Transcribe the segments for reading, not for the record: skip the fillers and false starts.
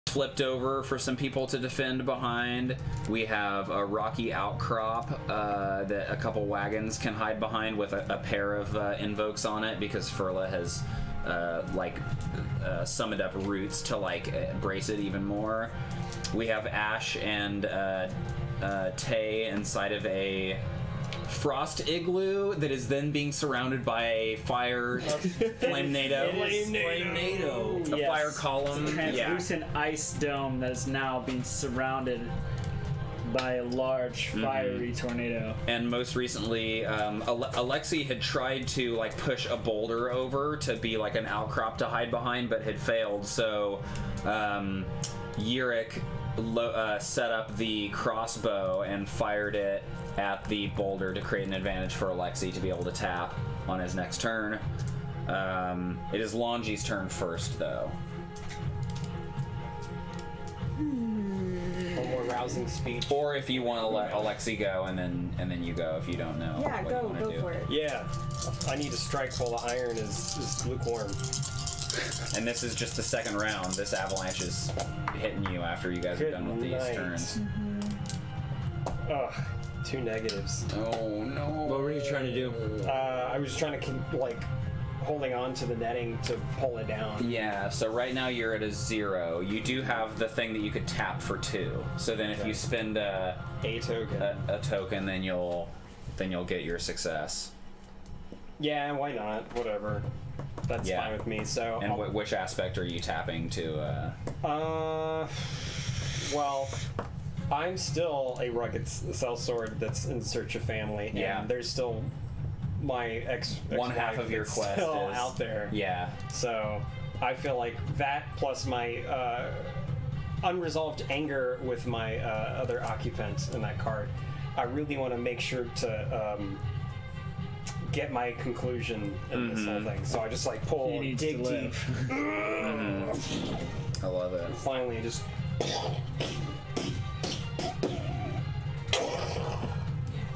flipped over for some people to defend behind. We have a rocky outcrop that a couple wagons can hide behind with a pair of invokes on it, because Furla has summoned up roots to brace it even more. We have Ash and Tay inside of a frost igloo that is then being surrounded by a fire flame-nado. Flame-nado. A fire column. It's a translucent ice dome that is now being surrounded by a large fiery tornado. And most recently, Alexi had tried to push a boulder over to be an outcrop to hide behind, but had failed. So Yurik set up the crossbow and fired it at the boulder to create an advantage for Alexi to be able to tap on his next turn. It is Lhanji's turn first, though. One more rousing speech. Or if you want to let Alexi go, and then you go if you don't know. Yeah, what you wanna go do. for it. Yeah, I need to strike while the iron is lukewarm. And this is just the second round. This avalanche is hitting you after you guys are done with these turns. Ugh, 2 negatives. Oh no! What were you trying to do? I was trying to holding on to the netting to pull it down. Yeah. So right now you're at a 0. You do have the thing that you could tap for 2. So then if you spend a token, then you'll get your success. Yeah, why not? Whatever. That's fine with me. So. And which aspect are you tapping to? Well, I'm still a rugged sellsword that's in search of family. Yeah. And there's still my one half of your quest still is out there. Yeah. So I feel like that plus my unresolved anger with my other occupants in that cart, I really want to make sure to get my conclusion in this whole thing. So I just pull, dig deep. I love it. And finally, I just.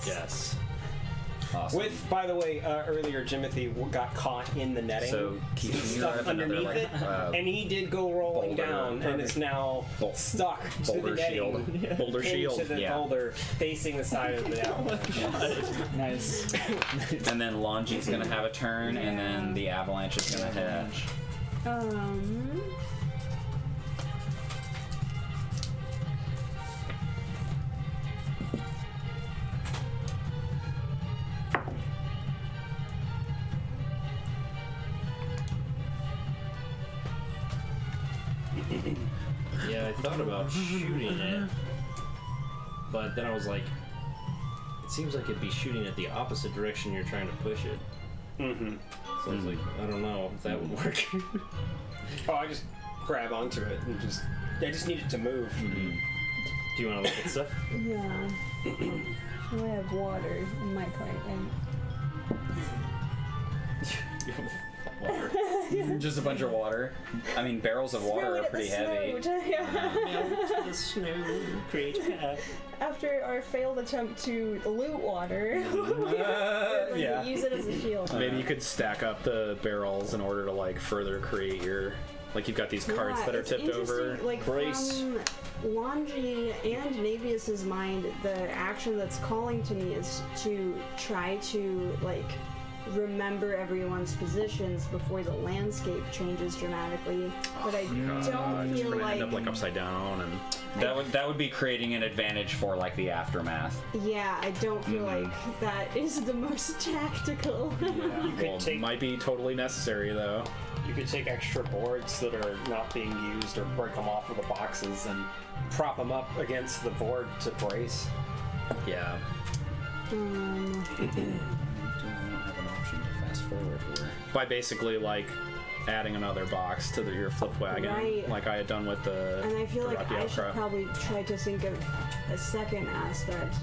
Yes. Awesome. With, by the way, earlier Jimothy got caught in the netting, so stuck underneath it, and he did go rolling boulder. down and is now stuck to the Boulder netting. shield. Boulder shield. Into the boulder, facing the side of the avalanche. Nice. And then Lhanji's gonna have a turn, and then the avalanche is gonna hit. Yeah, I thought about shooting it, but then I was like, it seems like it'd be shooting at the opposite direction you're trying to push it. So I was like, I don't know if that would work. Oh, I just grab onto it and I just need it to move. Do you want to look at stuff? Yeah. I have water in my cart, Water. Just a bunch of water. I mean, barrels of water are pretty heavy. Melt the snow, create a path. After our failed attempt to loot water, use it as a shield. Maybe you could stack up the barrels in order to further create your you've got these carts that are tipped over. Brace. From Lhanji and Navius's mind, the action that's calling to me is to try to remember everyone's positions before the landscape changes dramatically. But I don't feel like end up upside down, and that would be creating an advantage for the aftermath. Yeah, I don't feel like that is the most tactical. Might be totally necessary though. You could take extra boards that are not being used or break them off of the boxes and prop them up against the board to brace. Yeah. Forward here. By basically adding another box to your flipped wagon, Right. like I had done with the. And I feel like Rocky I should Outcrop. probably try to think of a second aspect,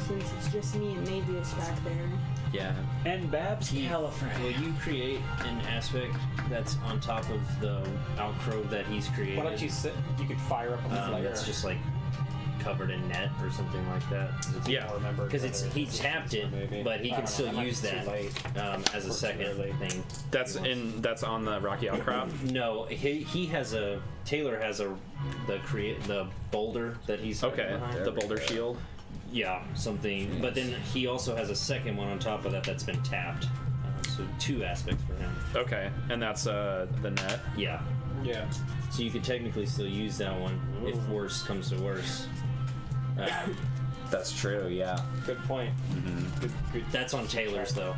since it's just me and Navius back there. Yeah. And Babs Will Califrey. you create an aspect that's on top of the outcrow that he's created? Why don't you sit? You could fire up a flare. It's just covered in net or something like that. Yeah. Because he tapped it, but he can still use that as a second thing. That's on the Rocky Outcrop. No, he has Taylor has the boulder that he's Okay, behind. the boulder shield. Yeah, something. But then he also has a second one on top of that's been tapped. So 2 aspects for him. Okay, and that's the net. Yeah. Yeah. So you could technically still use that one if worse comes to worse. That's true. Yeah. Good point. Good. That's on Taylor's though.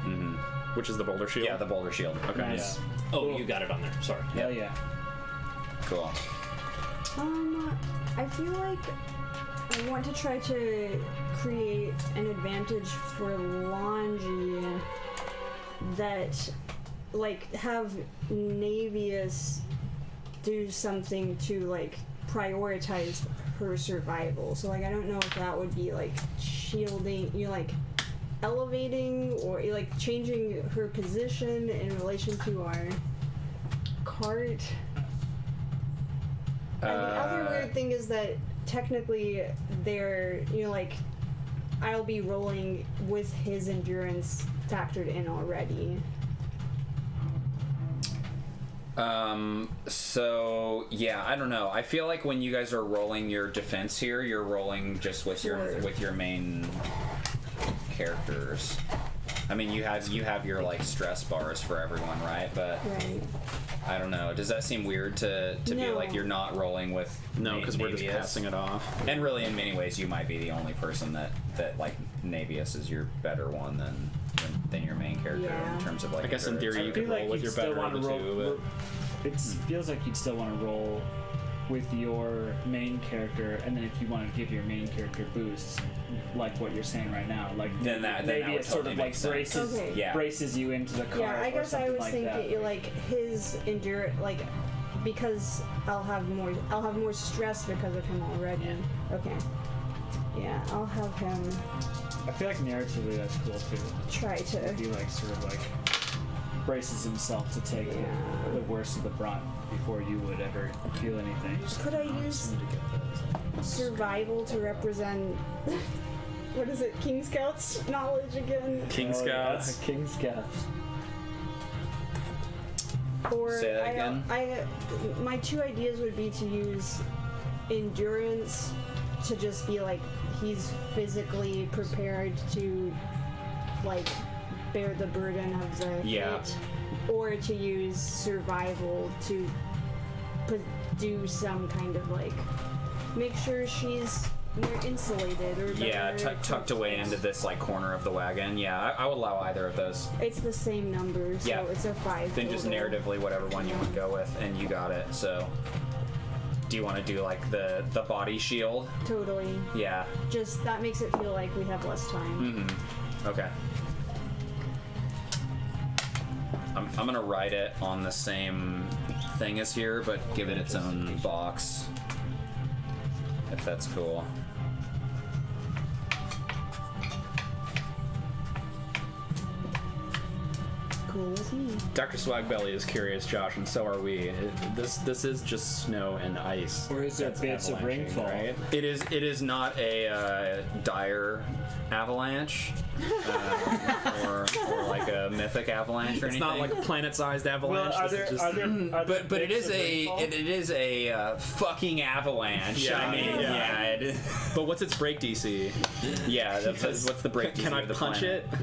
Which is the boulder shield. Yeah, the boulder shield. Okay. Nice. Oh, you got it on there. Sorry. Hell yeah. Cool. I feel like I want to try to create an advantage for Lhanji that, like, have Navius do something to, like, prioritize her survival. So, like, I don't know if that would be, like, shielding, elevating or, like, changing her position in relation to our cart. And the other weird thing is that technically they're, I'll be rolling with his endurance factored in already. So yeah, I don't know. I feel like when you guys are rolling your defense here, you're rolling just with your main characters. I mean, you have your like stress bars for everyone, right? But Right. I don't know. Does that seem weird to be No. like you're not rolling with? No, because we're just Navius? passing it off. And really, in many ways, you might be the only person that like Navius is your better one than your main character Yeah. in terms of like. I guess in endurance. theory you could roll with your better of the two, but It feels like you'd still want to roll with your main character, and then if you want to give your main character boosts, like what you're saying right now, like Then that maybe would it sort totally of make like sense. braces Okay. Yeah. braces you into the cart. Yeah, I or guess I something was like thinking that. like his endurance, like, because I'll have more stress because of him already. Okay. Yeah, I'll have him I feel like narratively that's cool too. try to. He like sort of like braces himself to take the worst of the brunt before you would ever feel anything. Could I use survival to represent what is it? King Scout's knowledge again? King Scouts. King Scouts. Or Say that again? my 2 ideas would be to use endurance to just be like he's physically prepared to like bear the burden of the hit, or to use survival to do some kind of like make sure she's more insulated or better tucked away into this like corner of the wagon. Yeah, I would allow either of those. It's the same number, so Yeah. it's a 5. Then just total. narratively, whatever one you want to go with, and you got it. So, do you want to do like the body shield? Totally. Yeah. Just that makes it feel like we have less time. Okay. I'm gonna write it on the same thing as here, but give it its own box. If that's cool. Cool with me. Dr. Swagbelly is curious, Josh, and so are we. This is just snow and ice. Or is there That's bits of avalanching, rainfall? right? It is not a dire avalanche, or like a mythic avalanche or It's anything. not like planet-sized avalanche. Well, this is just- But it is a fucking avalanche. Yeah, I mean, yeah. it is. But what's its break DC? Yeah, what's the break? Can DC I of the punch planet? it?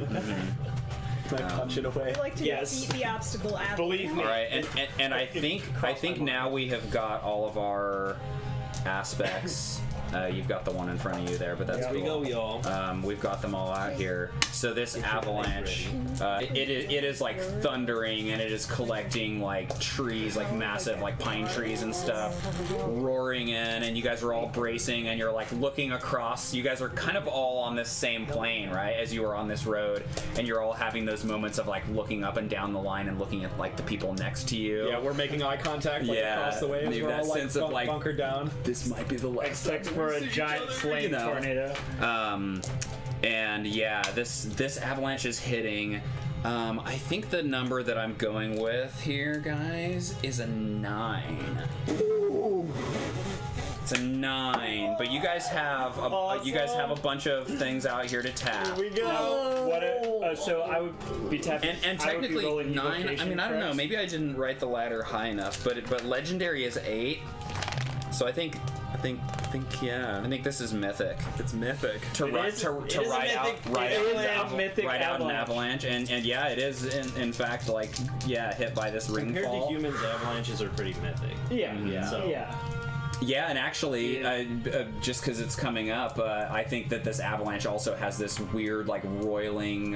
Can I punch it away? I like to Yes. defeat the obstacle avalanche. Believe me. All right, and I think now we have got all of our aspects. You've got the one in front of you there, but that's There we cool. go, y'all. We've got them all out here. So this avalanche, it is like thundering, and it is collecting like trees, like massive like pine trees and stuff, roaring in, and you guys are all bracing, and you're like looking across. You guys are kind of all on this same plane, right? As you are on this road, and you're all having those moments of like looking up and down the line and looking at like the people next to you. Yeah, we're making eye contact like, Yeah, across the way as maybe we're that all like, sense of, like, bunkered down. This might be the last. Except for a giant flame tornado. And yeah, this avalanche is hitting. I think the number that I'm going with here, guys, is a 9. It's a 9, but you guys have a bunch of things out here to tap. We go. So I would be tapping. And I would be technically rolling 9. I evocation mean, I don't know. first. Maybe I didn't write the ladder high enough, but legendary is 8. So I think this is mythic. It's mythic. To ride out an avalanche, and yeah, it is in fact like hit by this ring Compared fall. to humans, avalanches are pretty mythic. Yeah. So- Yeah. Yeah, and actually, just because it's coming up, I think that this avalanche also has this weird, like, roiling,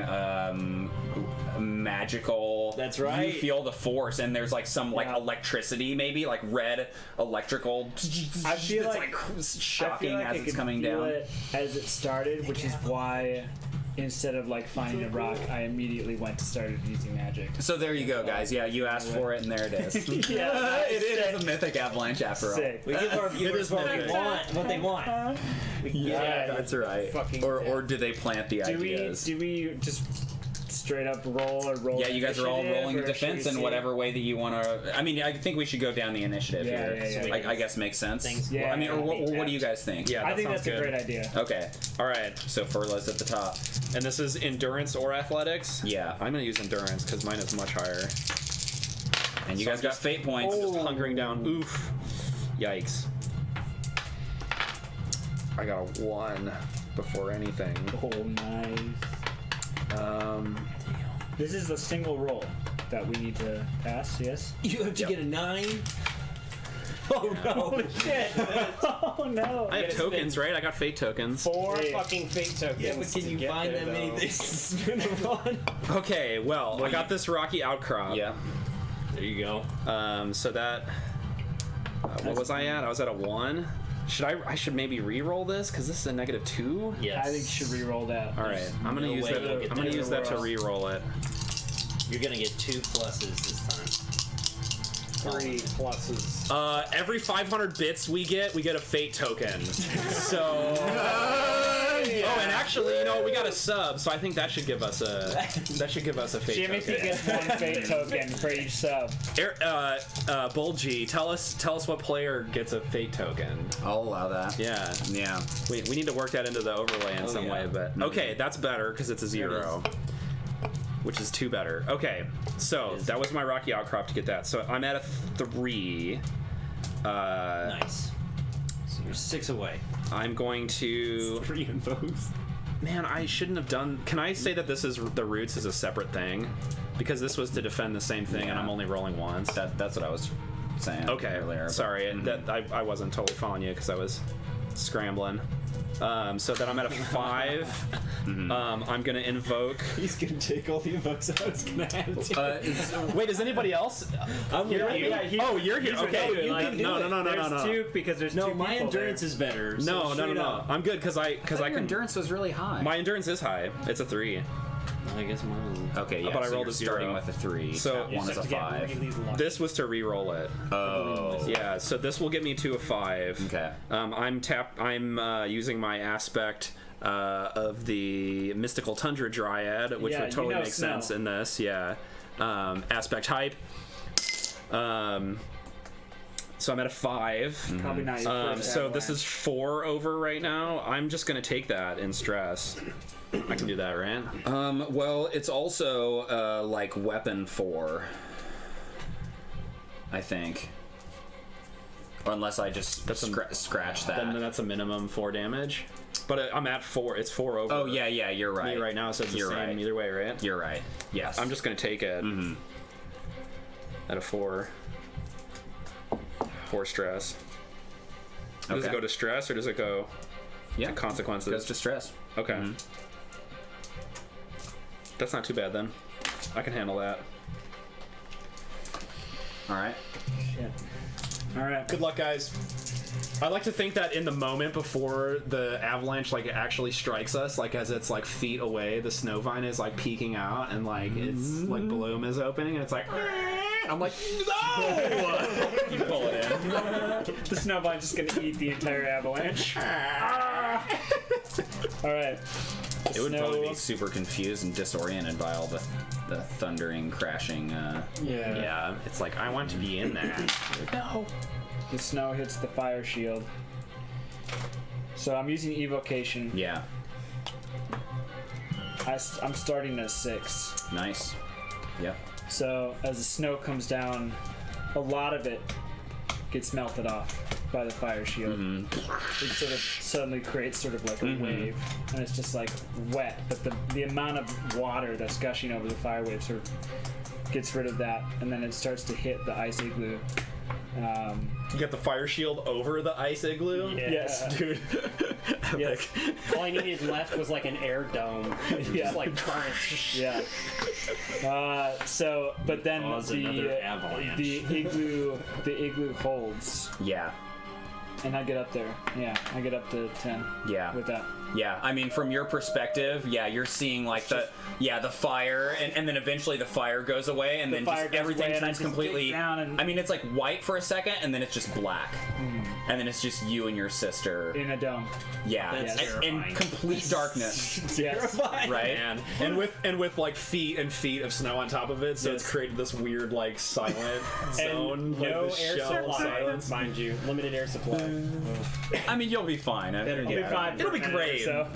magical... That's right. You feel the force, and there's, like, some, like, electricity, maybe, like, red electrical... I feel it's, like shocking I as could it's coming feel down. it as it started, which is why instead of like finding a rock, I immediately went to started using magic. So there you go, guys. Yeah, you asked for it, and there it is. Yeah, it is a mythic avalanche after all. Sick. We give our viewers what we want, what they want. Yeah, that's right. Or do they plant the ideas? Do we just straight up roll Yeah, you guys are all initiative, rolling or defense should we in see- whatever way that you want to. I mean, I think we should go down the initiative Yeah, here. yeah, yeah. I guess makes sense. Yeah, I mean, or yeah, what do you guys think? Yeah, I think sounds that's good. a great idea. Okay, All right, so Furla's at the top. and this is endurance or athletics. Yeah, I'm gonna use endurance because mine is much higher. and you So guys I'm got just- fate points. Just hunkering down. Oof. Yikes. I got a 1 before anything. Oh, nice. This is a single roll that we need to pass. Yes. You have to get a 9? Oh no! Shit! Oh no! I have tokens, right? I got fate tokens. 4 Hey. fucking fate tokens. Yeah, but can to you get find there, that many though. things to spin them on? Okay, well, I got this rocky outcrop. Yeah. There you go. So that. What was I at? I was at a 1. Should I should maybe re-roll this because this is a -2. Yes. I think you should re-roll that. All right, I'm gonna no use way that. you'll get I'm gonna that use that to roll. re-roll it. You're gonna get 2 pluses this time. 3 pluses. Every 500 bits we get a fate token. So. Oh, and actually, you know, we got a sub, so I think that should give us a fate Jimmy token. gets 1 fate token for each sub. Bulgy, tell us what player gets a fate token. I'll allow that. Yeah, Yeah. we need to work that into the overlay in some yeah. way, but okay, that's better because it's a 0. Which is 2 better. Okay, so that was my rocky outcrop to get that. So I'm at a 3. Nice. So you're 6 away. I'm going to. 3 invokes. Man, I shouldn't have done. Can I say that this is the roots is a separate thing? Because this was to defend the same thing, and I'm only rolling once. That's what I was saying Okay, earlier. but- sorry, that I wasn't totally following you because I was scrambling. So then I'm at a 5. I'm gonna invoke. He's gonna take all the invokes I was gonna have to. Wait, is anybody else? I'm Here? with you. Oh, you're here. Okay. You can do No. it. There's 2 because there's 2 No, people my endurance there. is better. So No. straight up. I'm good because I Your can. endurance was really high. My endurance is high. It's a 3. I guess mine was. Okay, yeah. But I so rolled you're a starting 0. with a 3. So- Tap 1 is a To get 5. really lucky. This was to re-roll it. Oh. Yeah, so this will get me to a 5. Okay. I'm using my aspect of the mystical tundra dryad, which Yeah, would totally you know make snow. sense in this. Yeah, aspect hype. So I'm at a 5. Probably not your first So this avalanche. is 4 over right now. I'm just gonna take that in stress. I can do that, right? Well, it's also like weapon 4. I think. Unless I just scratch that. Then that's a minimum 4 damage. But I'm at 4. It's 4 over. Oh yeah, you're me right. right now, so it's the You're same right. either way, right? You're right. Yes. I'm just gonna take it at a 4. 4 stress. Does Okay. it go to stress or does it go yeah. to consequences? Goes to stress. Okay. That's not too bad then. I can handle that. All right. Shit. All right. Good luck, guys. I like to think that in the moment before the avalanche like actually strikes us, like as it's like feet away, the snow vine is like peeking out and like it's like bloom is opening and it's like I'm like no. You pull it in. The snowball just gonna eat the entire avalanche. All right. It would probably be super confused and disoriented by all the thundering, crashing. Yeah, it's like I want to be in that. The snow hits the fire shield, So I'm using evocation. Yeah. I'm starting at 6. Nice. Yep. So as the snow comes down, a lot of it gets melted off by the fire shield. It sort of suddenly creates sort of like a wave, and it's just like wet, but the amount of water that's gushing over the fire wave sort of gets rid of that, and then it starts to hit the ice igloo. You got the fire shield over the ice igloo? Yeah. Yes. Dude. Yes. All I needed left was like an air dome. Yeah. Just like crunch. Yeah. But then Cause another avalanche. the igloo holds, Yeah. and I get up there. Yeah, I get up to 10. Yeah. With that. Yeah, I mean, from your perspective, yeah, you're seeing like the fire, and then eventually the fire goes away, and then fire just goes everything away, and I turns just completely. dig down and- I mean, it's like white for a second, and then it's just black, and then it's just you and your sister. In a dome. Yeah, That's in terrifying. complete darkness, Yes. right? Man. And with like feet and feet of snow on top of it, so it's created this weird like silent zone, And like no this air shell of supply, silence. mind you. Limited air supply. I mean, you'll be fine. It'll It'll be fine. It'll be for a minute or great. So.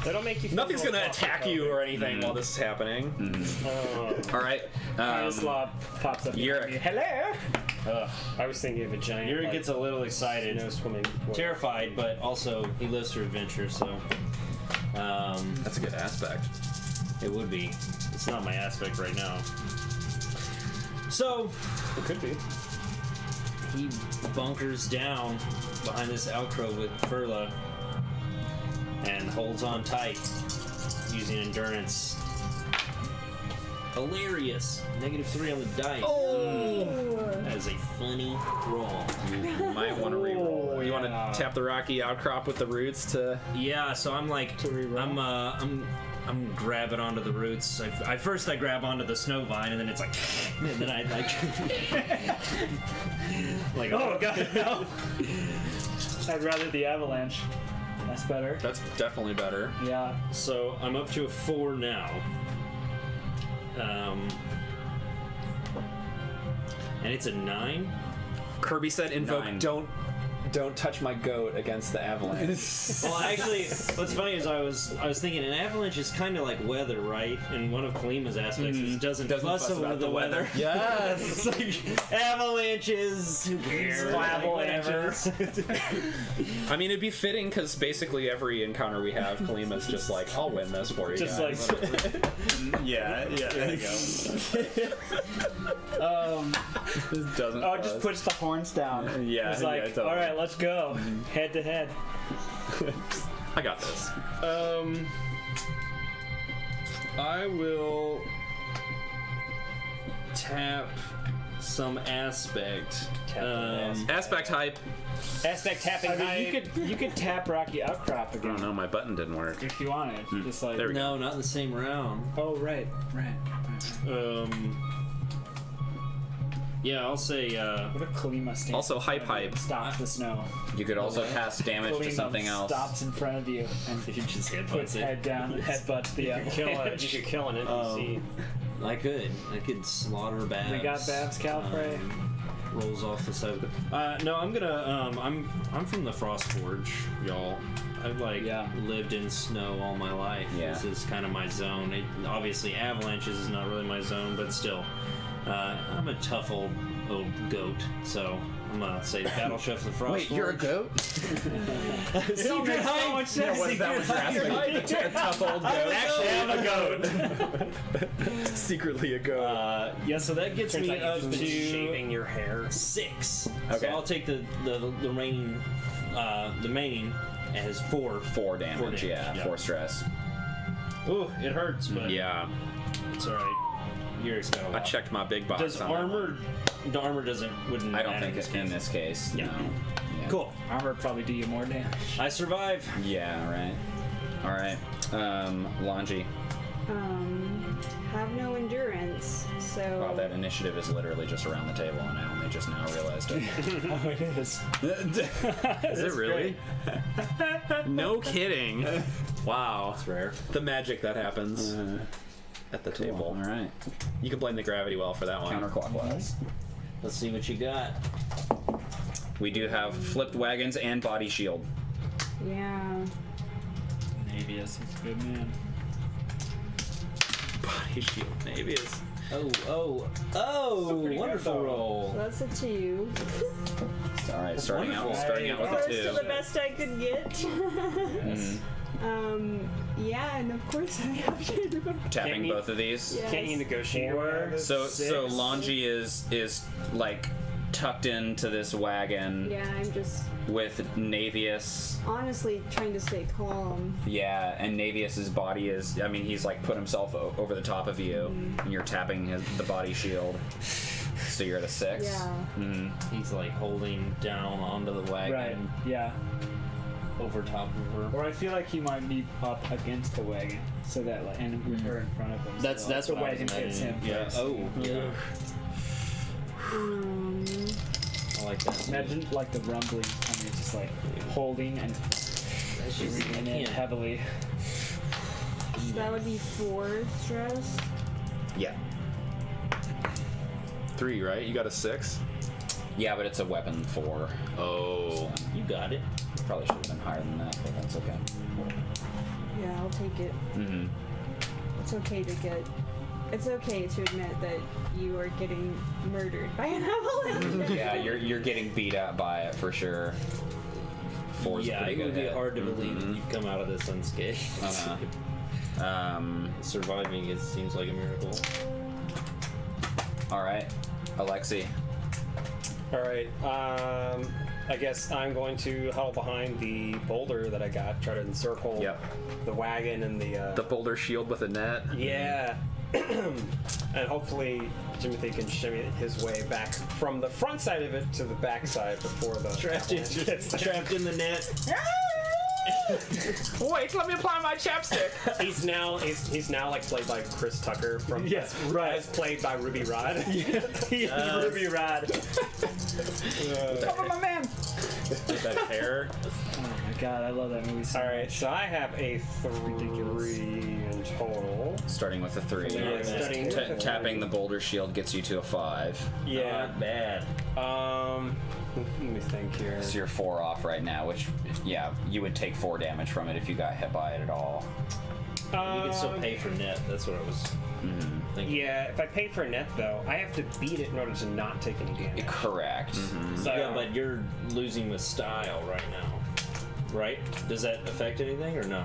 That'll make you feel Nothing's a little gonna attack you or anything while this is happening. All right. Slob pops up. You're- behind me. Hello. I was thinking of a giant. Yuri like, gets a little excited, no swimming. pool. terrified, but also he lives through adventure, so That's a good aspect. it would be. It's not my aspect right now. So It could be. he bunkers down behind this alcove with Furla and holds on tight using endurance. Hilarious. -3 on the dice. That is a funny roll. You might want to reroll. You want to tap the rocky outcrop with the roots to. Yeah, so I'm like, I'm grabbing onto the roots. I first grab onto the snow vine, and then it's like, and then I like, Oh god, no. I'd rather the avalanche. That's better. That's definitely better. Yeah. So I'm up to a 4 now. And it's a 9. Kirby said, "Invoke, 9. don't touch my goat against the avalanche." Well, actually, what's funny is I was thinking an avalanche is kind of like weather, right? And one of Kalima's aspects is doesn't fuss over the weather. Yes. It's like avalanches. Who cares? Avalanches. I mean, it'd be fitting because basically every encounter we have, Kalima's just like, "I'll win this for you." Just guys." like Yeah, there you go. This doesn't. oh, just puts the horns down. Yeah, It's like, yeah, totally. all right, let's go, head to head. I got this. I will tap some aspect. Aspect hype. Aspect tapping. I mean, high. you could tap Rocky Outcrop I don't again know, my button didn't work. if you wanted. Just like There we go. No, not in the same round. oh right. Yeah, I'll say. What if Kalima stands Also, in hype front of you hype. and stops the snow? You could also cast damage to Kalima something else. stops in front of you and You just puts headbutts it. head down and headbutts the avalanche. You could kill an NPC. I could slaughter Babs. We got Babs Calfrey. Rolls off the side of the. No, I'm gonna. I'm from the Frostforge, y'all. I've lived in snow all my life. Yeah. This is kind of my zone. Obviously, avalanches is not really my zone, but still, I'm a tough old goat. So I'm gonna say Battle Chef the Frostforge. Wait, you're a goat? Secret height. That was your aspect. A tough old goat. Actually, I'm a goat. Secretly a goat. Yeah, so that gets Turns me out up you've just been to shaving your hair. 6. Okay. So I'll take the remaining. The remaining has 4. 4 damage, yeah. 4 stress. Ooh, it hurts, but Yeah. it's alright. Yuri's got a I lot. checked my big box. Does on that armor? The armor wouldn't. I don't matter think it's in this case. Yeah. No. Yeah. Cool. Armor would probably do you more damage. I survive. Yeah, right. Alright. Lhanji. Have no endurance, so Wow, that initiative is literally just around the table, and I only just now realized it. Oh, it is. Is it really? No kidding. Wow. It's rare. The magic that happens at the table. Alright. You can blame the gravity well for that one. Counterclockwise. Let's see what you got. We do have flipped wagons and body shield. Yeah. Navius, he's a good man. Body shield, Navius. Oh! pretty Wonderful good, though. roll. So that's a 2. Alright, starting out with Close a 2. to the best I could get. Mhm. Yeah, and of course I have to. Tapping Can't you- both of these. Yes. Can't you negotiate your way out of this? So 6. Lhanji is like tucked into this wagon Yeah, I'm just with Navius. honestly trying to stay calm. Yeah, and Navius's body is, I mean, he's like put himself over the top of you, and you're tapping the body shield. So you're at a 6. Yeah. Mhm. He's like holding down onto the wagon Right. Yeah. over top of her. Or I feel like he might be up against the wagon, so that like, and with her in front of him. That's so that's the what I was wagon hits him. imagining. Yeah. first. Oh, yeah. I like that. Imagine like the rumbling, and he's just like holding and That's just, I breathing in can't. heavily. So that would be 4 stress. Yeah. 3, right? You got a 6? Yeah, but it's a weapon 4. Oh. You got it. Probably should have been higher than that, but that's okay. Yeah, I'll take it. Mm-hmm. It's okay to get. It's okay to admit that you are getting murdered by an avalanche. Yeah, you're getting beat up by it for sure. 4's Yeah, a pretty it would good be hit. hard to believe that you've come out of this unscathed. Uh-huh. Surviving it seems like a miracle. All right, Alexi. All right. I guess I'm going to huddle behind the boulder that I got. Try to encircle Yep. the wagon and The boulder shield with a net. Yeah. And hopefully Timothy can shimmy his way back from the front side of it to the back side before the Trapped in, avalanche gets there. trapped in the net. Wait, let me apply my chapstick. He's now like played by Chris Tucker from Yes, right. as played by Ruby Rod. Ruby Rod. Cover my man. With that hair. Oh my god, I love that movie so All right, much. so I have a 3 in total. Starting with a 3. Yeah, starting with a Tapping 3. the boulder shield gets you to a 5. Yeah. Not bad. Let me think here. So you're 4 off right now, which, yeah, you would take 4 damage from it if you got hit by it at all. You can still pay for net. That's what I was thinking. Yeah, if I pay for a net though, I have to beat it in order to not take any damage. Correct. So, Yeah, but you're losing with style right now, right? Does that affect anything or no?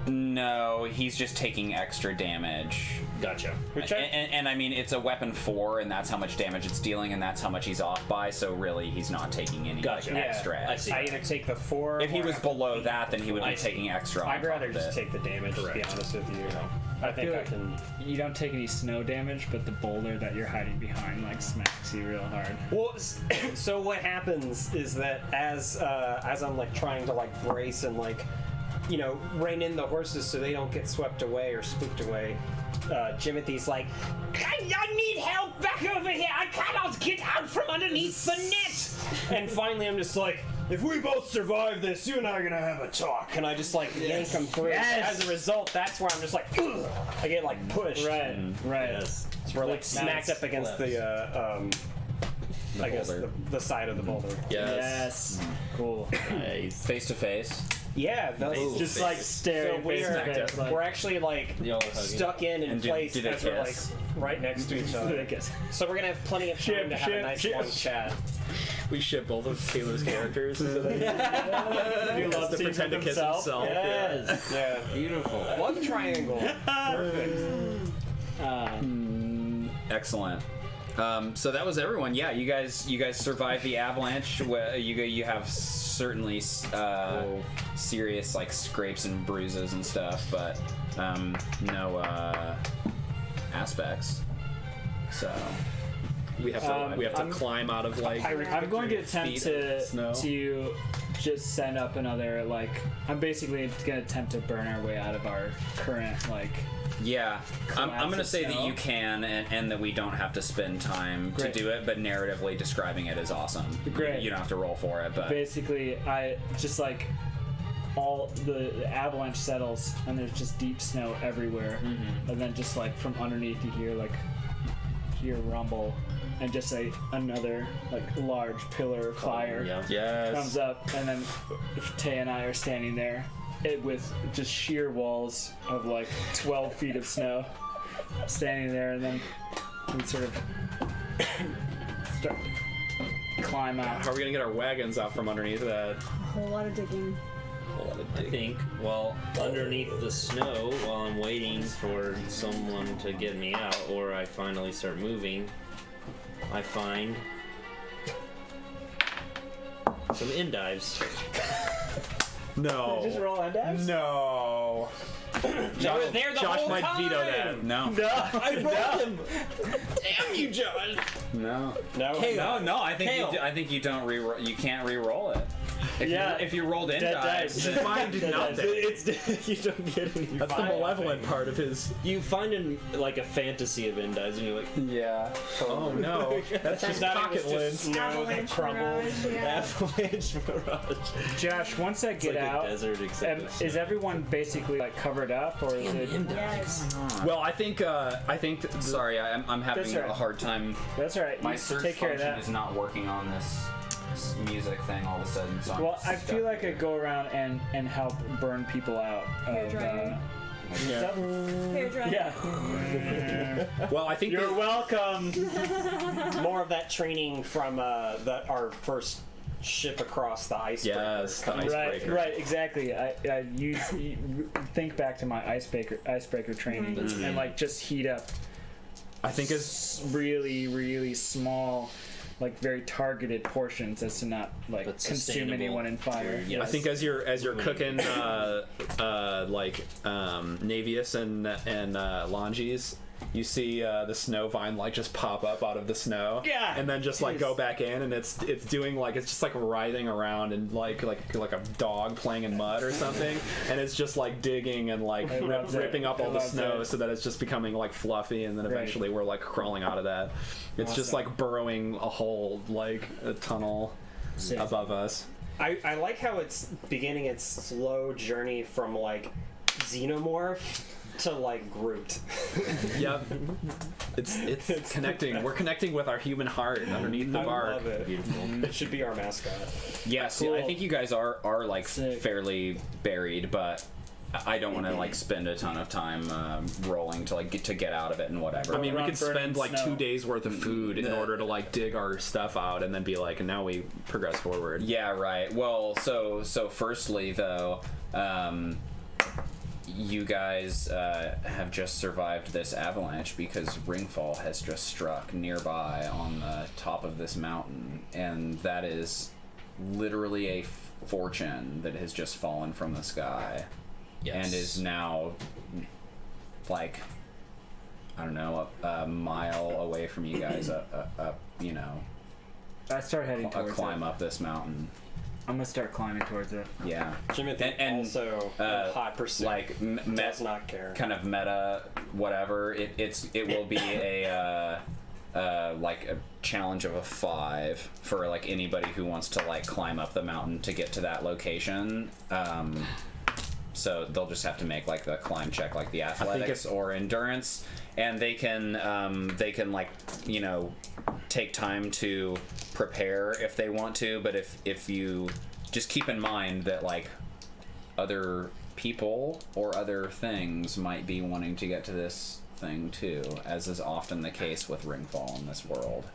No, he's just taking extra damage. Gotcha. which And I mean, it's a weapon 4, and that's how much damage it's dealing, and that's how much he's off by, so really he's not taking any Gotcha. like, Yeah, extra. I see. I either take the 4. If he or was I have to below beat that, then he would I be see. taking extra. I'd on rather top of just it. take the damage, to be honest with you. I think feel I like- can. You don't take any snow damage, but the boulder that you're hiding behind like smacks you real hard. Well, so what happens is that as I'm like trying to like brace and like, you know, rein in the horses so they don't get swept away or spooked away, Jimothy's like, I need help back over here. I cannot get out from underneath the net. And finally, I'm just like, if we both survive this, you and I are gonna have a talk. And I just like yank him through. Yes. As a result, that's where I'm just like, ugh, I get like pushed. Right, right. Yes. So we're like smacked up against the I guess boulder. the side of the boulder. Yes. Cool. Nice. Face to face. Yeah, that's Just like staring so face to we're, face. Like, we're actually like Y'all are hugging. stuck in do place they as we're like kiss? right next to each other. So we're gonna have plenty of time to have a nice long chat. We ship both of Taylor's characters. So that you love to pretend to kiss himself. Yes. Yeah, Beautiful. love triangle. Perfect. Excellent. So that was everyone. Yeah, you guys survived the avalanche. You have certainly serious like scrapes and bruises and stuff, but no aspects. So We have to climb out of like. I'm going to attempt feet to of snow. just send up another like. I'm basically going to attempt to burn our way out of our current like. yeah, I'm Collapse gonna of say that snow. you can, and that we don't have to spend time Great. to do it. But narratively describing it is awesome. Great. You don't have to roll for it, but Basically, I just like all the avalanche settles and there's just deep snow everywhere, and then just like from underneath you hear like hear rumble, and just another like large pillar of fire Yeah. Yes. comes up, and then Tay and I are standing there with just sheer walls of like 12 feet of snow, standing there, and then we sort of start to climb out. How are we gonna get our wagons out from underneath that? A whole lot of digging. I think, well, underneath the snow, while I'm waiting for someone to get me out, or I finally start moving, I find some endives. No. Just roll endives? No. They were there the Josh whole might time! veto that. No. I rolled them! Damn you, Josh! No. No. No. I think Kale. I think you don't re-roll. You can't re-roll it. If you rolled in Dead dice, dice. then- Mine did Dead nothing. dice. It's you don't get any. That's the malevolent part of his. You find like a fantasy of endives, and you're like, yeah. Oh no. That's just That pocket was just lint. snow that Avalanche crumbled. mirage, yeah. avalanche mirage. Josh, once I It's get like out, a desert except with is snow. everyone basically like covered up, or is it? Yes. Well, I think Sorry, I'm having That's all right. a hard time. That's all right. My You search take care of function that. is not working on this music thing all of a sudden. So I'm Well, I stuck feel like I here. go around and help burn people out. Hair dryer. Hair dryer. Yeah. well, I think You're that- welcome. More of that training from our first ship across the ice. Yes, the Right, icebreaker. right, exactly. I think back to my icebreaker training and like just heat up I think as really, really small, like very targeted portions as to not like But consume sustainable. anyone in fire. Yes. I think as you're cooking like Navius and Lhanji's, you see the snow vine like just pop up out of the snow, Yeah, and then just like go back in, and it's doing like it's just like writhing around and like a dog playing in mud or something, and it's just like digging and like I love that. ripping up I all the love snow that. so that it's just becoming like fluffy, and then Right. eventually we're like crawling out of that. It's just Awesome. like burrowing a hole, like a tunnel Sick. above us. I like how it's beginning its slow journey from like xenomorph to like Groot. Yep. It's connecting. We're connecting with our human heart underneath the I bark. love it. Beautiful. It should be our mascot. Yeah, see, Cool. I think you guys are like Sick. fairly buried, but I don't want to like spend a ton of time rolling to like get out of it and whatever. I mean, we Around could burning spend like snow. 2 days worth of food in order to like dig our stuff out and then be like, and now we progress forward. Yeah, right. Well, so firstly though, you guys have just survived this avalanche because Ringfall has just struck nearby on the top of this mountain, and that is literally a fortune that has just fallen from the sky. Yes. And is now like I don't know a mile away from you guys up you know I start heading a towards climb it. up this mountain. I'm gonna start climbing towards it. Yeah, Jimothy And- also hot pursuit. like does not care. kind of meta whatever. It will be a like a challenge of a 5 for like anybody who wants to like climb up the mountain to get to that location. So they'll just have to make like the climb check, like the athletics or endurance, and they can like you know take time to prepare if they want to. But if you just keep in mind that like other people or other things might be wanting to get to this thing too, as is often the case with Ringfall in this world.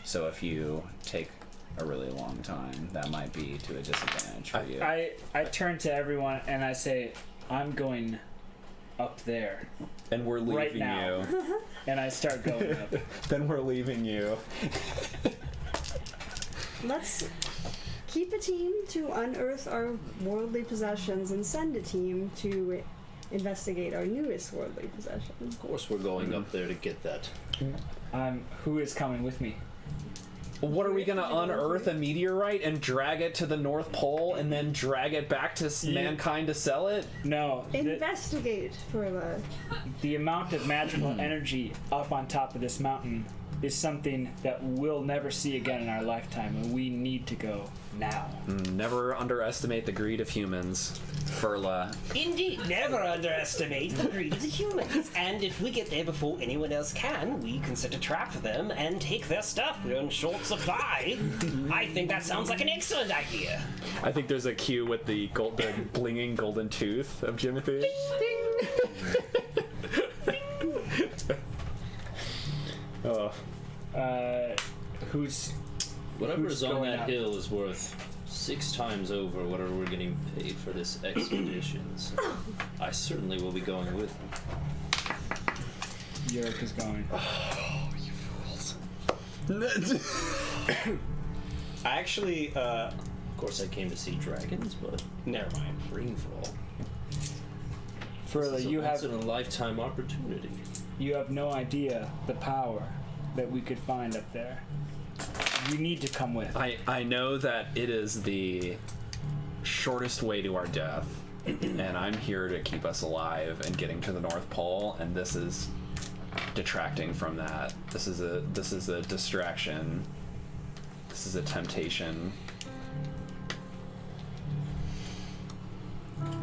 So if you take a really long time, that might be to a disadvantage for you. I turn to everyone and I say, I'm going up there, And we're leaving Right now. you. and I start going up. Then we're leaving you. Let's keep a team to unearth our worldly possessions and send a team to investigate our newest worldly possession. Of course, we're going up there to get that. Who is coming with me? What are we gonna unearth a meteorite and drag it to the North Pole and then drag it back to mankind to sell it? No, Investigate for the amount of magical energy up on top of this mountain is something that we'll never see again in our lifetime, and we need to go now. Never underestimate the greed of humans. Furla. Indeed, never underestimate the greed of the humans. And if we get there before anyone else can, we can set a trap for them and take their stuff. We're in short supply. I think that sounds like an excellent idea. I think there's a cue with the blinging golden tooth of Jimothy. Oh. Who's Whatever's on going that up? hill is worth 6 times over whatever we're getting paid for this expedition. So I certainly will be going with him. Yorick is going? I actually, Of course, I came to see dragons, but never mind. rainfall. Furla, It's a you once have in a lifetime opportunity. no idea the power that we could find up there. You need to come with. I know that it is the shortest way to our death, and I'm here to keep us alive and getting to the North Pole, and this is detracting from that. This is a distraction. This is a temptation.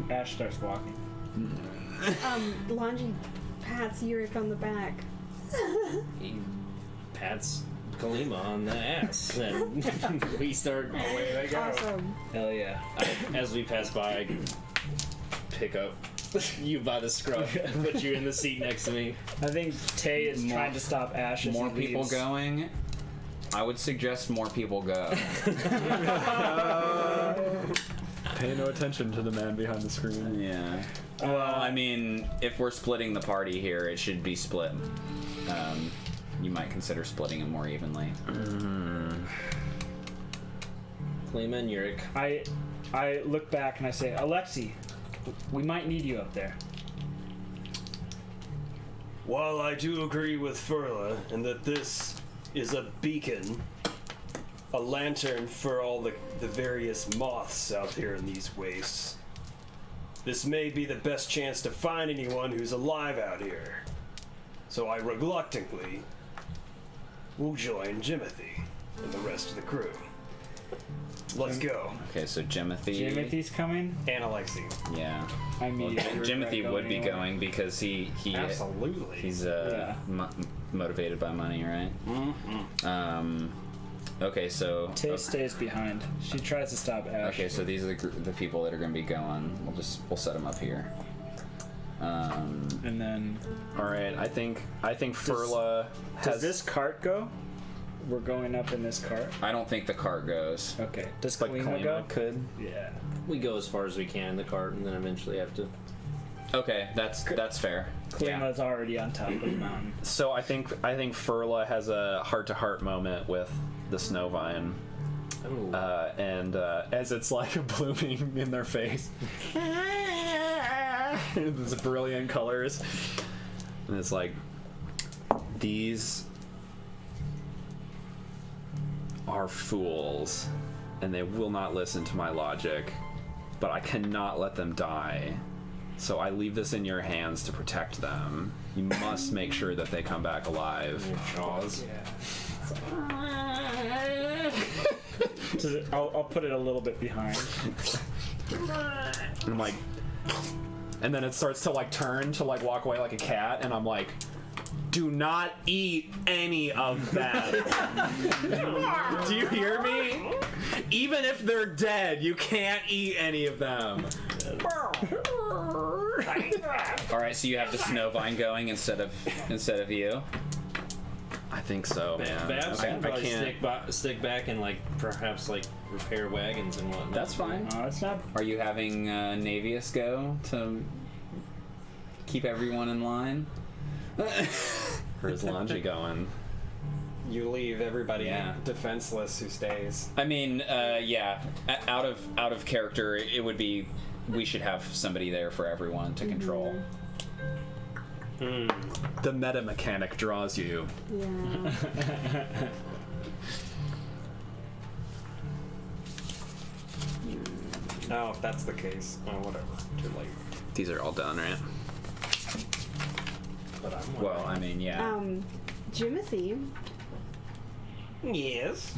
Ash starts walking. Lhanji pats Yurik on the back. He pats Kalima on the ass, and we start. Away they go. Awesome. Hell yeah. As we pass by, I pick up you by the scruff, put you in the seat next to me. I think Tay is trying to stop Ash as More he people leaves. going. I would suggest more people go. Pay no attention to the man behind the screen. Yeah. Well, I mean, if we're splitting the party here, it should be split. You might consider splitting it more evenly. Kalima and Yurik. I look back and I say, Alexi, we might need you up there. While I do agree with Furla in that this is a beacon, a lantern for all the various moths out here in these wastes, this may be the best chance to find anyone who's alive out here. So I reluctantly will join Jimothy and the rest of the crew. Let's go. Okay, so Jimothy. Jimothy's coming? And Alexi. Yeah. I Well, mean, Jimothy would be going because he Absolutely. he's Yeah. motivated by money, right? Mm-hmm. Okay, so Tay stays behind. She tries to stop Ash. okay, so these are the people that are going to be going. We'll set them up here. And then, All right, I think Furla does has this cart go? We're going up in this cart? I don't think the cart goes. Okay. Does like Kalima go? Kalima could. Yeah. We go as far as we can in the cart, and then eventually have to. Okay, that's fair. Yeah. Kalima's already on top of the mountain. So I think Furla has a heart-to-heart moment with the snow vine, Oh. and as it's like blooming in their face, it's brilliant colors, and it's like, these are fools, and they will not listen to my logic, but I cannot let them die. So I leave this in your hands to protect them. You must make sure that they come back alive. Jaws. I'll put it a little bit behind. And I'm like, and then it starts to like turn to like walk away like a cat, and I'm like, do not eat any of them. Do you hear me? Even if they're dead, you can't eat any of them. All right, so you have the snow vine going instead of you. I think so, man. Babs I can probably can't. stick back and like perhaps like repair wagons and whatnot. That's fine. It's not. Are you having Navius go to keep everyone in line? Where's Lhanji going? You leave everybody Yeah. defenseless who stays. I mean, yeah. Out of character, it would be. We should have somebody there for everyone to control. The meta mechanic draws you. Yeah. Oh, if that's the case, whatever. Too late. These are all done, right? But I'm Well, I mean, yeah. Jimothy, Yes.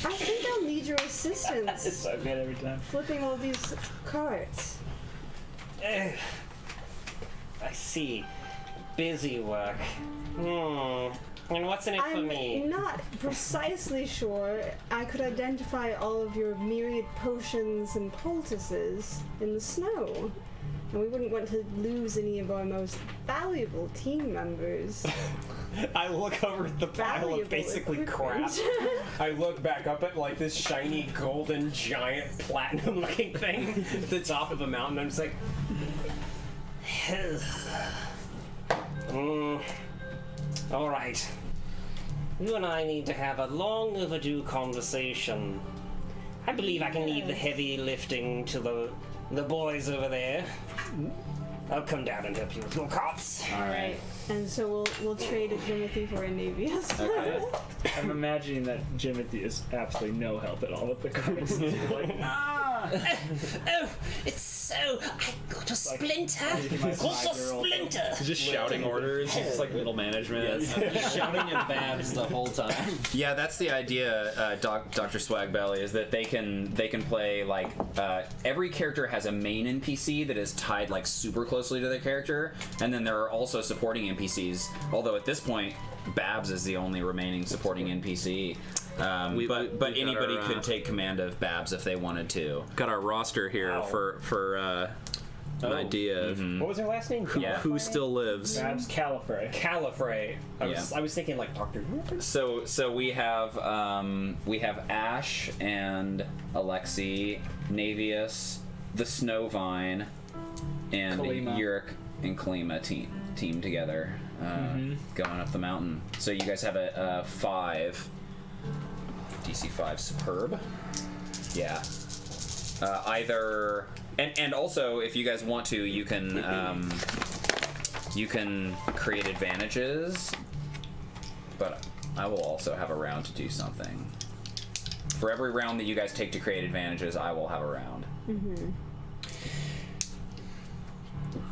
I think I'll need your assistance. It's so good every time. Flipping all these cards. I see. Busy work. And what's in it for I'm me? not precisely sure I could identify all of your myriad potions and poultices in the snow. And we wouldn't want to lose any of our most valuable team members. I look over at the pile Valuable of basically crap. equipment. I look back up at like this shiny golden giant platinum looking thing at the top of a mountain. I'm just like, All right. You and I need to have a long overdue conversation. I believe I can leave the heavy lifting to the boys over there. I'll come down and help you with your carts. Right. And so we'll trade a Jimothy for a Navius. Okay. I'm imagining that Jimothy is absolutely no help at all with the cards. Like, Oh, it's so. I got a splinter. my Got a girl. splinter. Just shouting orders, just like middle management. Shouting at Babs the whole time. Yeah, that's the idea, Dr. Swagbelly, is that they can play like every character has a main NPC that is tied like super closely to their character, and then there are also supporting NPCs. Although at this point, Babs is the only remaining supporting NPC. But we've got anybody our, could take command of Babs if they wanted to. Got our roster here Wow. for an idea of what was her last name? Yeah. who still lives. Grabs Califrey. Califrey. I was thinking like Dr. So we have Ash and Alexi, Navius, the Snowvine, and Kalima. Yurik and Kalima team together going up the mountain. So you guys have a 5 DC 5 superb. Yeah. Either and also if you guys want to, you can create advantages, but I will also have a round to do something. For every round that you guys take to create advantages, I will have a round.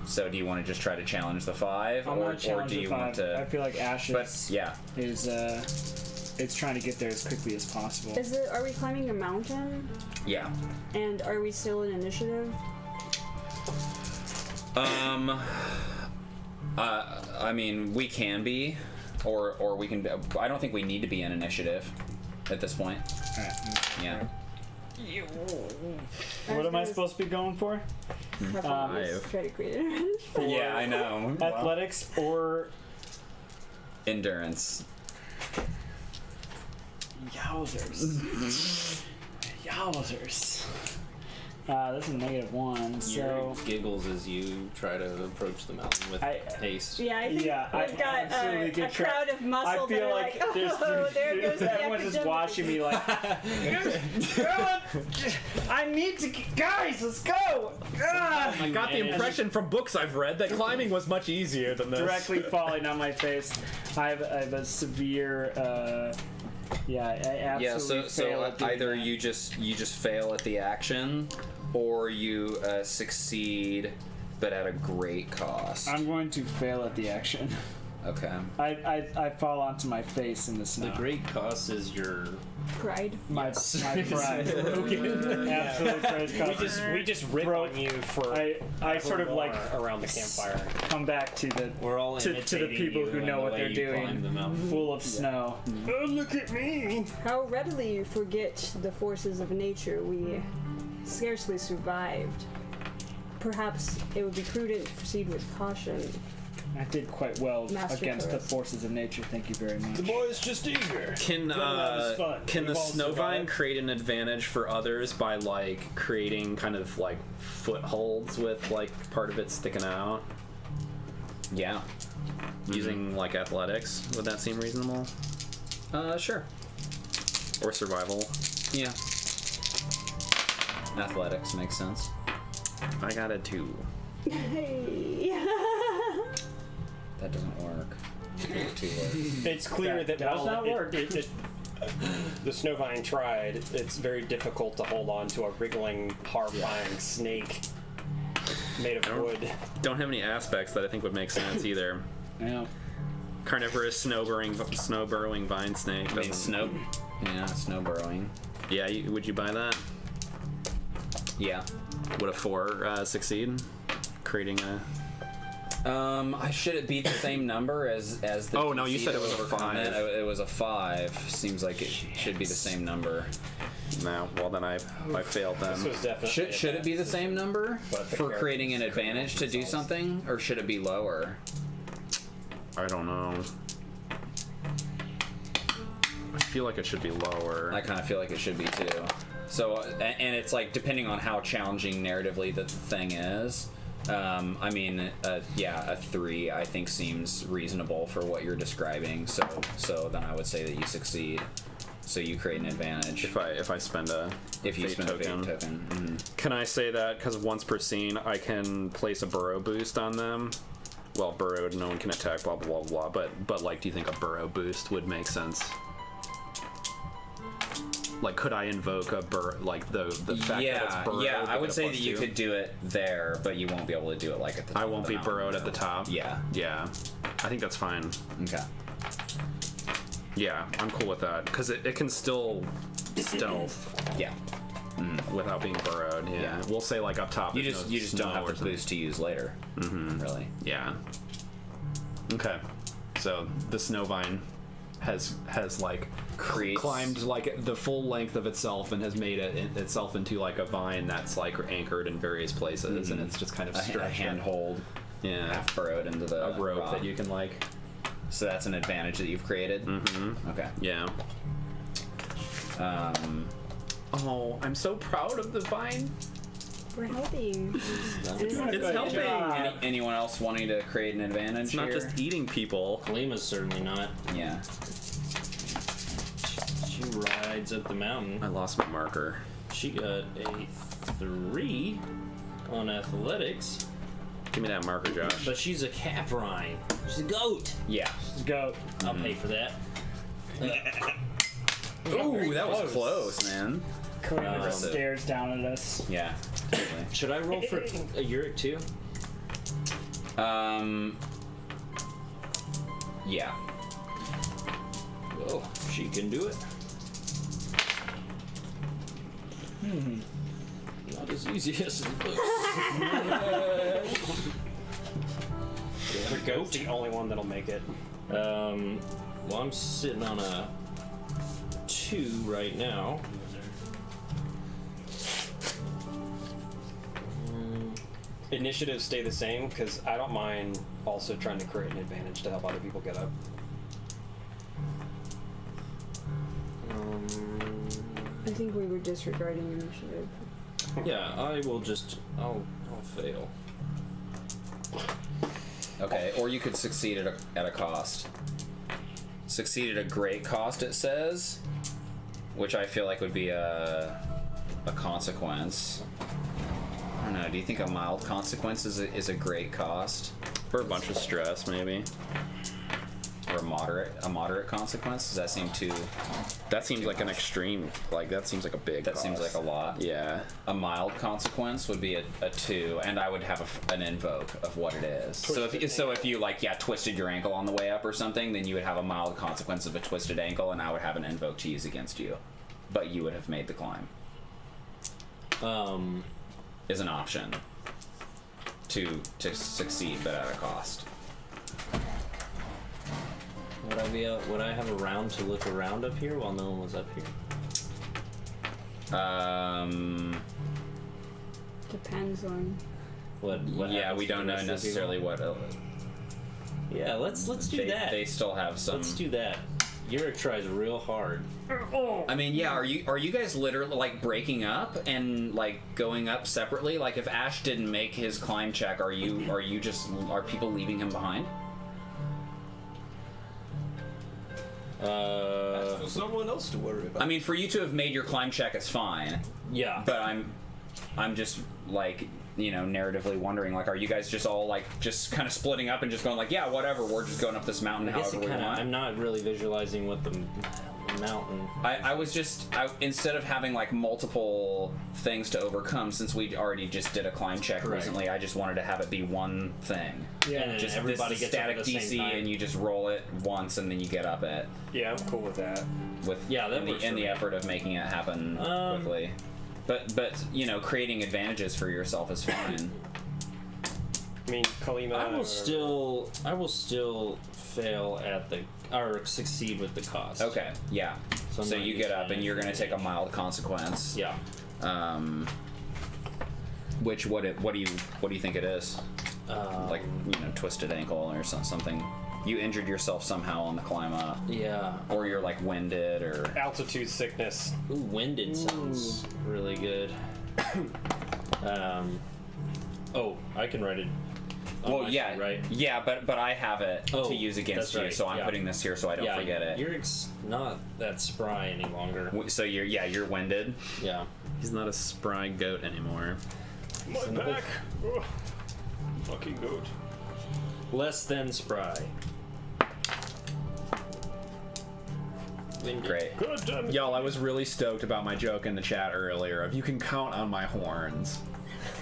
So do you want to just try to challenge the 5, I'm or not challenging do you the 5. want to? I feel like Ash But is, yeah, it's trying to get there as quickly as possible. Are we climbing a mountain? yeah. And are we still in initiative? I mean, we can be, or we can. I don't think we need to be in initiative at this point. Alright. Yeah. What am I supposed to be going for? Probably just try to create it. Yeah, I know. Athletics or Endurance. Yowzers. Yowzers. That's a -1, so Yurik giggles as you try to approach the mountain with haste. Yeah, I think we've got absolutely a get crowd of muscle I feel that are like like, oh, there goes the everyone's just epidemic. watching me like, I need to, guys, let's go! I got the impression from books I've read that climbing was much easier than this. Directly falling on my face. I have a severe, I absolutely fail at doing either that. you just fail at the action, or you succeed, but at a great cost. I'm going to fail at the action. Okay. I fall onto my face in the snow. The great cost is your Pride. My pride. Absolute pride. We just rip Broke. on you for I sort of like around the campfire. come back to the We're all to the imitating people you who and know the what way they're you climb the doing, mountain. full of snow. Oh, look at me! How readily you forget the forces of nature. We scarcely survived. Perhaps it would be prudent to proceed with caution. I did quite well Master against the Chorus. forces of nature. Thank you very much. The boy's just eager. Can was fun. can the We've all Snowvine survived. create an advantage for others by like creating kind of like footholds with like part of it sticking out Yeah. using like athletics? Would that seem reasonable? Sure. Or survival? Yeah. Athletics makes sense. I got a 2. Hey. That doesn't work. 2 words. It's clear that does while not work. the Snowvine tried, it's very difficult to hold on to a wriggling, horrifying snake made of wood. Don't have any aspects that I think would make sense either. Yeah. carnivorous snow burrowing vine snake. I mean, snow burrowing. Yeah, would you buy that? Yeah. Would a 4 succeed? Creating a... Should it be the same number as the? Oh, no, you DC said to it was a overcome 5. It was a 5. Seems like it should be the same number. No, well then I failed This them. was definitely. Should it be the same number But the for creating an characters advantage to do themselves. something, or should it be lower? I don't know. I feel like it should be lower. I kind of feel like it should be too. So, and it's like depending on how challenging narratively the thing is. I mean, a 3 I think seems reasonable for what you're describing. So then I would say that you succeed. So you create an advantage If I spend a if you fate spend token. a fate token. Mhm. Can I say that because once per scene I can place a burrow boost on them? Well, burrowed, no one can attack, blah blah blah blah. But like, do you think a burrow boost would make sense? Like, could I invoke a like the fact that it's burrowed? Yeah, I to would get a say that you +2? could do it there, but you won't be able to do it like at the top. I won't of the be mountain, burrowed at no. the top. Yeah. Yeah, I think that's fine. Okay. Yeah, I'm cool with that because it can still stealth Yeah. without being burrowed. Yeah, Yeah. we'll say like up top. You there's just no you just snow don't or have the something. boost to use later. Mm-hmm. Really. Yeah. Okay. So the snow vine has like Creates- climbed like the full length of itself and has made itself into like a vine that's like anchored in various places, and it's just kind of A stretched. handhold, Yeah. half burrowed into the A rope rock. that you can like. So that's an advantage that you've created. Mm-hmm. Okay. Yeah. Oh, I'm so proud of the vine. We're helping. It's helping. Anyone else wanting to create an advantage? It's not here? just eating people. Lima's certainly not. Yeah. She rides up the mountain. I lost my marker. She got a 3 on athletics, Give me that marker, Josh. but she's a caprine. She's a goat. Yeah. Let's go. I'll pay for that. Ooh, that was close, man. Conan just stares down at us. Yeah. Totally. Should I roll for a Uric too? Yeah. Oh, she can do it. Not as easy as it looks. The goat's the only one that'll make it. Well, I'm sitting on a 2 right now. Initiatives stay the same because I don't mind also trying to create an advantage to help other people get up. I think we were disregarding initiative. Yeah, I will just. I'll fail. Okay. Or you could succeed at a cost. Succeed at a great cost, it says, which I feel like would be a consequence. I don't know. Do you think a mild consequence is a great cost, For a bunch of stress, maybe. or a moderate consequence? Does that seem too? That seems like an extreme. Like that seems like a big. That seems like a lot. Yeah. A mild consequence would be a 2, and I would have an invoke of what it is. So if you like twisted your ankle on the way up or something, then you would have a mild consequence of a twisted ankle, and I would have an invoke to use against you, but you would have made the climb. Is an option to succeed, but at a cost. Would I have a round to look around up here while no one was up here? Depends on. What Yeah, happens we to don't the know rest of the necessarily people? what. Yeah, let's do that. They still have some. Let's do that. Uric tries real hard. I mean, yeah. Are you guys literally like breaking up and like going up separately? Like, if Ash didn't make his climb check, are people leaving him behind? That's for someone else to worry about. I mean, for you to have made your climb check, it's fine. Yeah. But I'm just like, narratively wondering, like, are you guys just all like just kind of splitting up and just going like, yeah, whatever, we're just going up this mountain I guess however we want? I'm not really visualizing what the mountain. I was just instead of having like multiple things to overcome, since we already just did a climb check Correct. recently, I just wanted to have it be one thing. Yeah. And then Just everybody this is gets up static at the same DC, time. and you just roll it once, and then you get up it Yeah, I'm cool with that. with Yeah, that in works the, in for the me. effort of making it happen quickly. But you know, creating advantages for yourself is fine. I mean, Kalima. I will still fail at the or succeed with the cost. Okay, yeah. So I'm So not you using get up, and you're going to take a advantage. mild consequence. Yeah. Which what do you think it is? Like twisted ankle or something. You injured yourself somehow on the climb up, Yeah. or you're like winded, or Altitude sickness. Ooh, winded sounds really good. Oh, I can write it. on well, my yeah, sheet, right. Yeah, but I have it to use against that's you, right, so I'm yeah. putting this here so I don't forget it. You're not that spry any longer. So you're winded. Yeah. He's not a spry goat anymore. My back! Oh, fucking goat. Less than spry. Great. God damn it. Y'all, I was really stoked about my joke in the chat earlier of you can count on my horns.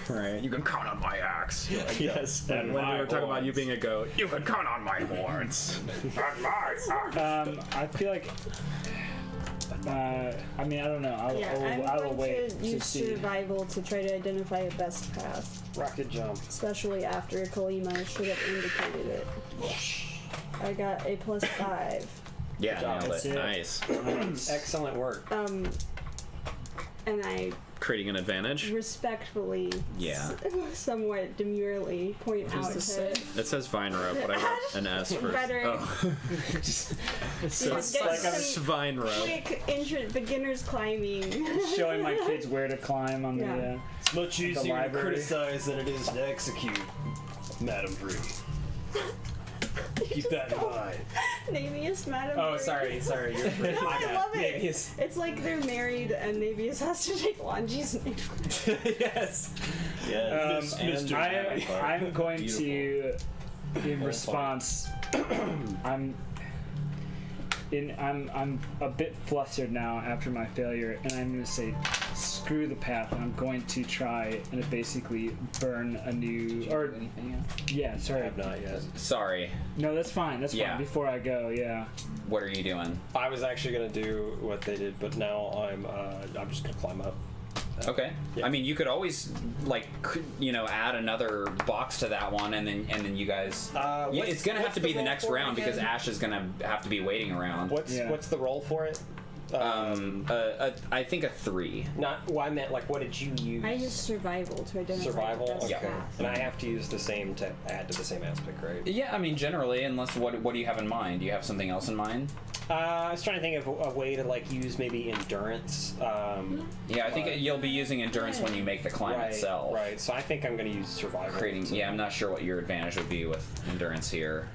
Right? You can count on my axe. Yes. And when we my were talking about you horns. being a goat, you can count on my horns. On my axe. I feel like. I mean, I don't know. I will I'm wait going to use see. survival to try to identify a best path, Rocket jump. especially after Kalima should have indicated it. I got a +5. Yeah, nailed That's it. it. Nice. Excellent work. And I Creating an advantage. respectfully, Yeah. somewhat demurely point out to It says vine rope, but I wrote an S first. better Oh. so it's get like I'm some Vine rope. quick beginners climbing. showing my kids where to climb on Yeah. the. It's much easier to library. criticize than it is to execute, Madam Bree. Keep that in mind. Navius, Madam. Oh, Bree. sorry. You're No, I love it. Navius. It's like they're married and Navius has to take Lhanji's name. Yes. Yeah, And I'm going to, in response, I'm a bit flustered now after my failure, and I'm going to say, screw the path. And I'm going to try and basically burn a new. Or yeah, I sorry. have not yet. Sorry. No, that's fine. That's Yeah. fine. Before I go, yeah. What are you doing? I was actually gonna do what they did, but now I'm just gonna climb up. Okay. Yeah. I mean, you could always add another box to that one, and then you guys. It's gonna have to be the next round because Ash is gonna have to be waiting around. What's the roll for it? I think a 3. Not. Well, I meant like, what did you use? I used survival to identify Survival. the best Okay. path. And I have to use the same to add to the same aspect, right? Yeah, I mean, generally, unless what do you have in mind? Do you have something else in mind? I was trying to think of a way to like use maybe endurance. Yeah, I think you'll be using endurance when you make the climb right. itself. Right. So I think I'm gonna use survival. Creating. Yeah, I'm not sure what your advantage would be with endurance here.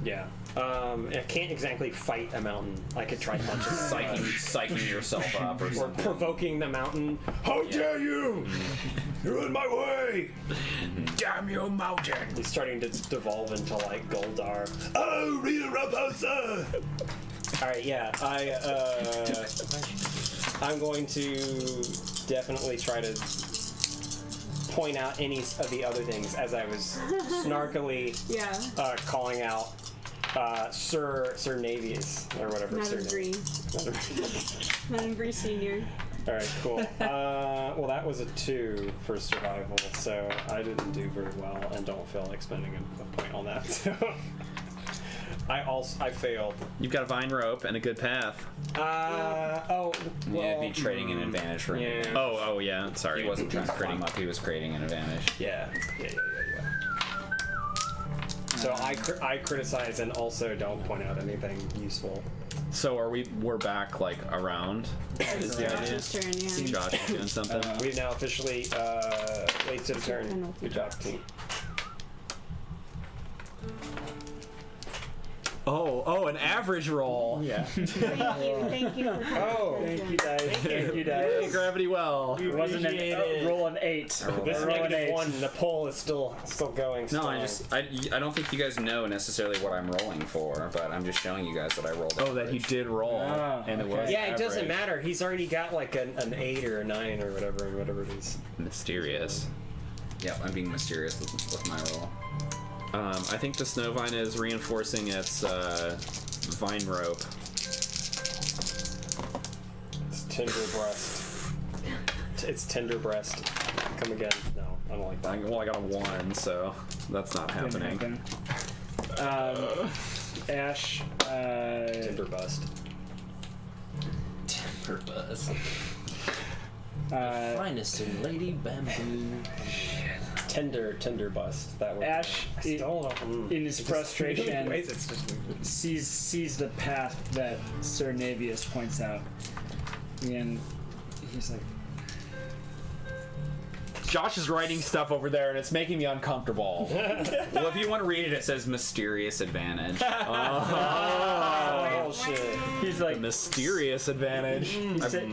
Yeah. I can't exactly fight a mountain. I could try punching. Psyching yourself up or Or something. provoking the mountain. How dare you! You're in my way! Damn you, mountain! He's starting to devolve into like Goldar. Oh, Rita Raposa! All right, yeah, I'm going to definitely try to point out any of the other things as I was snarkily Yeah. calling out Sir Navius or whatever. Madam Sir Bree. Madam Bree Senior. All right, cool. Well, that was a 2 for survival, so I didn't do very well, and don't feel like spending a point on that. So I failed. You've got a vine rope and a good path. Well, Yeah, it'd be trading an advantage for him. yeah. Oh yeah. Sorry. He wasn't trying to crit him up, he was creating an advantage. Yeah. So I criticize and also don't point out anything useful. So we're back like around? Is the idea? Josh's turn, yeah. Josh is doing something. We've now officially late to the turn. Penalty. Good job, team. Oh, an average roll. Yeah. Thank you. Thank you, dice. Thank you, Hey, dice. gravity well. It wasn't an roll an 8. This Roll an negative 8. 1, the poll is still going. No, strong. I don't think you guys know necessarily what I'm rolling for, but I'm just showing you guys that I rolled. Oh, that he did roll, Ah, and it okay. was. Yeah, it doesn't average. matter. He's already got like an 8 or a 9 or whatever it is. Mysterious. Yep, I'm being mysterious with my roll. I think the snow vine is reinforcing its vine rope. It's tender breast. It's tender breast. Come again? No, I don't like that. Well, I got a 1, so that's not happening. Didn't happen. Ash. Tender bust. Purpose. Uh, Finest in Lady Bamboo. Tender bust. That one. Ash, I still don't. in his frustration, Ways it's just sees the path that Sir Navius points out, and he's like, Josh is writing stuff over there, and it's making me uncomfortable. Well, if you want to read it, it says mysterious advantage. oh shit. he's like, Mysterious advantage.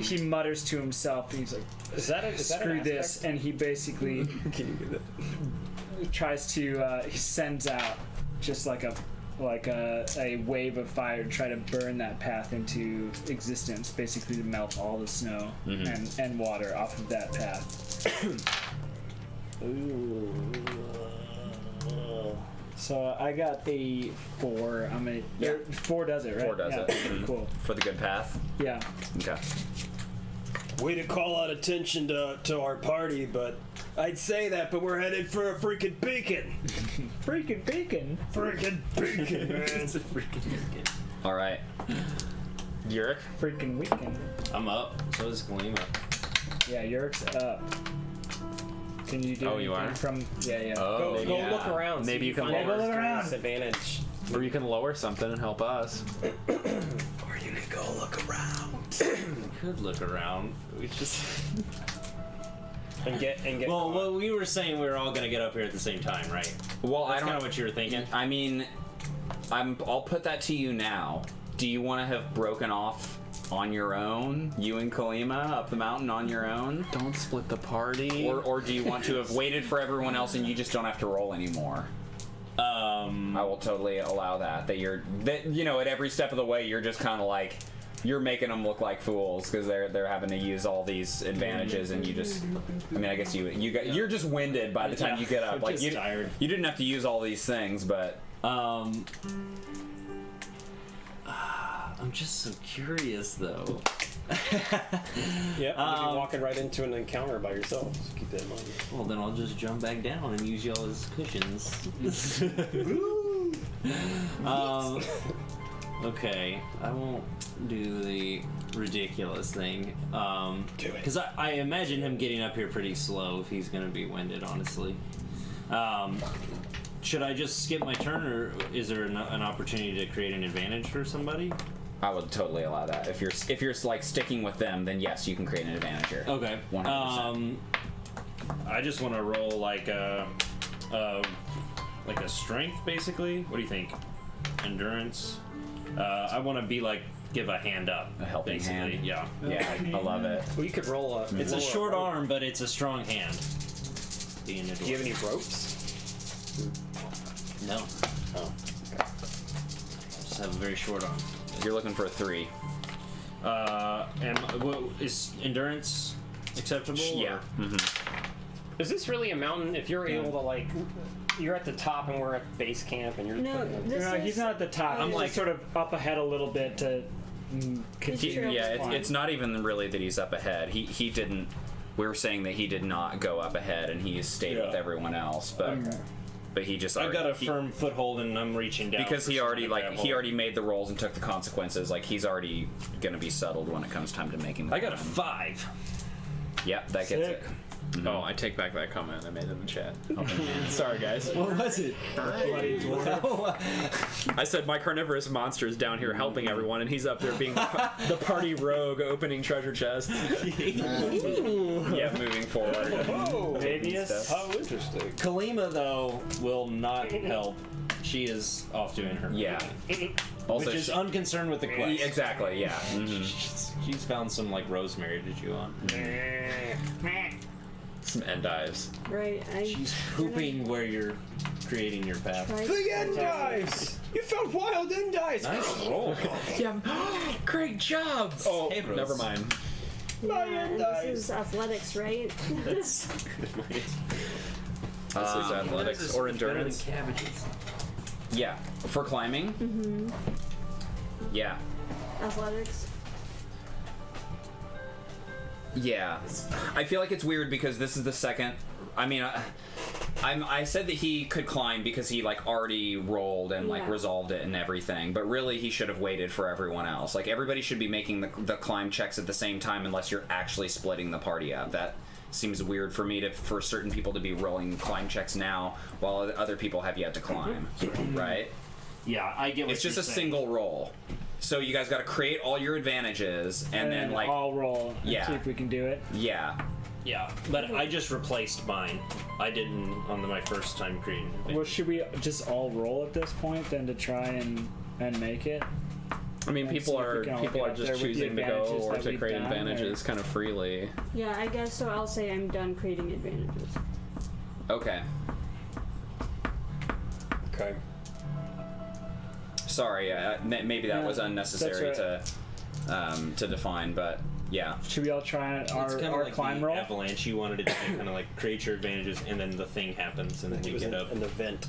he mutters to himself. He's like, Is that an screw this, aspect? and he basically Can you do that? tries to he sends out just like a wave of fire to try to burn that path into existence, basically to melt all the snow and water off of that path. Ooh. So I got a 4. I'm a 4 does it, right? 4 does yeah. it. Mhm. Cool. For the good path. Yeah. Okay. Way to call out attention to our party, but I'd say that, but we're headed for a freaking beacon. Freaking bacon. Freaking beacon, man. All right. Yurik? Freaking weekend. I'm up. So is Kalima. Yeah, Yurik's up. Can you do Oh, you anything are? from? Yeah. Oh, Go yeah. look around. Maybe you can find lower- a Go look around. disadvantage. Or you can lower something and help us. Or you could go look around. Could look around. We just. And get. Well, what we were saying, we were all gonna get up here at the same time, right? Well, That's I kind don't. of what you were thinking. I mean, I'll put that to you now. Do you want to have broken off on your own, you and Kalima up the mountain on your own, Don't split the party. or do you want to have waited for everyone else and you just don't have to roll anymore? I will totally allow that. That you know, at every step of the way, you're just kind of like. You're making them look like fools because they're having to use all these advantages, and you just. I mean, I guess you're just winded by the time you get up. Like just tired. You didn't have to use all these things, but I'm just so curious though. Yeah, you'd be walking right into an encounter by yourself. Just keep that in mind. Well, then I'll just jump back down and use y'all as cushions. Okay, I won't do the ridiculous thing. Do it. Because I imagine him getting up here pretty slow if he's going to be winded, honestly. Should I just skip my turn, or is there an opportunity to create an advantage for somebody? I would totally allow that. If you're like sticking with them, then yes, you can create an advantage here. Okay. 100%. I just want to roll like a strength, basically. What do you think? Endurance. I want to be like give a hand up. A helping basically. hand. Yeah. Yeah, I love it. Well, you could roll a. It's a roll short rope. arm, but it's a strong hand. Being a Do you have any ropes? No. Oh. I just have a very short arm. You're looking for a 3. And what is endurance acceptable? Yeah. or- Is this really a mountain? If you're able to like, you're at the top and we're at base camp and you're. No, this No, is. he's not at the top. I'm He's like- just sort of up ahead a little bit to continue. true. Yeah, his climb. it's not even really that he's up ahead. He didn't. We were saying that he did not go up ahead and he stayed with Yeah. everyone else, but he just. I've got a he- firm foothold and I'm reaching down. because for he already someone to like grab he hold. already made the rolls and took the consequences. Like he's already gonna be settled when it comes time to making. The I got a climb. 5. Yep, that gets Sick. it. Oh, I take back that comment I made in the chat. Sorry, guys. What was it? I said my carnivorous monster is down here helping everyone, and he's up there being the party rogue opening treasure chests. Yeah, moving forward. Oh, Navius. how interesting. Kalima though will not help. She is off doing her. Yeah. Also, Which is unconcerned with the quest. exactly. Yeah. Mhm. She's found some like rosemary to chew on. Some endives. Right. She's pooping where you're creating your path. The endives! You found wild endives! Nice roll. Yeah. Great job. Oh, Hey, Rose. never mind. This is athletics, right? That's This is athletics or endurance. Cabbages. Yeah. For climbing. Mm-hmm. Yeah. Athletics. Yeah. I feel like it's weird because this is the second. I mean, I said that he could climb because he like already rolled and like Yeah. resolved it and everything, but really he should have waited for everyone else. Like everybody should be making the climb checks at the same time unless you're actually splitting the party up. That seems weird for me for certain people to be rolling climb checks now while other people have yet to climb, right? Yeah, I get what It's just you're a saying. single roll. So you guys got to create all your advantages and then like I'll roll and Yeah. see if we can do it. yeah. Yeah, but I just replaced mine. I didn't on my first time creating it. Well, should we just all roll at this point then to try and make it? I mean, And people see if we are can all get up just there with the choosing to go advantages or that to we've create done, advantages kind of freely. Yeah, I guess so. I'll say I'm done creating advantages. Okay. Okay. Sorry, maybe that Yeah, was unnecessary that's to define, but yeah. Should we all try It's our kind of like climb the roll? avalanche. You wanted it to be kind of like create your advantages, and then the thing happens, and then It you was get up. an event.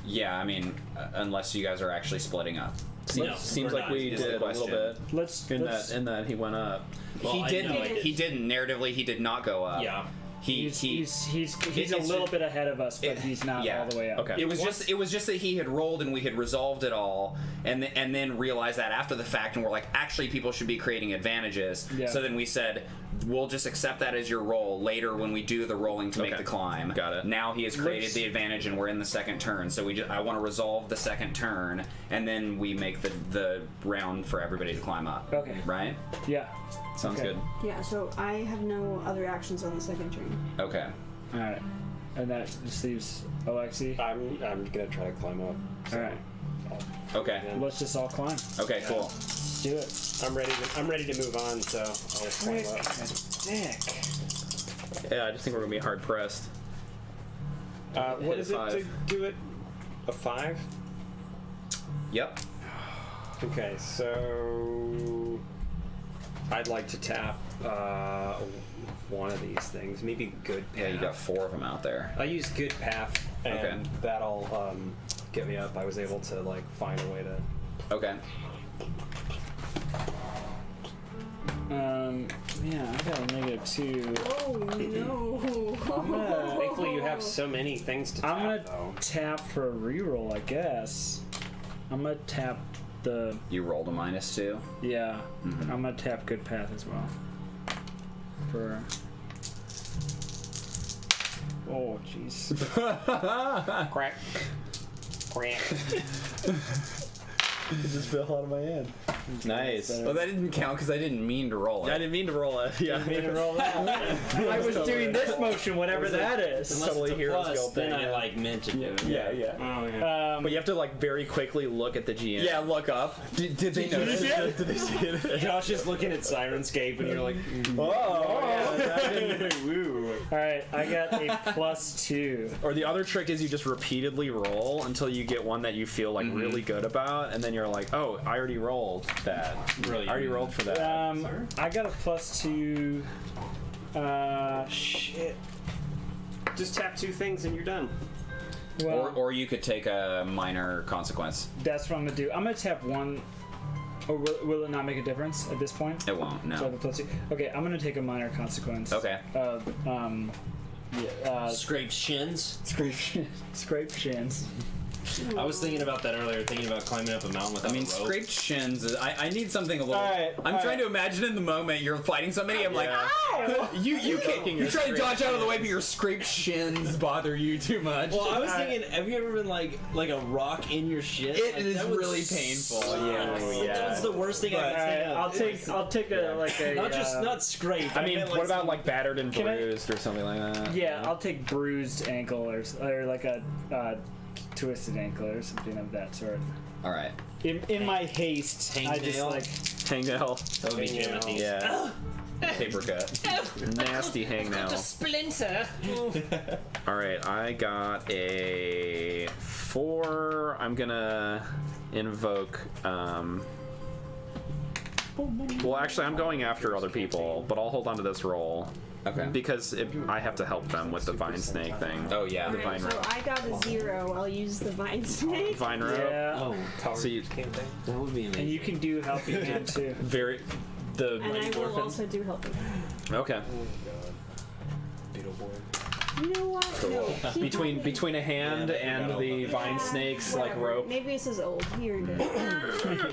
Yeah, I mean, unless you guys are actually splitting up. No, Seems we're like not, we is the did a little question. bit Let's in that he went up. Well, he I didn't. know I did. He didn't. Narratively, he did not go up. Yeah. He's a it's little just- bit ahead of us, but he's not yeah. all the way up. Okay. It was just that he had rolled and we had resolved it all, and then realized that after the fact, and we're like, actually, people should be creating advantages. Yeah. So then we said, we'll just accept that as your roll later when we do the rolling to make Okay. the climb. Got it. Now he has created Let's- the advantage, and we're in the second turn. So I want to resolve the second turn, and then we make the round for everybody to climb up. Okay. Right? Yeah. Sounds Okay. good. Yeah, so I have no other actions on the second turn. Okay. All right. And that just leaves Alexi. I'm gonna try to climb up. All right. Okay. Let's just all climb. Okay. Cool. Let's do it. I'm ready to move on, so I'll climb up. Dick. Yeah, I just think we're gonna be hard pressed. What Hit is it to 5. do it? A 5? Yep. Okay, so I'd like to tap one of these things. Maybe good path. Yeah, you got 4 of them out there. I use good path, and Okay. that'll get me up. I was able to like find a way to. Okay. Yeah, I got a -2. Oh no! Thankfully, you have so many things to tap. I'm gonna though. tap for a reroll, I guess. I'm gonna tap the You rolled a -2. yeah. I'm gonna tap good path as well. For oh jeez. Crack. Crack. It just fell out of my hand. Nice. better. Well, that didn't count because I didn't mean to roll it. I didn't mean to roll it. Yeah. I was doing this motion, whatever that is. Unless totally it's a Heroes plus, Guild then thing, I yeah. like meant to do it. Yeah, yeah. Oh yeah. But you have to like very quickly look at the GM. Yeah, look up. Did they notice? Did they see it? Josh is looking at Sirenscape, and you're like, All right, I got a +2. Or the other trick is you just repeatedly roll until you get one that you feel like really good about, and then you're like, oh, I already rolled that. Really? I already rolled for that. I got a +2. Shit. Just tap 2 things and you're done. Well, Or you could take a minor consequence. that's what I'm gonna do. I'm gonna tap 1. Or will it not make a difference at this point? It won't. So I have No. a +2. Okay, I'm gonna take a minor consequence. Okay. Of scrape shins. scrape shins. I was thinking about that earlier, thinking about climbing up a mountain without I mean, a rope. scraped shins. I need something a little. Alright, I'm trying to imagine in the moment you're fighting somebody. I'm like, ow! You can't. You try to dodge out of the way, but your scraped shins bother you too much. Well, I was thinking, have you ever been like a rock in your shit? It Like, is that would really suck. painful. That was the worst thing I could Alright, think of. I'll take a like a not scrape. I mean, meant, what about some- like battered and Can I- bruised or something like that? yeah, I'll take bruised ankle or like a twisted ankle or something of that sort. All right. In my haste, I just Hangnail? like Hangnail. That would be Jimothy. Yeah. Paper cut. Nasty hangnail. splinter. All right, I got a 4. I'm gonna invoke. Well, actually, I'm going after other people, but I'll hold on to this roll Okay. because I have to help them with the vine snake thing. Oh yeah. The vine So rope. I got a 0. I'll use the vine snake. Vine rope. yeah. Oh, So you, that would be And amazing. you can do helping hand too. very the And I will also do helping. okay You know what? No. keep helping. between a hand and the vine snake's like Whatever. rope. Maybe this is old. Here it is.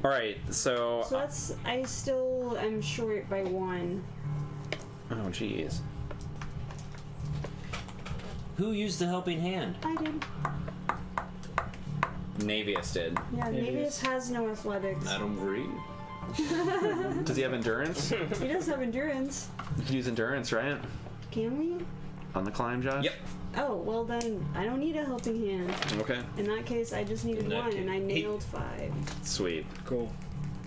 All right, so So that's. I still am short by 1. oh jeez. Who used the helping hand? I did. Navius did. Yeah, Navius has no athletics. I don't agree. Does he have endurance? He does have endurance. You can use endurance, right? Can we? On the climb, Josh? Yep. Oh, well then, I don't need a helping hand. Okay. In that case, I just needed In that 1, and I case- nailed 5. Sweet. Cool.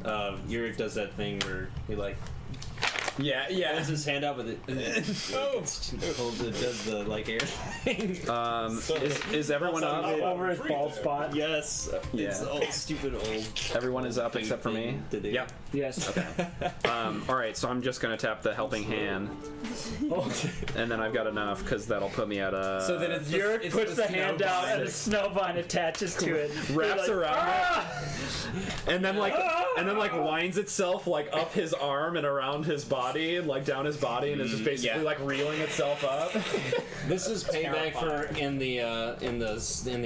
Yurik does that thing where he like Yeah. Yeah. holds his hand up with it. Holds it, does the like air thing. Is everyone up? Over his bald spot. Yes. It's Yeah. all stupid old. Everyone is up except for me. To do. Yep. Yes. All right, so I'm just gonna tap the helping hand, and then I've got enough because that'll put me at a. So then it's Yurik it's puts the hand snow out vine. and the snowvine attaches to it. wraps You're like, around "Ah!" it, and then like winds itself like up his arm and around his body, like down his body, and is just basically Yeah. like reeling itself up. This is payback for in the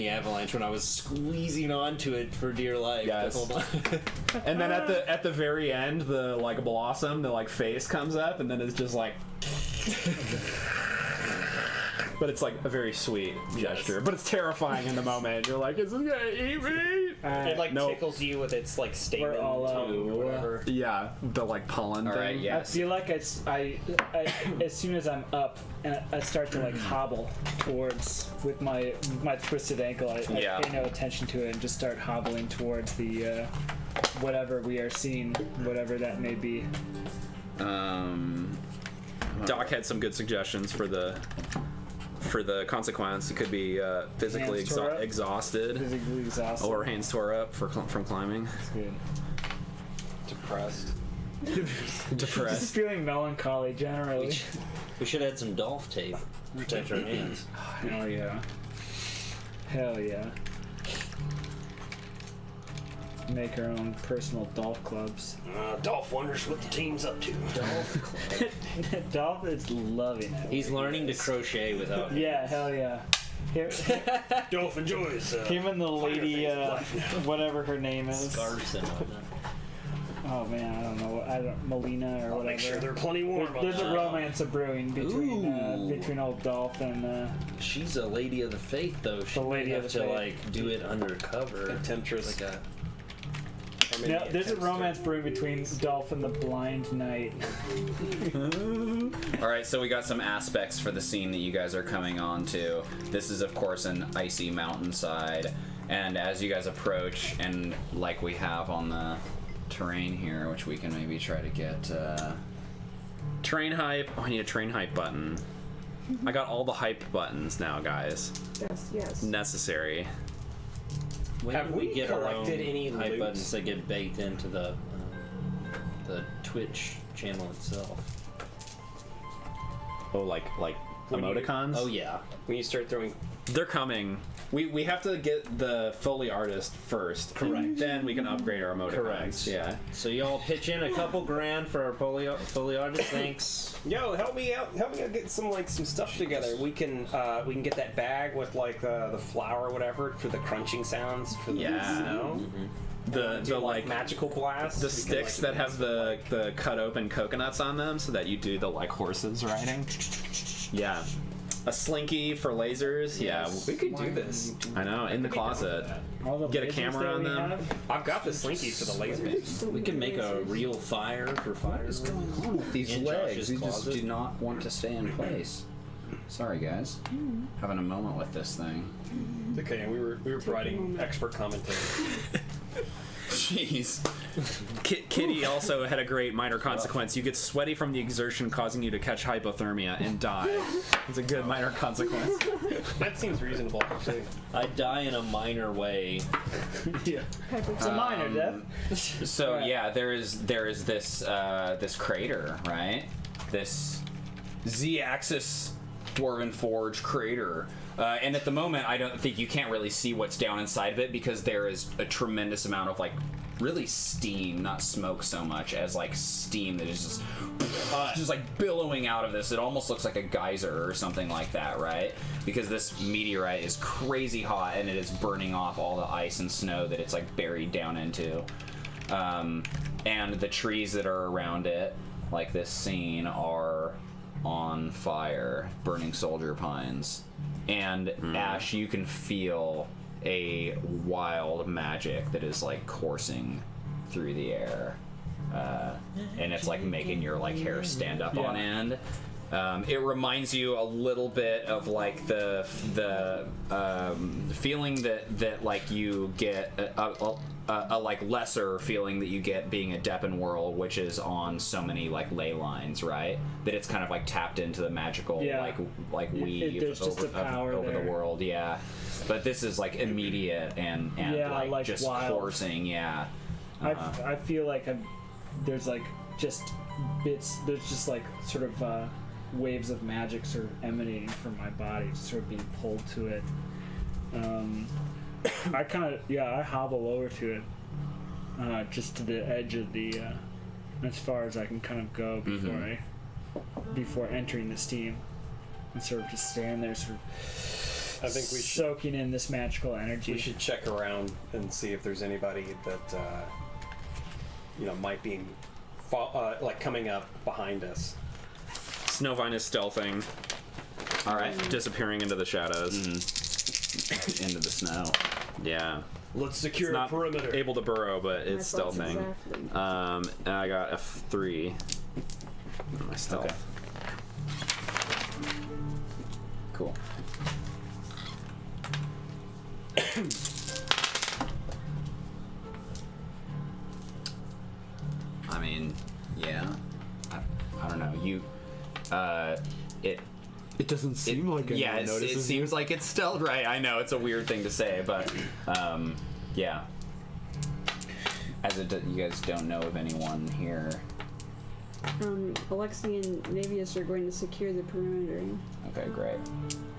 avalanche when I was squeezing onto it for dear life. Yes. Hold on. And then at the very end, the like blossom, the like face comes up, and then it's just like. But it's like a very sweet gesture, but it's terrifying in the moment. You're like, is this gonna eat me? It like Nope. tickles you with its like stamen We're all out. too, or whatever. Yeah, the like pollen All thing. right. I Yes. feel like I as soon as I'm up and I start to like hobble towards with my twisted ankle, I Yeah. pay no attention to it and just start hobbling towards the whatever we are seeing, whatever that may be. Doc had some good suggestions for the consequence. It could be physically Hands tore up? exhausted, Physically exhausted. or hands tore up from climbing. That's good. Depressed. Just Depressed. feeling melancholy generally. We should add some Dolph tape. Protect our hands. Hell yeah. Hell yeah. Make our own personal Dolph clubs. Dolph wonders what the team's up to. Dolph is loving it. He's learning to crochet without. Yeah, hell yeah. Him, Dolph enjoys. him and the lady, things of life now. whatever her name is. Scarves and whatnot. Oh man, I don't know. Melina or I'll whatever. make sure they're plenty warm. on There's that. a romance of brewing between old Dolph and She's a lady of the faith, though. She The lady may of have the to faith. like do it undercover. Temptress. Like a. no, there's a romance brewing between Dolph and the Blind Knight. All right. So we got some aspects for the scene that you guys are coming on to. This is of course an icy mountainside, and as you guys approach, and like we have on the terrain here, which we can maybe try to get. Train hype. Oh, I need a train hype button. I got all the hype buttons now, guys. Yes. Necessary. When Have do we get our collected own any hype loot? buttons that get baked into the Twitch channel itself? Oh, like When you- emoticons. Oh yeah. When you start throwing, They're coming. We have to get the Foley artist first. Correct. Then we can upgrade our emoticons. Correct. Yeah. So y'all pitch in a couple grand for our Foley artist. Thanks. yo, help me out get some stuff together. We can get that bag with like the flour or whatever for the crunching sounds for the Yeah. snow. The Do like magical blast. the sticks that have the cut open coconuts on them, so that you do the like horses riding. Yeah. A slinky for lasers. Yeah. We could do this. I know. In the closet. All the Get a lasers camera that on we them. have. I've got the slinkies for the lasers. We can make a real fire for fire. These In legs, Josh's they just closet. do not want to stay in place. Sorry, guys. Having a moment with this thing. It's okay, and we were providing expert commentary. Jeez. Kitty also had a great minor consequence. You get sweaty from the exertion, causing you to catch hypothermia and die. It's a good minor consequence. That seems reasonable, actually. I die in a minor way. Yeah. It's a minor death. So Right. yeah, there is this this crater, right? This Z-axis Dwarven Forge crater. And at the moment, I don't think you can't really see what's down inside of it because there is a tremendous amount of like really steam, not smoke so much as like steam that is just like billowing out of this. It almost looks like a geyser or something like that, right? Because this meteorite is crazy hot and it is burning off all the ice and snow that it's like buried down into. And the trees that are around it, like this scene, are on fire, burning soldier pines. And Ash, you can feel a wild magic that is like coursing through the air, and it's like making your like hair stand up on end. It reminds you a little bit of like the feeling that like you get a like lesser feeling that you get being a Deppen Whirl, which is on so many like ley lines, right? That it's kind of like tapped into the magical like weave there's just a power over there. the world, yeah. But this is like immediate and like just wild. coursing, yeah. I feel like there's like just bits. There's just like sort of waves of magic sort of emanating from my body, just sort of being pulled to it. I kind of I hobble over to it, just to the edge of the as far as I can kind of go before entering the steam, and sort of just stand there, sort of. I think we should soaking in this magical energy. We should check around and see if there's anybody that might be like coming up behind us. Snowvine is stealthing. All right, disappearing into the shadows. into the snow. Yeah. Let's secure It's a not perimeter. able to burrow, but it's My thoughts stealthing. exactly. And I got a 3 on my stealth. Okay. Cool. I mean, yeah. I don't know. You, It doesn't seem like yeah, it seems like it's stealth, right? I know it's a weird thing to say, but yeah. You guys don't know of anyone here. Alexi and Navius are going to secure the perimeter. Okay, great.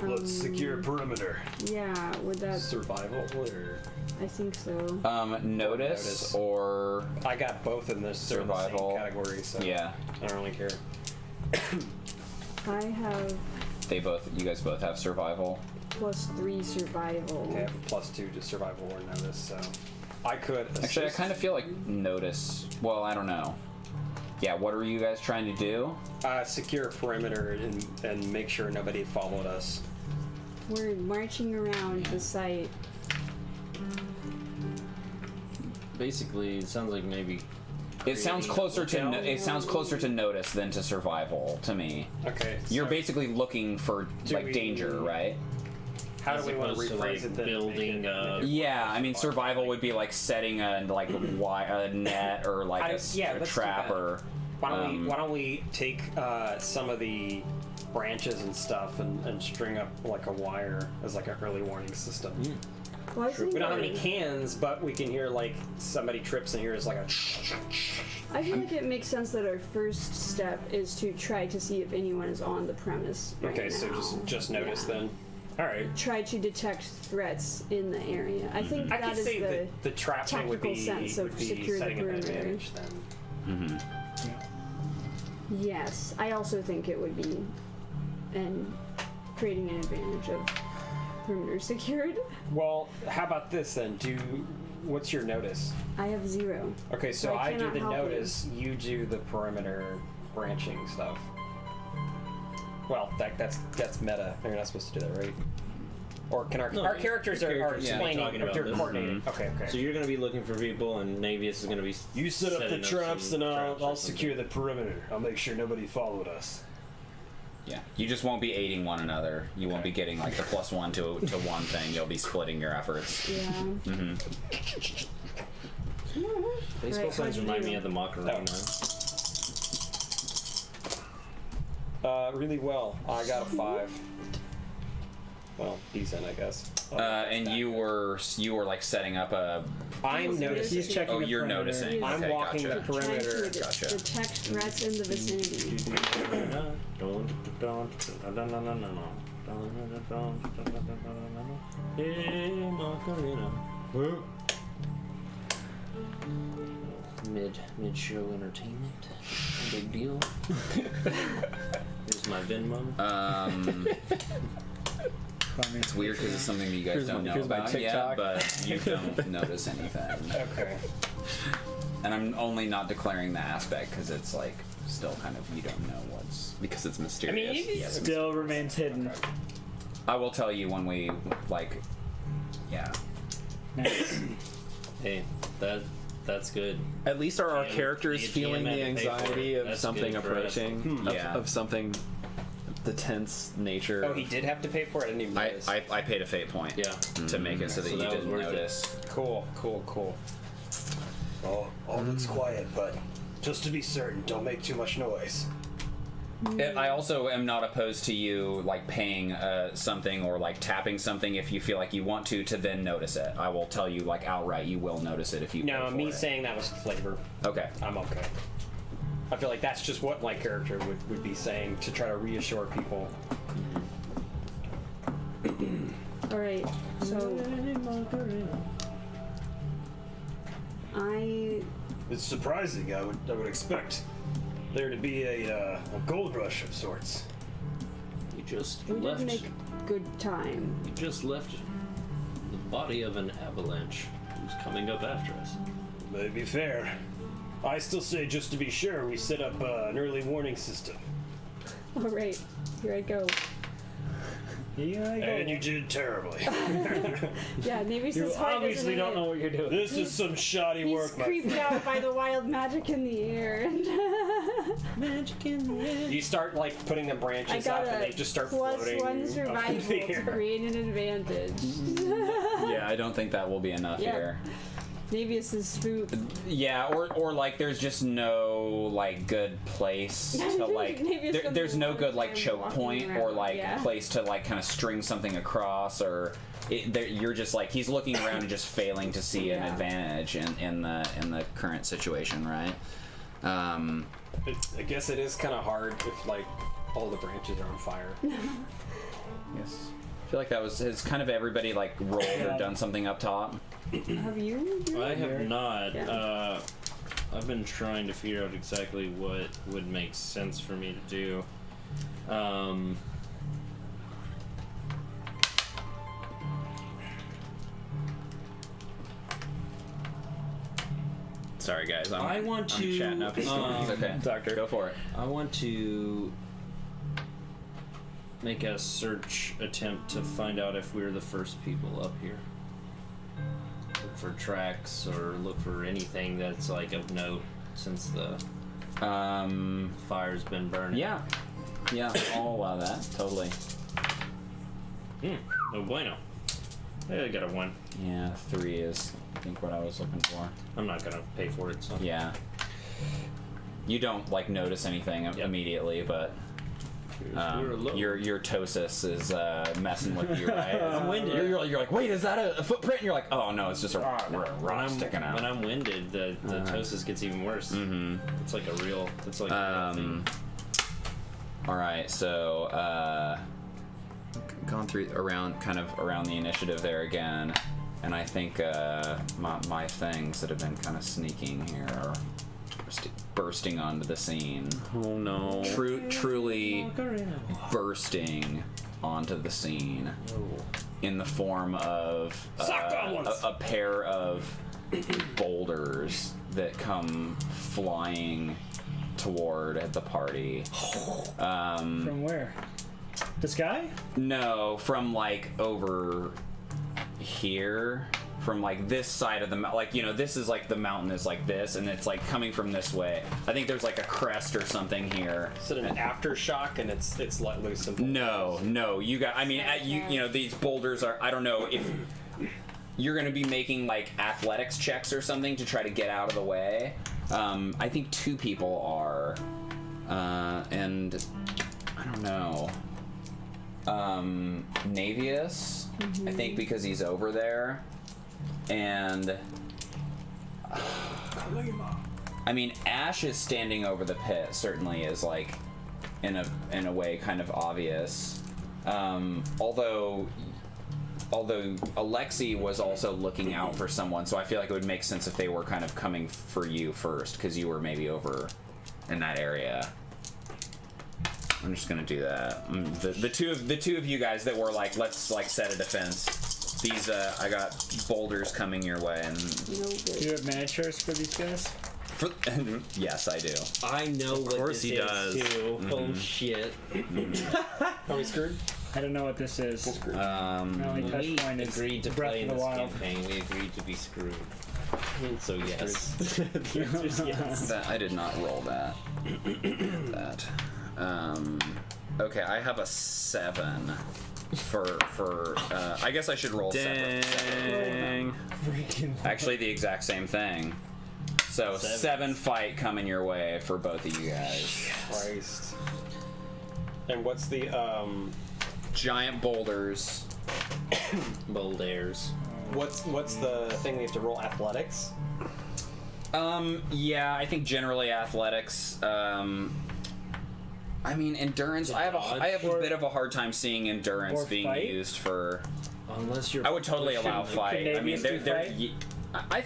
Let's secure a perimeter. Yeah, would that? Survival or I think so. Notice or I got both in this Survival. same category, so yeah. I don't really care. I have You guys both have survival. +3 survival. Okay, I have a +2 to survival or notice, so I could Actually, I assist. kind of feel like notice. Well, I don't know. Yeah, what are you guys trying to do? Secure a perimeter and make sure nobody followed us. We're marching around the site. Basically, it sounds like maybe. It sounds closer to notice than to survival to me. Okay. You're so basically looking for like we- danger, right? how do as we want to opposed to, rephrase like, it then? building a- Yeah, I mean survival would be like setting a a net or like a let's do trap that. or. Why don't we take some of the branches and stuff and string up like a wire as like an early warning system. Well, I think We don't have that- any cans, but we can hear like somebody trips and hears like a. I feel like it makes sense that our first step is to try to see if anyone is on the premise. Right Okay, so now. just notice Yeah. then. All right. Try to detect threats in the area. I think I that could is say the that the trap thing would tactical be, sense of would be secure the setting an perimeter. advantage then. Yes, I also think it would be and creating an advantage of perimeter secured. Well, how about this then? What's your notice? I have 0. Okay, so So I I do cannot the help you. notice, you do the perimeter branching stuff. Well, that's meta. You're not supposed to do that, right? Or can our characters are characters are explaining, talking about they're this. coordinating. Okay. So you're going to be looking for people, and Navius is going to be. You set up the setting traps, some and traps or I'll something. secure the perimeter. I'll make sure nobody followed us. Yeah, you just won't be aiding one another. You won't be getting like the +1 to one thing. You'll be splitting your efforts. Yeah. Mm-hmm. Baseball Right, signs how'd you remind do? me of the Macarena. Really well. I got a 5. Well, decent, I guess. And you were like setting up a. I'm noticing. He's checking. Oh, the you're perimeter. noticing. I'm Okay, walking gotcha. the perimeter. Trying to Gotcha. detect threats in the vicinity. Hey, Macarena. Mid show entertainment. No big deal. Here's my Venmo. It's weird because it's something that you guys don't know here's my about yet, TikTok. but you don't notice anything. Okay. And I'm only not declaring the aspect because it's like still kind of you don't know because it's mysterious. Yes. Still remains hidden. I will tell you when we like. Yeah. Nice. Hey, that's good. At least are our Yeah, characters the feeling GM the had to pay for anxiety it. of That's something good for us. approaching? Yeah. Of something, the tense nature. Oh, he did have to pay for it? I didn't even notice. I paid a fate point. Yeah. To make it so that So you that was didn't worth it. notice. Cool. All looks quiet, but just to be certain, don't make too much noise. I also am not opposed to you like paying something or like tapping something if you feel like you want to then notice it. I will tell you like outright you will notice it if you. No, pay for me it. saying that was flavor. Okay. I'm okay. I feel like that's just what my character would be saying to try to reassure people. Alright, so It's surprising. I would expect there to be a gold rush of sorts. You just we left. did make good time. You just left the body of an avalanche who's coming up after us. May be fair. I still say, just to be sure, we set up an early warning system. Alright, here I go. Here I go. And you did terribly. Yeah, maybe You since Hyde obviously isn't don't know what you're doing. This is some shoddy He's work, my creeped out by the wild magic in the air. Magic in the air. You start like putting the I branches got up and a they just start +1 floating. up in survival the to air. create an advantage. Yeah, I don't think that will be enough Yeah. here. Maybe it's a spook. Yeah, or like there's just no like good place to like Maybe it's gonna there's be no one good like time choke walking point or around, like yeah. place to like kind of string something across or you're just like he's looking around and just failing to see an Yeah. advantage in the current situation, right? I guess it is kind of hard if like all the branches are on fire. Yes. I feel like that was has kind of everybody like rolled or done something up top. Have you? I have not. Yeah. I've been trying to figure out exactly what would make sense for me to do. Sorry guys, I want I'm to, chatting up. It's okay. Doctor. Go for it. I want to make a search attempt to find out if we're the first people up here. Look for tracks or look for anything that's like of note since the fire's been burning. Yeah. Yeah, I'll allow that. Totally. No bueno. I got a 1. Yeah, 3 is I think what I was looking for. I'm not gonna pay for it, so. Yeah. You don't like notice anything immediately, but We're alone. your ptosis is messing with you, right? I'm winded. You're like, wait, is that a footprint? And you're like, oh no, it's just a rock sticking out. When I'm winded, the ptosis gets even worse. Mm-hmm. It's like a real. It's like a real thing. All right, so gone through around the initiative there again, and I think my things that have been kind of sneaking here are bursting onto the scene. Oh no. Truly bursting onto the scene in the form of a pair of boulders that come flying toward the party. From where? The sky? No, from like over here. from like this side of the like this is like the mountain is like this, and it's like coming from this way. I think there's like a crest or something here. Is it an aftershock and it's let loose? No, you got. I mean, these boulders are. I don't know if you're going to be making like athletics checks or something to try to get out of the way. I think 2 people are, and I don't know. Navius, I think because he's over there, and I mean Ash is standing over the pit. Certainly is like in a way kind of obvious. Although Alexi was also looking out for someone, so I feel like it would make sense if they were kind of coming for you first, because you were maybe over in that area. I'm just gonna do that. The two of you guys that were like, let's like set a defense. These I got boulders coming your way, and Do you have miniatures for these guys? yes, I do. I know what course this he is does. too. Oh shit. Are we screwed? I don't know what this is. My only touch We point is agreed to Breath play of in the this Wild. campaign. We agreed to be screwed. So yes. The answer is yes. That I did not roll that. That. Okay, I have a 7 for I guess I should roll separate. Dang. Actually, the exact same thing. So 7 fight coming your way for both of you guys. Christ. And what's the Giant boulders. Boulders. what's the thing we have to roll? Athletics? Yeah, I think generally athletics. I mean, endurance. I have a bit of a hard time seeing endurance Or being fight? used for. Unless you're I would totally allow pushing- fight. I mean, Canadians do fight? I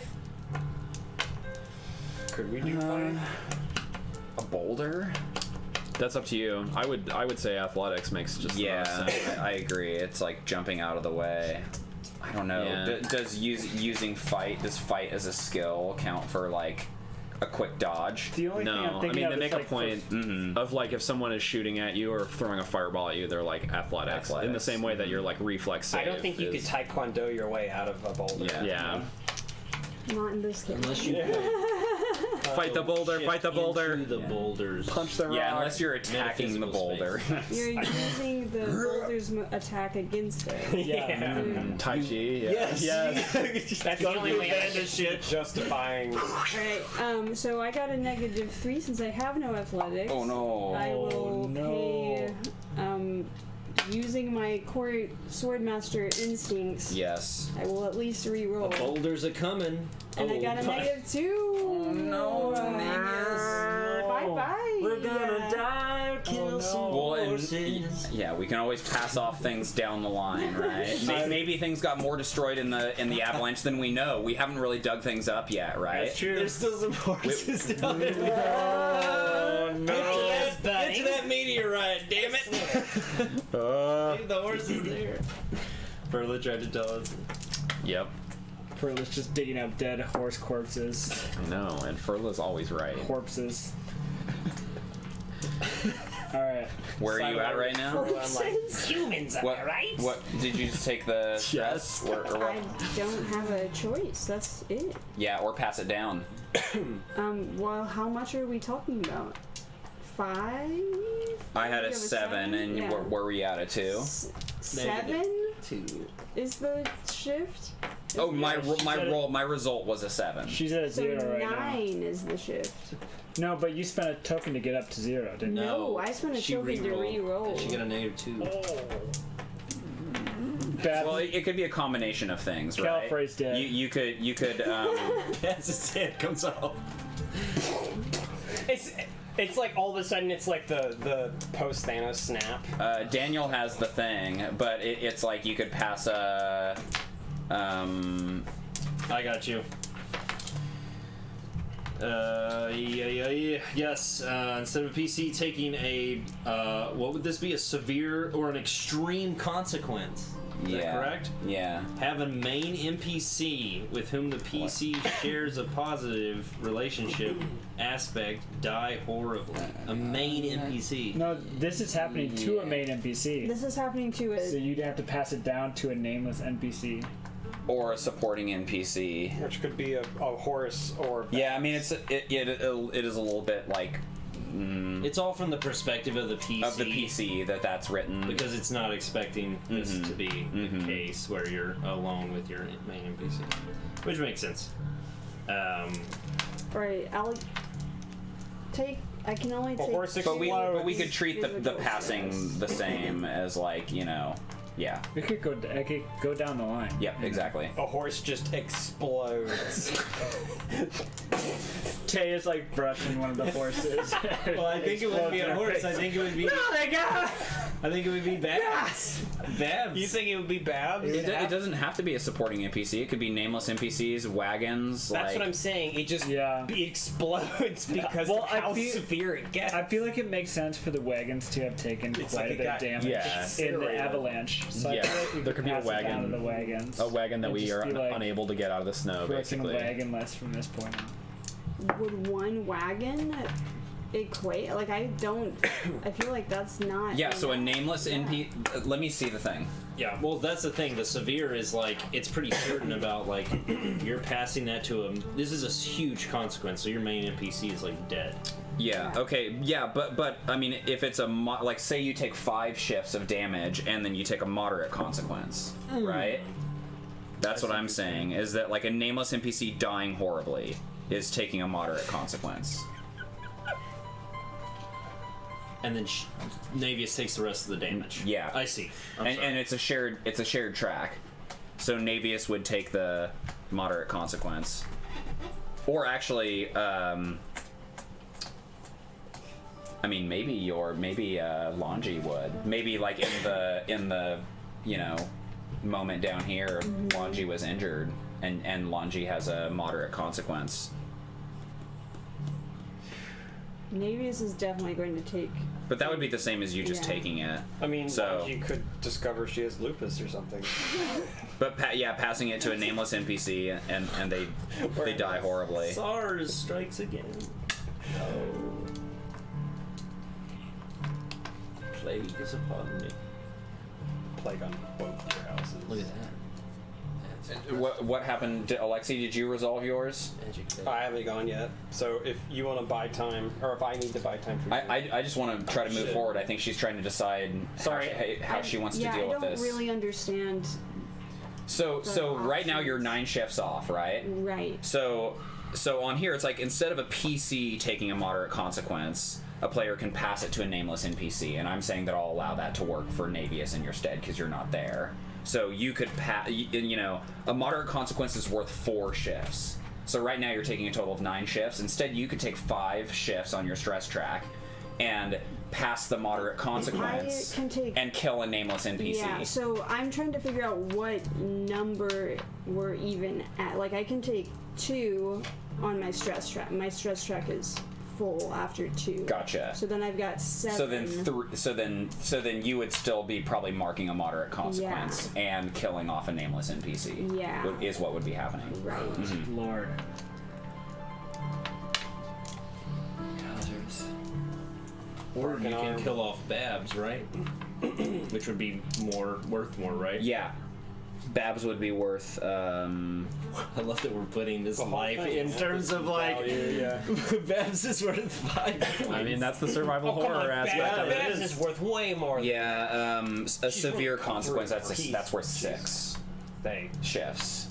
Could we do fight? a boulder. That's up to you. I would say athletics makes just the most Yeah, sense. I agree. It's like jumping out of the way. I don't know. Yeah. Does using fight as a skill count for like a quick dodge? The only thing I'm No, I thinking mean of they is make like a point of like if someone is shooting at you or throwing a fireball at you, they're like athletics. In the Athletics. same way that your like reflex save I don't think you could is- taekwondo your way out of a boulder. Yeah. Yeah. Not in this case. Unless you Fight the boulder, fight the boulder. into the boulders. Punch the rock. Yeah, unless you're attacking the Metaphysical boulder. You're using the boulder's attack against it. Yeah. Tai Chi. Yeah. Yes. That's the only way I can justifying. Alright, so I got a -3 since I have no athletics. Oh no. I will pay, using my core swordmaster instincts, Yes. I will at least re-roll. Boulders are coming. And I got a -2. Oh no, Bye-bye. We're gonna die, kill some Well, and horses. yeah, we can always pass off things down the line, right? Maybe things got more destroyed in the avalanche than we know. We haven't really dug things up yet, right? That's true. There's still some horses down there. Oh no. Get to that meteorite, damn it! Leave the horses there. Perla tried to tell us. Yep. Perla's just digging up dead horse corpses. I know, and Furla's always right. Corpses. Alright. Where are you at right now? Humans, am What? I right? What did you just take the stress? Or what? I don't have a choice. That's it. Yeah, or pass it down. Well, how much are we talking about? 5? I had You a have 7, and Yeah. where were we at a 2? 7 Two. is the shift. Oh, my result was a 7. She's at a So 0 right 9 is the shift. now. No, but you spent a token to get up to 0, didn't you? No, I spent a she token to re-rolled, re-roll. and she got a -2. Bad. Well, it could be a combination of things, right? Calfrey's dead. You could As his head comes off. It's like all of a sudden it's like the post Thanos snap. Daniel has the thing, but it's like you could pass a I got you. Yes. Instead of a PC taking a, what would this be? A severe or an extreme consequence. Is that correct? Yeah. Have a main NPC with whom the PC shares a positive relationship aspect die horribly. A main NPC. No, this is happening to a main NPC. This is happening to So a. you'd have to pass it down to a nameless NPC. or a supporting NPC. Which could be a horse or. Yeah, I mean it is a little bit like It's all from the perspective of the PC. That's written. Because it's not expecting this to be the case where you're alone with your main NPC. Which makes sense. Right, I'll take. I can only take. horse But we could two treat the individual passing shares. the same as like, you know, yeah. I could go down the line. Yep, exactly. A horse just explodes. Tay is like brushing one of the horses. Well, I think it would be a Explodes horse. in I her think it would be. I think it would be Babs. Babs. You think it would be Babs? It doesn't have to be a supporting NPC. It could be nameless NPCs, wagons. That's like, what I'm saying. It just Yeah. explodes because Well, of how I feel- severe it gets. I feel like it makes sense for the wagons to have taken It's quite like a it bit got of damage Yeah. in the incinerated. avalanche. So Yeah, I feel like we there could be a pass it down wagon. to the wagons. A wagon that And we just are be like, unable to get out of the snow, Broken basically. wagon less from this point on. Would one wagon equate? Like I feel like that's not. Yeah, so a enough. nameless NPC. Let me see the thing. Yeah, well, that's the thing. The severe is like it's pretty certain about like you're passing that to him. This is a huge consequence, so your main NPC is like dead. Yeah. Yeah. Okay. Yeah, but I mean, if it's a like, say you take 5 shifts of damage and then you take a moderate consequence, right? That's what I'm saying. Is that like a nameless NPC dying horribly is taking a moderate consequence? And then Navius takes the rest of the damage. Yeah. I see. I'm And, sorry. and it's a shared track, so Navius would take the moderate consequence, or actually, I mean, maybe Lhanji would. Maybe like in the you know moment down here, Lhanji was injured, and Lhanji has a moderate consequence. Navius is definitely going to take. But that would be the same as you just Yeah. taking it. I mean, So- you could discover she has lupus or something. But passing it to a nameless NPC and they die horribly. SARS strikes again. Plague is upon me. Plague on both your houses. Look at that. What happened? Alexi, did you resolve yours? Magic. I haven't gone yet, so if you want to buy time, or if I need to buy time for you, I just want to try to move Shit. forward. I think she's trying to decide how she wants to deal with this. I don't really understand. So right now you're 9 shifts off, right? Right. So on here it's like instead of a PC taking a moderate consequence, a player can pass it to a nameless NPC, and I'm saying that I'll allow that to work for Navius in your stead because you're not there. So you could a moderate consequence is worth 4 shifts. So right now you're taking a total of 9 shifts. Instead, you could take 5 shifts on your stress track and pass the moderate consequence I can take- and kill a nameless NPC. Yeah, so I'm trying to figure out what number we're even at. Like, I can take 2 on my stress track. My stress track is full after 2. Gotcha. So then I've got 7. So then you would still be probably marking a moderate consequence and killing off a nameless NPC. Yeah. Is what would be happening. Right. Lord. Or you Broken can arm. kill off Babs, right? Which would be worth more, right? Yeah. Babs would be worth. I love that we're putting this whole life thing, in yeah. terms of like yeah. Babs is worth 5. I mean, that's the survival horror aspect of Babs it. is worth way more. Yeah. A severe worth consequence. three. That's worth 6 They. shifts,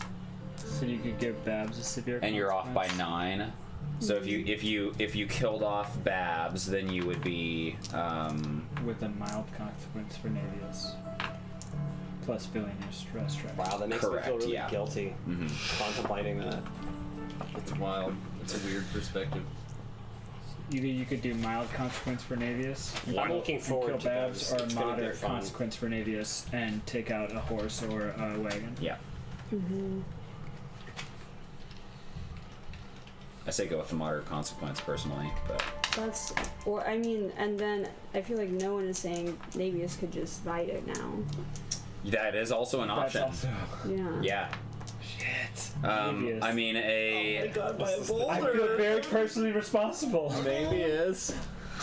So you could give Babs a severe. and you're off by consequence. 9. So if you killed off Babs, then you would be. With a mild consequence for Navius. Plus filling your stress track. Wow, that makes me Correct, feel really yeah. guilty contemplating that. It's wild. It's a weird perspective. Either you could do mild consequence for Navius, I'm looking and forward kill to Babs, those. or It's gonna be moderate fun. consequence for Navius and take out a horse or a wagon. Yeah. I say go with the moderate consequence personally, but That's. Or, I mean, and then I feel like no one is saying Navius could just fight it now. that is also an That's option. also. Yeah. Yeah. Shit. I mean, God, by a boulder. I feel very personally responsible. Maybe is.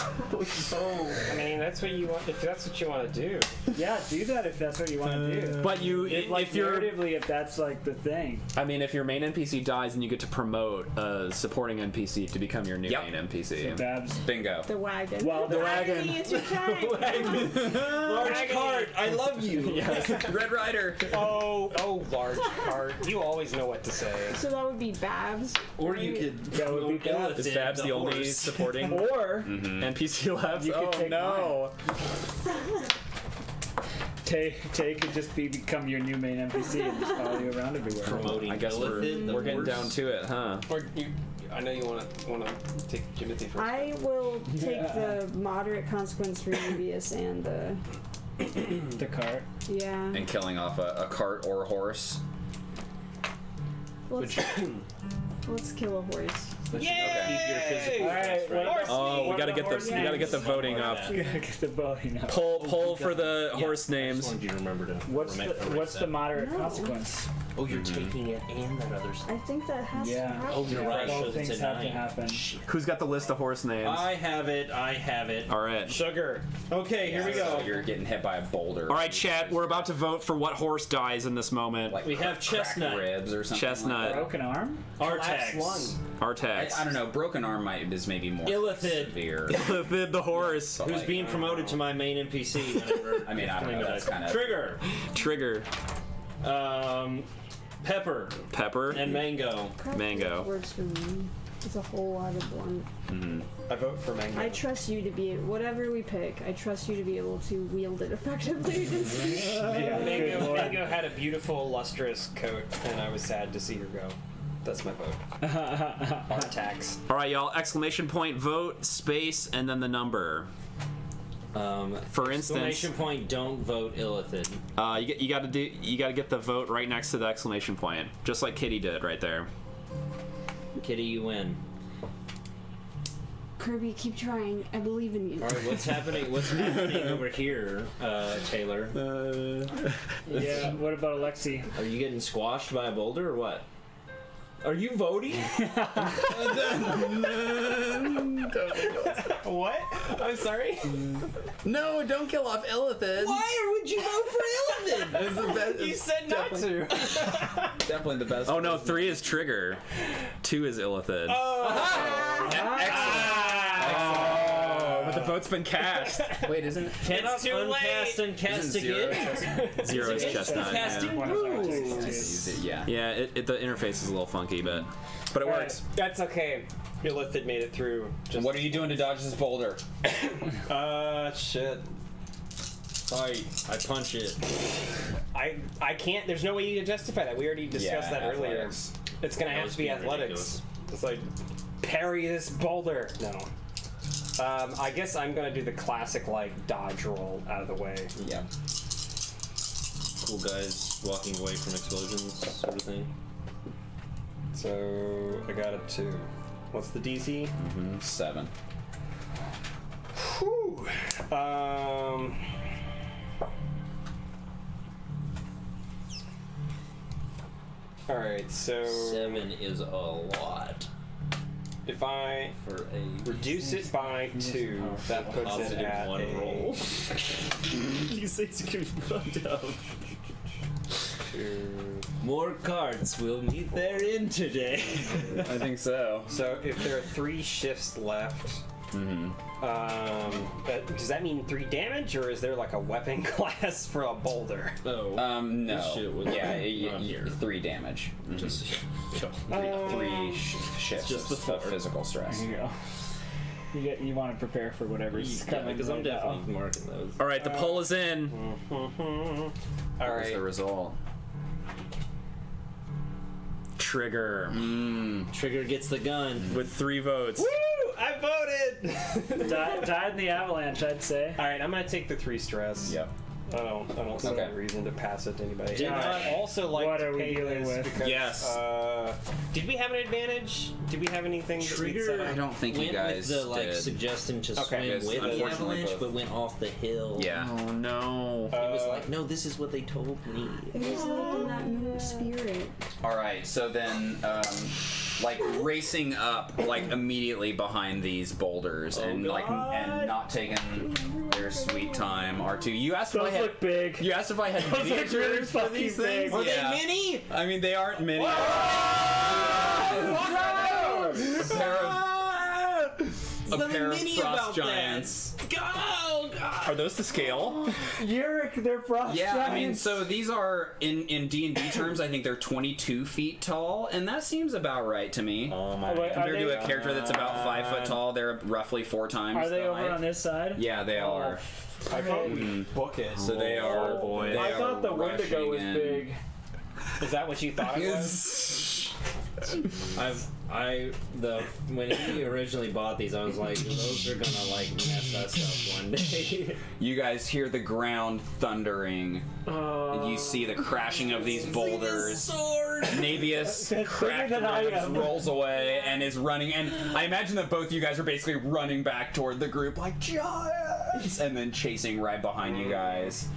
I mean, that's what you want. If that's what you want to do. Yeah, do that if that's what you want to do. But you, If you're, narratively, if that's like the thing. I mean, if your main NPC dies, then you get to promote a supporting NPC to become your new Yep. main NPC. Babs. Bingo. The wagon. Well, the wagon. It's your time. Large cart, I love you. Yes. Red Rider. Oh, large cart. You always know what to say. So that would be Babs. Or you could. That would be Babs. Is Babs the only horse. supporting Or NPC left? You could Oh take no. Tay could just become your new main NPC and just follow you around everywhere. Promoting I guess Illithid, the we're getting horse. down to it, huh? Or you. I know you want to take Jimothy first. I will take the moderate consequence for Nubius and the. The cart. Yeah. And killing off a cart or a horse. Let's kill a horse. Keep your physical Alright, strength. what about Oh, we what gotta about get the horse we gotta get the names? voting up. You gotta get the voting up. Pull for the horse I names. just wanted you to remember to What's erase the that. moderate No. consequence? Oh, you're taking it and that other stuff. I think that has to Yeah. happen. Oh, you're right. Both Shows things it's a have to 9. happen. Shit. Who's got the list of horse names? I have it. All right. Sugar. Okay, here we So go. you're getting hit by a boulder. All right, chat. We're about to vote for what horse dies in this moment. Like We have cracked chestnut. ribs or something. Chestnut. Broken arm? Artax. Artax. I don't know. Broken arm is maybe more Illithid. severe. the horse. But, Who's like, being promoted to my main NPC? Whenever I mean, I don't know. That's kind of Trigger. Trigger. Pepper Pepper. and Mango. Crap, Mango. that works for me. It's a whole lot of one. I vote for Mango. I trust you to be whatever we pick. I trust you to be able to wield it effectively. Mango had a beautiful, lustrous coat, and I was sad to see her go. That's my vote. Artax. All right, y'all. Exclamation point, vote, space, and then the number. For instance, Exclamation point! Don't vote Illithid. you gotta get the vote right next to the exclamation point, just like Kitty did right there. Kitty, you win. Kirby, keep trying. I believe in you. All right, what's happening? What's happening over here, Taylor? Yeah, what about Alexi? Are you getting squashed by a boulder or what? Are you voting? What? I'm sorry? No, don't kill off Illithid. Why would you vote for Illithid? It's the best. You said not to. Definitely the best. Oh no, 3 is Trigger, 2 is Illithid. But the vote's been cast. Wait, isn't it? Cannot too uncast and cast Isn't zero again. 0 is Chestnut. Casting Yeah, rules. Yeah. yeah the interface is a little funky, but it works. That's okay. Illithid made it through. Just What are you doing to dodge this boulder? shit. Fight. I punch it. I can't. There's no way you can justify that. We already discussed that earlier. athletics. It's gonna That have was to be being athletics. It's like parry this boulder. No. I guess I'm gonna do the classic like dodge roll out of the way. Yeah. Cool guys walking away from explosions, sort of thing. So I got a 2. What's the DC? 7. Whew. All right. So 7 is a lot if I for a reduce it by 2, that puts it positive at 1 a roll. These things can be fucked up. 2. More cards will meet their end today. I think so. So if there are 3 shifts left, does that mean 3 damage, or is there like a weapon class for a boulder? Oh. No. This shit was Yeah, on here. 3 damage. Just Three shifts just the of 4. physical stress. There you go. You want to prepare for whatever's Yeah, coming. because I'm right now. definitely marking those. All right, the poll is in. All What was right. the result? Trigger Trigger gets the gun. with 3 votes. Woo! I voted. Died in the avalanche, I'd say. All right, I'm gonna take the 3 stress. Yep. I don't see Okay. any reason to pass it to anybody. Did And not- I'd also like What to are we pay dealing this with? because, Yes. did we have an advantage? Did we have anything? that we'd Trigger. set up? I don't think you went guys with the like did. suggestion to Okay. swim Yes, with the unfortunately avalanche, both. but went off the hill. Yeah. Oh no. It was like, no, this is what they told me. It was like in that moon spirit. All right. So then, like racing up like immediately behind these boulders and not taking their sweet time. R2, you asked if I Those had look big. You asked if I had Those look miniatures really for these fucking things. big. Are Yeah. they mini? I mean, they aren't mini. A pair of frost giants. Oh God! Are those to scale? Yurik, they're frost Yeah, giants. I mean, so these are in D&D terms. I think they're 22 feet tall, and that seems about right to me. Oh my Wait, Compared to a character that's about 5 foot tall, they're roughly 4 times. Are they the over height. on this side? Yeah, they are. I thought we book it. So they are. Oh, boy. they I are thought the Wendigo was rushing in. big. Is that what you thought it was? When he originally bought these, I was like, those are gonna like mess us up one day. You guys hear the ground thundering. And you see the crashing of these boulders. Navius cracks than I am. rolls away and is running. And I imagine that both you guys are basically running back toward the group like giants, and then chasing right behind you guys.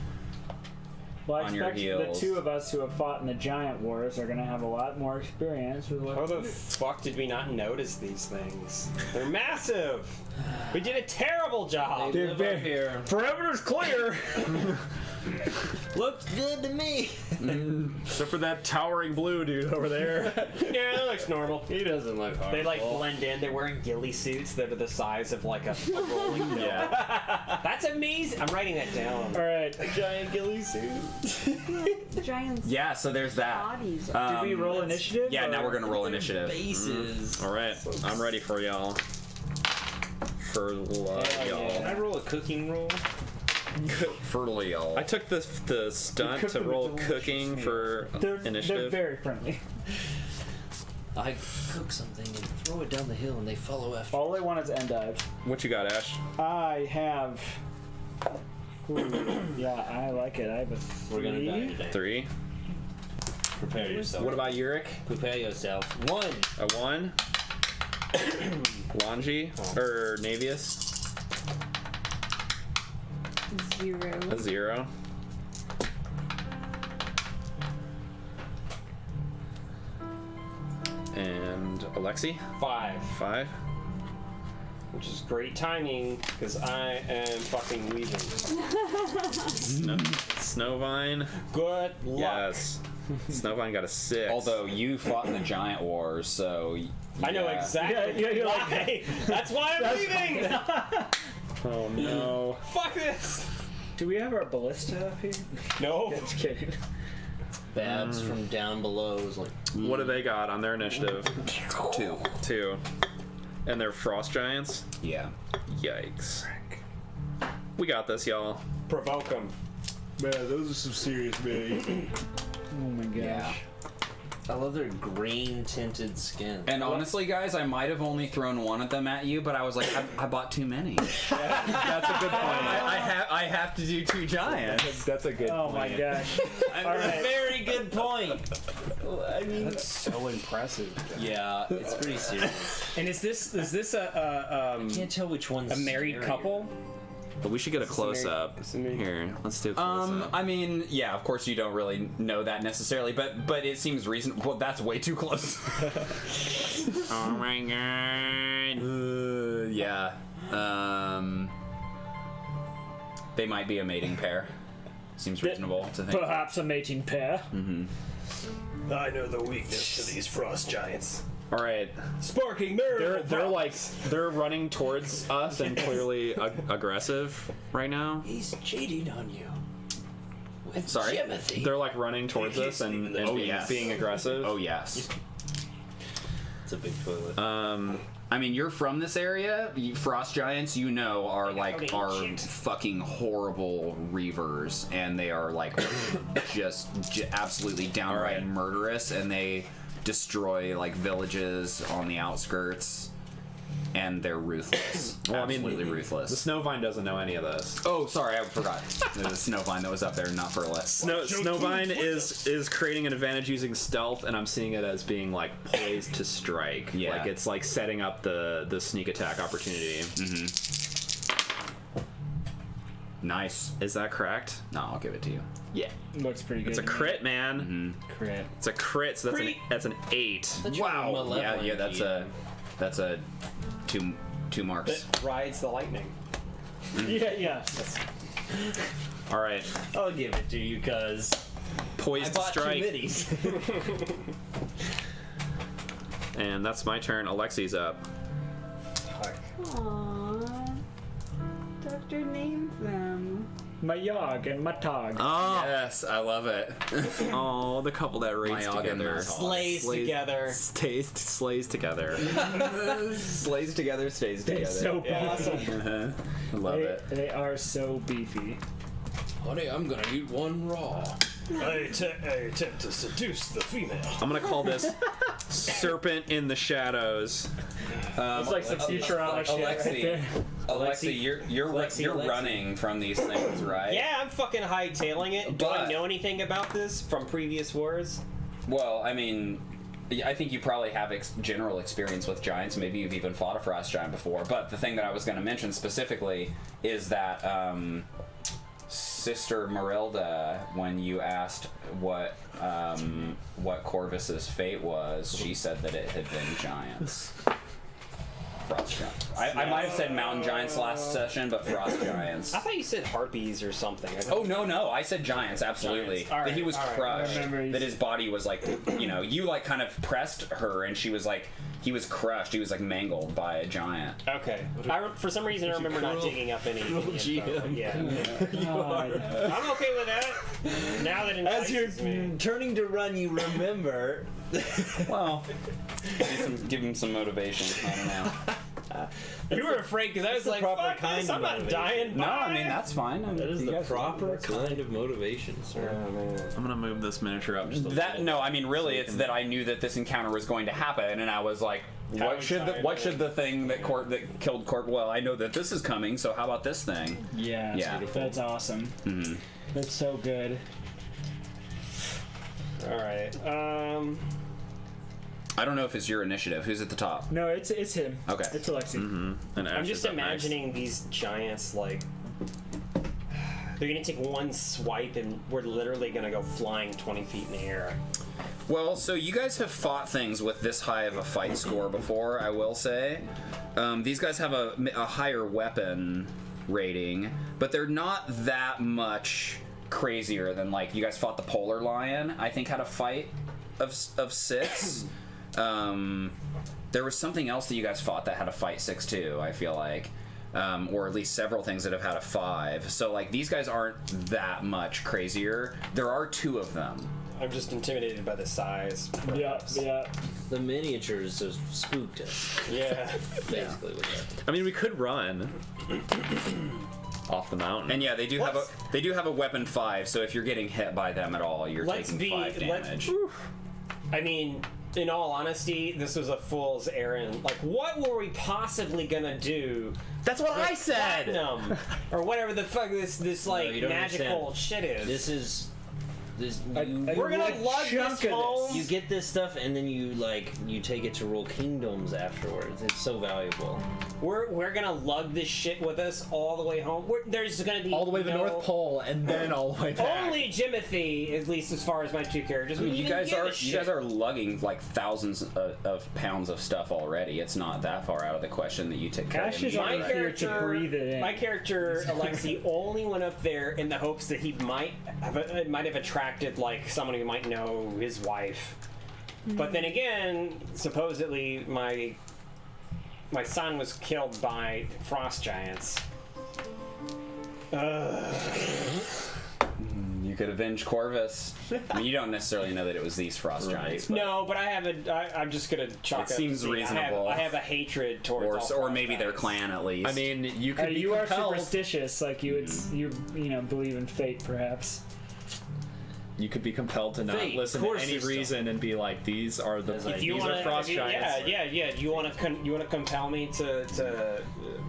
Well, I On your expect the heels. two of us who have fought in the giant wars are going to have a lot more experience with what. How the fuck did we not notice these things? They're massive! We did a terrible job! They live up here. Perimeter's clear! Looks good to me. Except for that towering blue dude over there. Yeah, that looks normal. He doesn't look hard. They like blend in. They're wearing ghillie suits that are the size of like a rolling mill. Yeah. That's amazing. I'm writing that down. Alright. giant ghillie suit. Giants. Yeah, so there that. Bodies. Did we roll initiative? Yeah, or- now we're gonna roll initiative. Bases. All right, I'm ready for y'all. For love, Can I y'all. roll a cooking roll? For y'all. I took the stunt to cooking roll with the cooking for They're initiative. very friendly. I cook something and throw it down the hill, and they follow after. All I want is endive. What you got, Ash? I have. Ooh, yeah, I like it. I have a 3. We're gonna die today. 3. Prepare yourself. What about Yurik? Prepare yourself. 1. A 1. Lhanji or Navius? 0. A 0. And Alexi? 5. 5. Which is great timing because I am fucking leaving. Snowvine? Good luck. Yes. Snowvine got a 6. Although you fought in the giant wars, so I know yeah. exactly Yeah, you're like- why. That's why I'm leaving. Oh no. Fuck this. Do we have our ballista up here? No. Just kidding. Babs from down below is like, What do they got on their initiative? 2. 2. And they're frost giants? Yeah. Yikes. We got this, y'all. Provoke them. Man, those are some serious big. Oh my gosh. Yeah. I love their green tinted skin. And honestly, guys, I might have only thrown one of them at you, but I was like, I bought too many. That's a good point. I have to do 2 giants. That's a good Oh my point. gosh. All right. Very good point. I mean, That's so impressive. yeah, it's pretty serious. And is this a Can't tell which one's a married scarier. couple? But we should get a close up. it's a married- Here, let's do a close up. I mean, yeah, of course you don't really know that necessarily, but it seems reasonable. Well, that's way too close. Oh my god. Yeah. They might be a mating pair. Seems reasonable to think. Perhaps a mating pair. I know the weakness to these frost giants. All right. Sparking They're marital like they're running towards us and clearly aggressive right now. He's cheating on you. With Sorry? Timothy. They're like running towards us and Oh, yes. being aggressive. Oh yes. It's a big toilet. I mean, you're from this area. Frost giants, you know, are fucking horrible reavers, and they are like just absolutely downright Alright. murderous, and they destroy like villages on the outskirts, and they're ruthless. Well, I mean, absolutely the ruthless. Snowvine doesn't know any of this. Oh, sorry, I forgot. There's a Snowvine that was up there, not for less. Snowvine is creating an advantage using stealth, and I'm seeing it as being like poised to strike. Yeah. Like it's like setting up the sneak attack opportunity. Nice. Is that correct? No, I'll give it to you. Yeah. Looks pretty good. It's a to me. crit, man. Crit. It's a crit, so that's an 8. Wow. Yeah, that's a two marks. That rides the lightning. Yeah. All right. I'll give it to you, cuz Poised to strike. minis. And that's my turn. Alexi's up. Fuck. Aww. Doctor named them. My Yogg and my Tog. Oh, Yes, I love it. oh, the couple that race Myog and together. Murtaugh. Slays together. Slays together. Slays together, stays They're together. so beefy. I love it. They are so beefy. Honey, I'm gonna eat one raw. I attempt to seduce the female. I'm gonna call this Serpent in the Shadows. It's like some Futurama shit right Alexi, there. Alexi, you're running from these things, right? Yeah, I'm fucking hightailing it. Do I But- know anything about this from previous wars? Well, I mean, I think you probably have general experience with giants. Maybe you've even fought a frost giant before. But the thing that I was going to mention specifically is that Sister Marilda, when you asked what Corvus's fate was, she said that it had been giants. Frost giants. I might have said mountain giants last session, but frost giants. I thought you said harpies or something. Oh no! I said giants, absolutely. Giants. All right, that he was all right. crushed. I remember That his body was like, you like kind of pressed her, and she was like, he was crushed. He was like mangled by a giant. Okay. For some reason, I remember not digging up any info. GM. Yeah. God. I'm okay with that. Now that As you're entices me. turning to run, you remember. Well, give him some motivation. I don't know. You were afraid because I was the like, proper fuck kind this, of I'm not motivation. dying. No, Bye. I mean that's fine. That is You the guys- proper that's fine. kind of motivation, sir. I'm gonna move this miniature up just a That little. no, I mean really, it's that I knew that this encounter was going to happen, and I was like, what should the thing that killed Corp? Well, I know that this is coming, so how about this thing? Yeah. Yeah. That's awesome. That's so good. All right. I don't know if it's your initiative. Who's at the top? No, it's him. Okay. It's Alexi. And I'm Ash just is up next. imagining these giants like they're gonna take one swipe and we're literally gonna go flying 20 feet in the air. Well, so you guys have fought things with this high of a fight score before, I will say. These guys have a higher weapon rating, but they're not that much crazier than, like, you guys fought the polar lion, I think had a fight of 6. There was something else that you guys fought that had a fight 6 too, I feel like. Or at least several things that have had a 5. So, like, these guys aren't that much crazier. There are 2 of them. I'm just intimidated by the size. Yeah, yeah. The miniatures have spooked us, Yeah. basically, with that. I mean, we could run off the mountain. And yeah, they do have a weapon 5, so if you're getting hit by them at all, you're taking 5 damage. I mean, in all honesty, this was a fool's errand. Like, what were we possibly gonna do? That's what I said. Platinum, or whatever the fuck this like you don't magical understand. shit is. This is this. We're gonna lug chunk this of home. You get this stuff, and then you take it to rule kingdoms afterwards. It's so valuable. We're gonna lug this shit with us all the way home. There's gonna be all the way to the no- North Pole and then all the way back. Only Jimothy, at least as far as my 2 characters. I mean, would you even guys give a are shit. lugging like thousands of pounds of stuff already. It's not that far out of the question that you take care Ash of is it. on here to breathe it in. My character Alexi only went up there in the hopes that he might have attracted like someone who might know his wife. But then again, supposedly my son was killed by frost giants. You could avenge Corvus. I mean, you don't necessarily know that it was these frost giants, but No, but I'm just gonna chalk It up seems to see, reasonable. I have a hatred towards all or frost maybe their giants. clan at least. I mean, you could be You are compelled. superstitious, like you would, you believe in fate, perhaps. You could be compelled to not Fate, listen to core any system. reason and be like, these are the If You these wanna, are frost giants. Yeah. You want to compel me to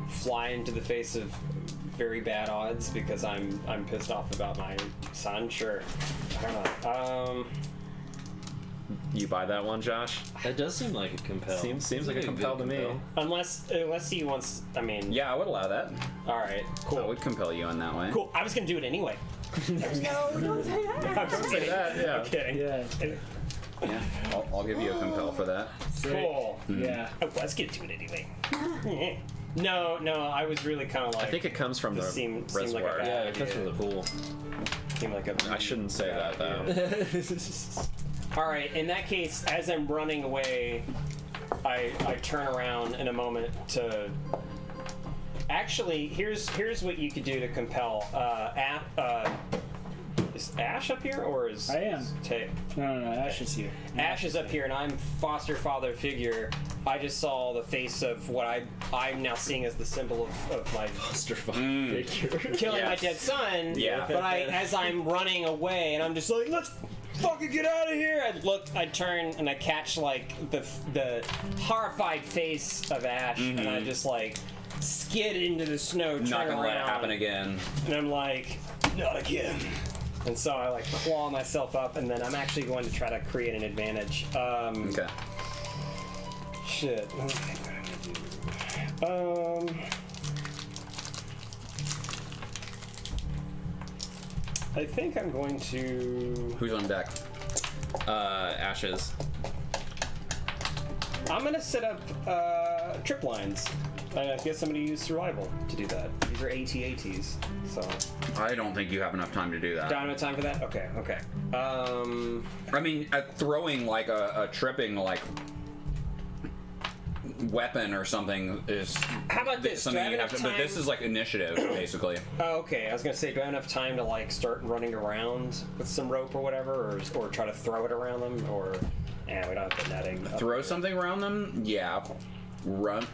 fly into the face of very bad odds because I'm pissed off about my son? Sure. I don't know. You buy that one, Josh? That does seem like a compel. Seems like a good compel to me. Unless he wants. I mean. Yeah, I would allow that. All right. Cool. I would compel you in that way. Cool. I was gonna do it anyway. No, don't say that. Don't say that. Yeah. I'm kidding. Yeah. Yeah, I'll give you a compel for that. Cool. Yeah. I was gonna do it anyway. No, I was really kind of like. I think it comes from the This seemed like a reservoir. bad- Yeah, it comes from the pool. Seemed like a. I shouldn't say that though. All right. In that case, as I'm running away, I turn around in a moment to. Actually, here's what you could do to compel. Is Ash up here or is I am. No, Ash is here. Ash is up here, and I'm foster father figure. I just saw the face of what I'm now seeing as the symbol of my Foster figure. killing my Yes. dead son. Yeah. But as I'm running away, and I'm just like, let's fucking get out of here. I turn, and I catch like the horrified face of Ash, and I just like skid into the snow. Not turn gonna let it around, happen again. And I'm like, not again. And so I like claw myself up, and then I'm actually going to try to create an advantage. Okay. Shit. What am I gonna do? I think I'm going to. Who's on deck? Ashes. I'm gonna set up trip lines. I guess somebody use survival to do that. These are AT-ATs, so. I don't think you have enough time to do that. Don't have time for that? Okay. I mean, throwing like a tripping like weapon or something is. How about this? Something Do I have you have enough to. But this time- is like initiative, basically. Oh, okay. I was gonna say, do I have enough time to like start running around with some rope or whatever, or try to throw it around them, or we don't have the netting. Throw something around them? Yeah. Run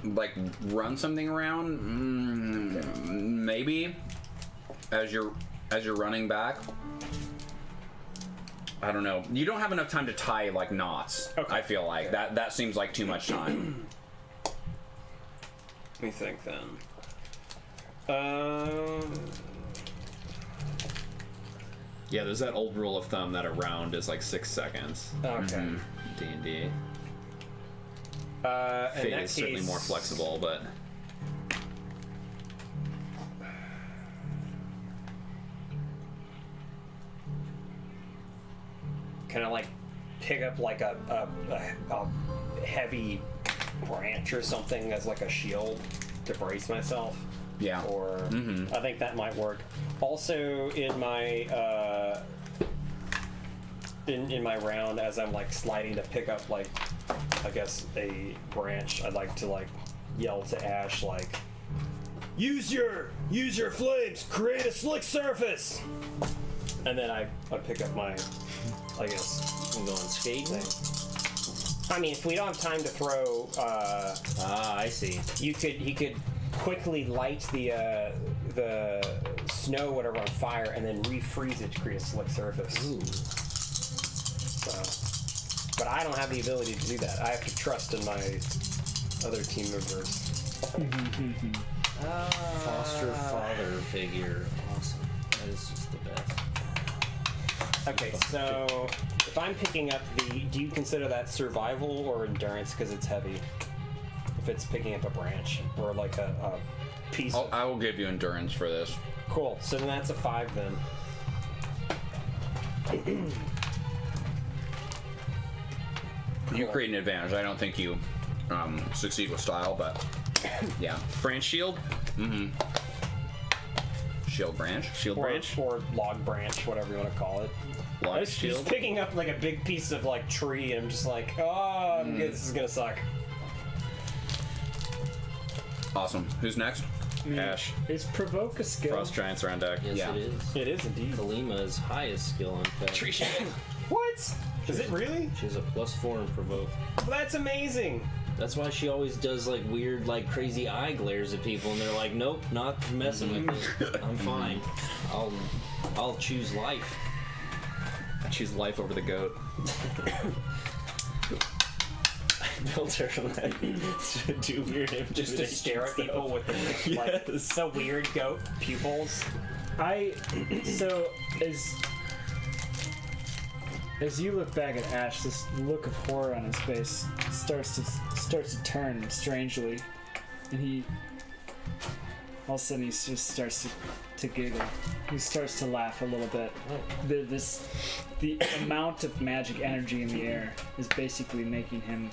something around? Maybe. As you're running back. I don't know. You don't have enough time to tie like knots. Okay. I feel like that seems like too much time. Let me think then. Yeah, there's that old rule of thumb that a round is like 6 seconds. Okay. D&D. In Fate that is certainly case- more flexible, but Can I like pick up like a heavy branch or something as like a shield to brace myself? Yeah. Or I think that might work. Also, in my in my round, as I'm like sliding to pick up like I guess a branch, I'd like to like yell to Ash like, use your flames, create a slick surface. And then I pick up my, I guess, I'm going skating. thing. I mean, if we don't have time to throw, I see. he could quickly light the snow, whatever, on fire, and then refreeze it to create a slick surface. Ooh. So, but I don't have the ability to do that. I have to trust in my other team members. Foster father figure. Awesome. That is just the best. Okay, so if I'm picking up do you consider that survival or endurance because it's heavy? If it's picking up a branch or like a piece. I will give you endurance for this. Cool. So then that's a 5 then. You create an advantage. I don't think you succeed with style, but yeah. branch shield, Shield branch. shield branch, Or log branch, whatever you want to call it. log Just shield. picking up like a big piece of like tree, and I'm just like, oh, this is gonna suck. Awesome. Who's next? Ash. Is provoke a skill? Frost giants are on deck. Yes, Yeah. it is. It is indeed. Kalima's highest skill, in fact. Tree shield. What? Is it really? She has a +4 in provoke. That's amazing. That's why she always does like weird, like crazy eye glares at people, and they're like, "Nope, not messing with it. I'm fine. I'll choose life." I choose life over the goat. Built her to do weird Just to intimidation stare at stuff. people with the, like the weird goat pupils. as you look back at Ash, this look of horror on his face starts to turn strangely, and he all of a sudden he just starts to giggle. He starts to laugh a little bit. The amount of magic energy in the air is basically making him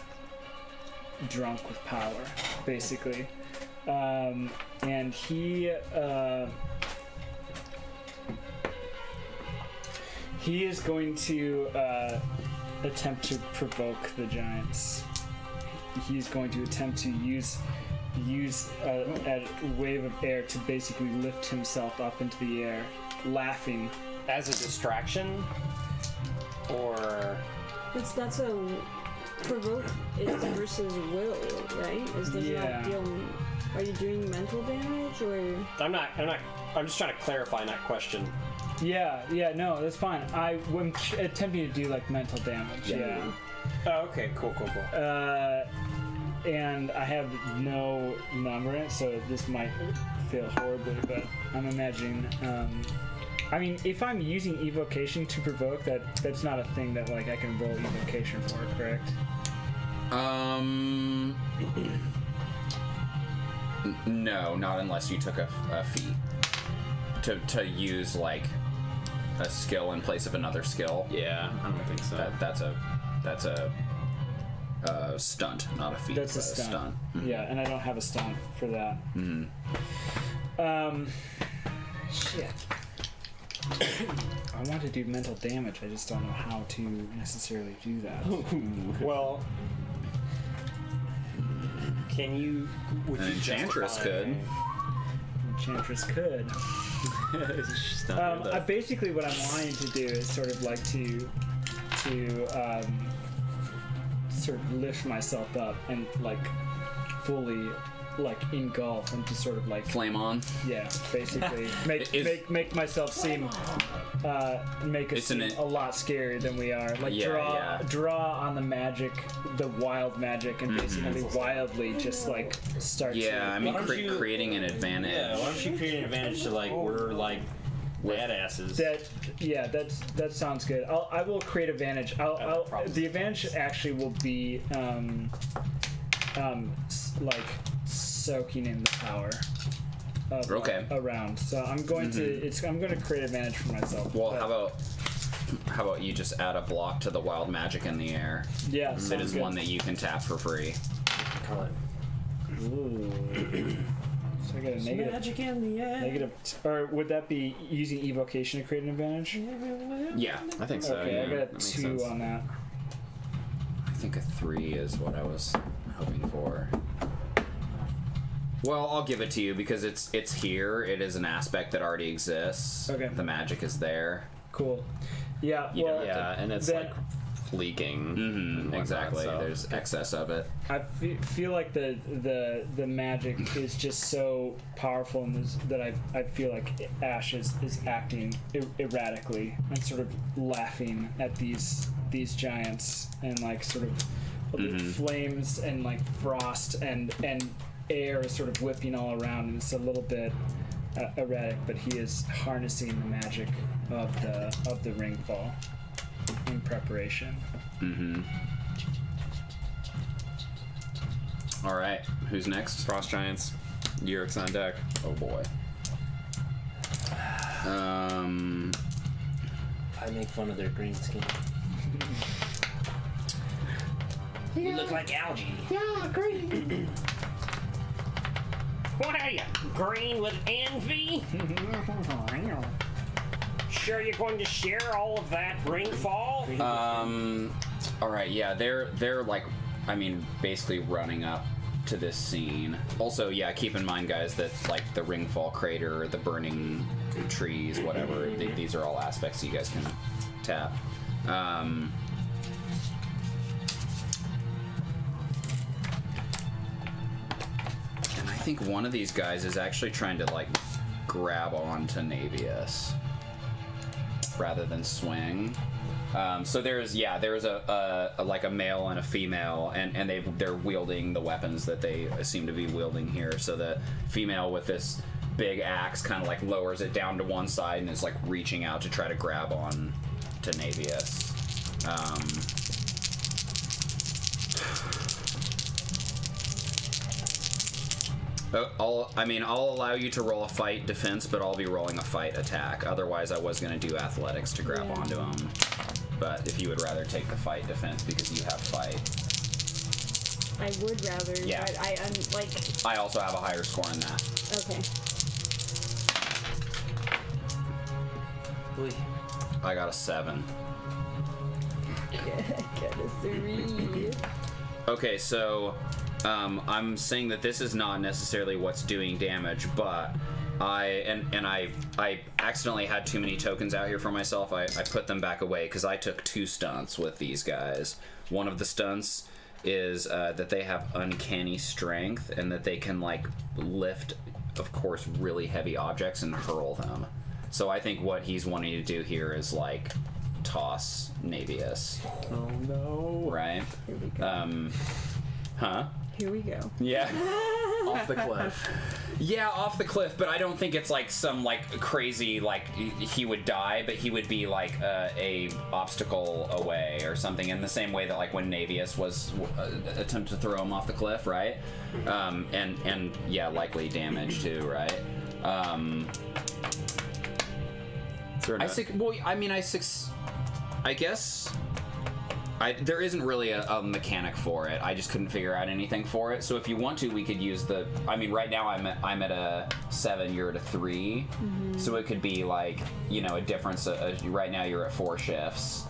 drunk with power, basically, and he is going to attempt to provoke the giants. He's going to attempt to use a wave of air to basically lift himself up into the air, laughing. As a distraction, or That's a provoke is versus will, right? Does Yeah. not deal. Are you doing mental damage or? I'm just trying to clarify that question. Yeah, no, that's fine. I'm attempting to do like mental damage. Yeah. Oh, okay, cool. And I have no number in it, so this might fail horribly, but I'm imagining. I mean, if I'm using evocation to provoke, that's not a thing that like I can roll evocation for, correct? No, not unless you took a feat to use like a skill in place of another skill. Yeah, I don't think so. That's a stunt, not a feat. That's a but stunt. Yeah, and I don't have a stunt for that. Shit. I want to do mental damage. I just don't know how to necessarily do that. Well, would An you enchantress justify- could. Enchantress could. Basically, what I'm wanting to do is sort of like to sort of lift myself up and like fully like engulf and to sort of like Flame on. yeah, basically make myself seem make us It's an- seem a lot scarier than we are. Like Yeah, draw on the magic, the wild magic, and basically wildly just like start. Yeah, I to, mean, Why don't you- creating an advantage. Yeah, why don't you create an advantage to like we're like badasses? that sounds good. I will create advantage. The advantage actually will be like soaking in the power of around. So I'm going to create advantage for myself. Well, but- how about you just add a block to the wild magic in the air? yeah, It sounds is good. one that you can tap for free. Call it Ooh. So I got a negative. magic in the air. Or would that be using evocation to create an advantage? Yeah, I think so. Okay, yeah, I got a that makes 2 sense. on that. I think a 3 is what I was hoping for. Well, I'll give it to you because it's here. It is an aspect that already exists. Okay. The magic is there. Cool. Yeah. You Well, don't Yeah, and it's Then- like leaking. and whatnot, Exactly. so- There's excess of it. I feel like the magic is just so powerful in this, that I feel like Ash is acting erratically and sort of laughing at these giants and like sort of flames and like frost and air is sort of whipping all around, and it's a little bit erratic, but he is harnessing the magic of the ring fall in preparation. All right. Who's next? Frost Giants. Yurik's on deck. Oh boy. I make fun of their green skin. You look like algae. Yeah, green. What are you? Green with envy? Sure you're going to share all of that ringfall? All right. Yeah, they're like, I mean, basically running up to this scene. Also, yeah, keep in mind, guys, that like the ringfall crater, the burning trees, whatever. These are all aspects you guys can tap. And I think one of these guys is actually trying to like grab onto Navius rather than swing. So there's a like a male and a female, and they're wielding the weapons that they seem to be wielding here. So the female with this big axe kind of like lowers it down to one side and is like reaching out to try to grab on to Navius. I'll allow you to roll a fight defense, but I'll be rolling a fight attack. Otherwise, I was going to do athletics to grab onto him. But if you would rather take the fight defense because you have fight. I would rather. Yeah. But I'm like. I also have a higher score in that. Okay. I got a 7. Got a 3. Okay, so I'm saying that this is not necessarily what's doing damage, but I accidentally had too many tokens out here for myself. I put them back away because I took 2 stunts with these guys. One of the stunts is that they have uncanny strength and that they can like lift, of course, really heavy objects and hurl them. So I think what he's wanting to do here is like toss Navius. Oh no. Right? Here we go. Huh? Here we go. Yeah. Off the cliff. Yeah, off the cliff, but I don't think it's like some like crazy like he would die, but he would be like a obstacle away or something in the same way that like when Navius was attempted to throw him off the cliff, right? And yeah, likely damage too, right? I guess there isn't really a mechanic for it. I just couldn't figure out anything for it. So if you want to, we could use the. I mean, right now I'm at a 7. You're at a 3. Mm-hmm. So it could be like a difference. Right now you're at 4 shifts,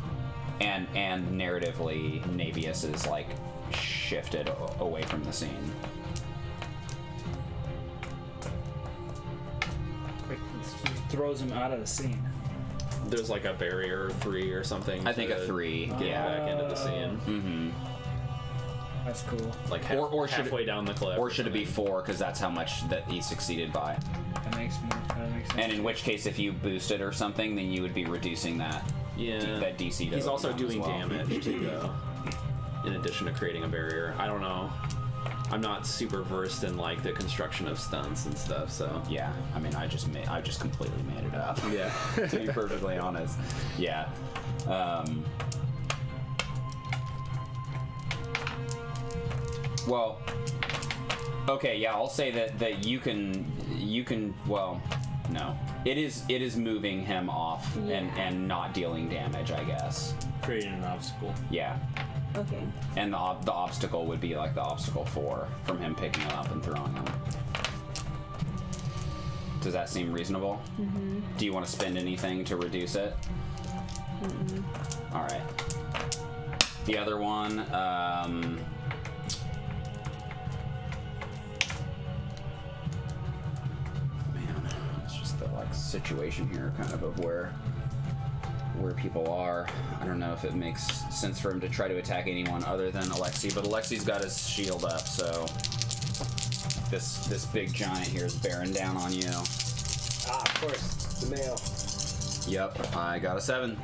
and narratively Navius is like shifted away from the scene. Like, throws him out of the scene. There's like a barrier 3 or something. I think a 3. Get back into the scene. Mm-hmm. That's cool. Like or should halfway down the cliff. Or should it be 4 because that's how much that he succeeded by? That makes sense. And in which case, if you boost it or something, then you would be reducing that. That DC. He's also down doing as well. damage too, though. In addition to creating a barrier. I don't know. I'm not super versed in like the construction of stunts and stuff, so Yeah, I mean, I just completely made it up. yeah. To be perfectly honest, yeah. Well, okay, yeah, I'll say that you can. Well, no, it is moving him off and not dealing damage, I guess. Creating an obstacle. Yeah. Okay. And the obstacle would be like the obstacle 4 from him picking it up and throwing him. Does that seem reasonable? Mm-hmm. Do you want to spend anything to reduce it? Mm-mm. All right. The other one, man, it's just the like situation here, kind of where people are. I don't know if it makes sense for him to try to attack anyone other than Alexei, but Alexei's got his shield up, so this big giant here is bearing down on you. Ah, of course, the male. Yep, I got a 7.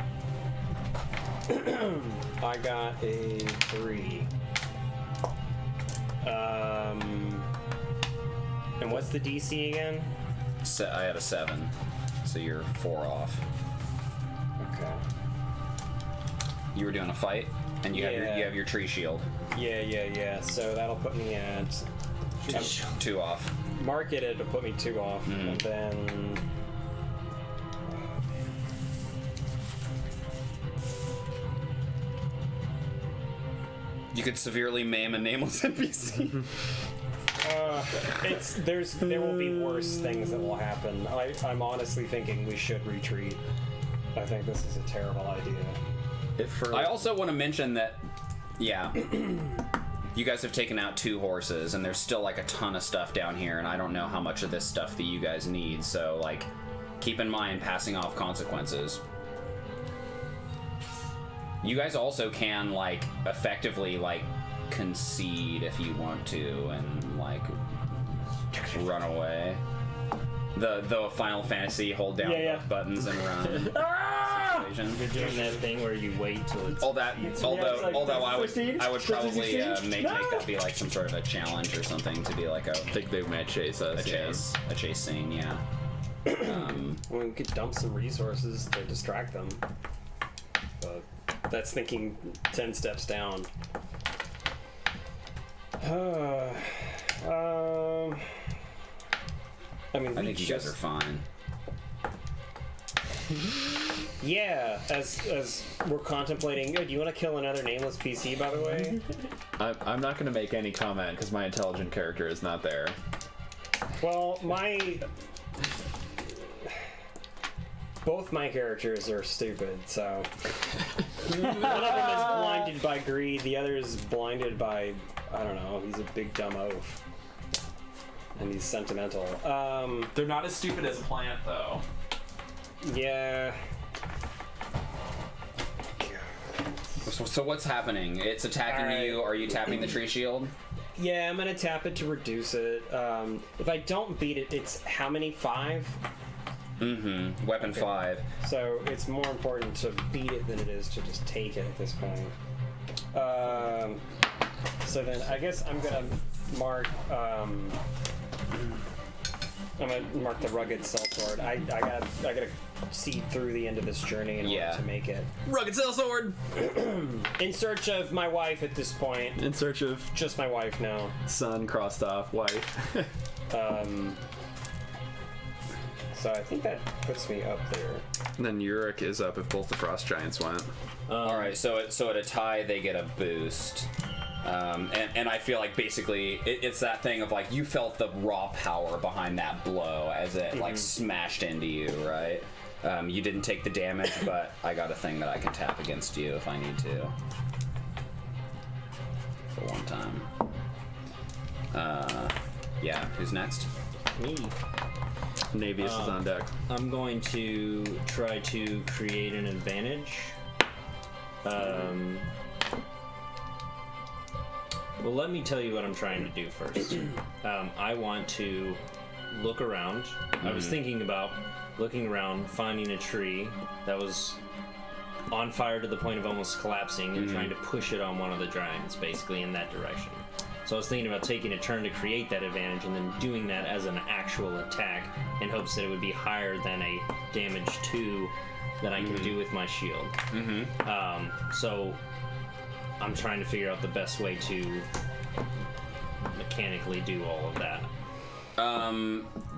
I got a 3. And what's the DC again? I had a 7, so you're 4 off. Okay. You were doing a fight, and you have your tree shield. Yeah. So that'll put me at 2 off. mark it. It'll put me 2 off, and then. You could severely maim a nameless NPC. There will be worse things that will happen. I'm honestly thinking we should retreat. I think this is a terrible idea. I also want to mention that, you guys have taken out 2 horses, and there's still like a ton of stuff down here, and I don't know how much of this stuff that you guys need, so like, keep in mind passing off consequences. You guys also can like effectively like concede if you want to, and like run away. The Final Fantasy hold down both buttons and run. Situation. You're doing that thing where you wait till it's Although I would probably make No! that be like some sort of a challenge or something to be like I think they might chase us. a chase scene, yeah. We could dump some resources to distract them, but That's thinking 10 steps down. I mean, I think you guys are fine. Yeah, as we're contemplating. Do you want to kill another nameless PC, by the way? I'm not going to make any comment because my intelligent character is not there. Well, both my characters are stupid, so one of them is blinded by greed, the other is blinded by, I don't know, he's a big dumb oaf. And he's sentimental. They're not as stupid as Plant, though. Yeah. So what's happening? It's attacking Alright. you. Are you tapping the tree shield? Yeah, I'm gonna tap it to reduce it. If I don't beat it, it's how many? 5? Mm-hmm. Weapon 5. So it's more important to beat it than it is to just take it at this point. So then I guess I'm gonna mark. I'm gonna mark the rugged sellsword. I gotta see through the end of this journey in order to make it. Rugged sellsword! In search of my wife at this point. In search of Just my wife now. son crossed off, wife. So I think that puts me up there. And then Yurik is up if both the frost giants went. All right. So at a tie, they get a boost. And I feel like basically it's that thing of like you felt the raw power behind that blow as it like smashed into you, right? You didn't take the damage, but I got a thing that I can tap against you if I need to. For one time. Yeah, who's next? Me. Navius is on deck. I'm going to try to create an advantage. Well, let me tell you what I'm trying to do first. I want to look around. I was thinking about looking around, finding a tree that was on fire to the point of almost collapsing and trying to push it on one of the giants, basically in that direction. So I was thinking about taking a turn to create that advantage and then doing that as an actual attack in hopes that it would be higher than a damage 2 that I can do with my shield. So I'm trying to figure out the best way to mechanically do all of that.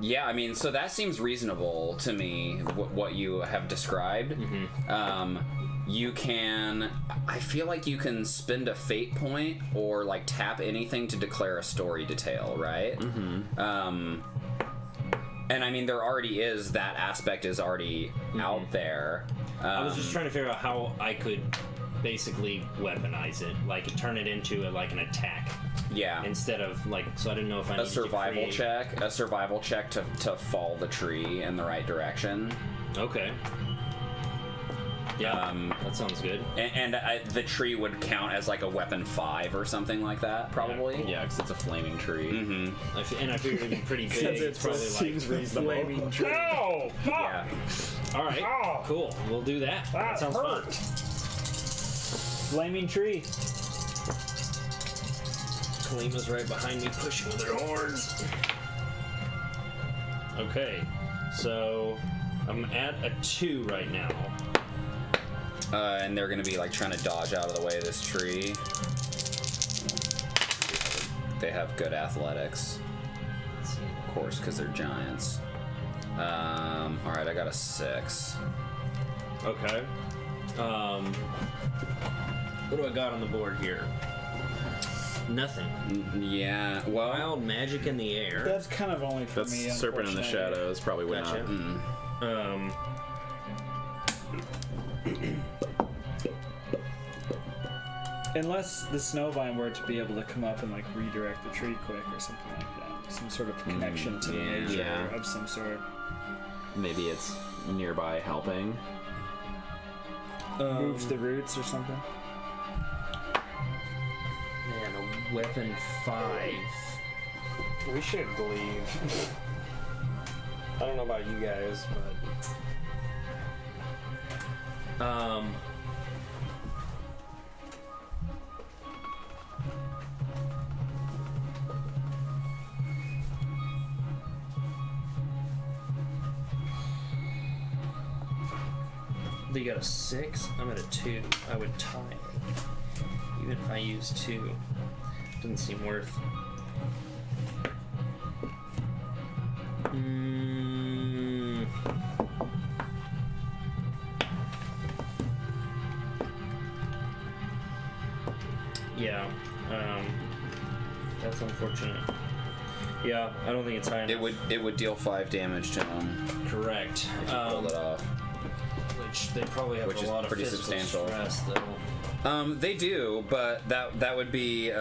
Yeah, I mean, so that seems reasonable to me, what you have described. You can, I feel like you can spend a fate point or like tap anything to declare a story detail, right? And I mean, there already is, that aspect is already out there. I was just trying to figure out how I could basically weaponize it, like turn it into like an attack. Yeah. Instead of like, so I didn't know if I A needed survival to check. A survival check to fall the tree in the right direction. Okay. Yeah, that sounds good. And the tree would count as like a weapon 5 or something like that, probably. Yeah, because it's a flaming tree. And I figured it'd be pretty big. It's probably seems reasonable. Flaming tree. Oh, fuck! Yeah. All right, cool. We'll do that. That sounds fun. Flaming tree. Kalima's right behind me, pushing with her horns. Okay, so I'm at a 2 right now. And they're gonna be like trying to dodge out of the way of this tree. They have good athletics, of course, because they're giants. All right, I got a 6. Okay. What do I got on the board here? Nothing. Yeah. Well, Wild magic in the air. That's kind of only for That's me. Serpent in the unfortunately. Shadows, probably went Gotcha. up. Unless the snowvine were to be able to come up and like redirect the tree quick or something like that. Some sort of connection to nature Yeah. of some sort. Maybe it's nearby helping. Moves the roots or something. Man, a weapon 5. We should leave. I don't know about you guys, but You got a 6. I'm at a 2. I would tie it. Even if I use 2, doesn't seem worth. Yeah, that's unfortunate. Yeah, I don't think it's high enough. It would deal 5 damage to him. Correct. If you pulled it off. Which they probably have Which a is lot of pretty physical substantial. stress, though. They do, but that would be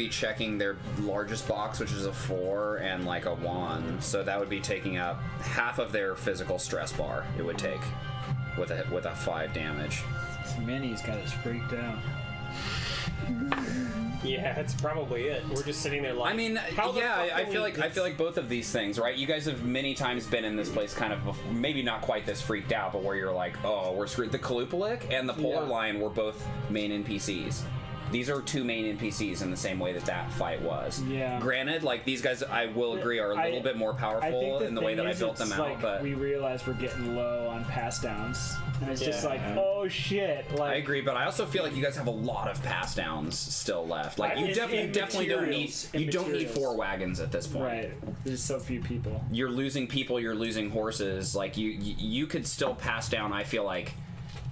checking their largest box, which is a 4 and like a 1. So that would be taking up half of their physical stress bar. It would take with a 5 damage. This Minnie's got us freaked out. Yeah, that's probably it. We're just sitting there like. I mean, how the yeah, fuck I can feel we- like both of these things, right? You guys have many times been in this place, kind of maybe not quite this freaked out, but where you're like, oh, we're screwed. The Kalupalik and the Polar Lion were both main NPCs. These are 2 main NPCs in the same way that fight was. Yeah. Granted, like these guys, I will agree, are a little bit more I powerful think in the way that I built them out. Like, But we realize we're getting low on pass downs, and it's just Yeah. like, oh shit! Like I agree, but I also feel like you guys have a lot of pass downs still left. Like you In definitely don't need materials. In you don't need materials. 4 wagons at this point. right? There's so few people. You're losing people, you're losing horses. Like you could still pass down, I feel like,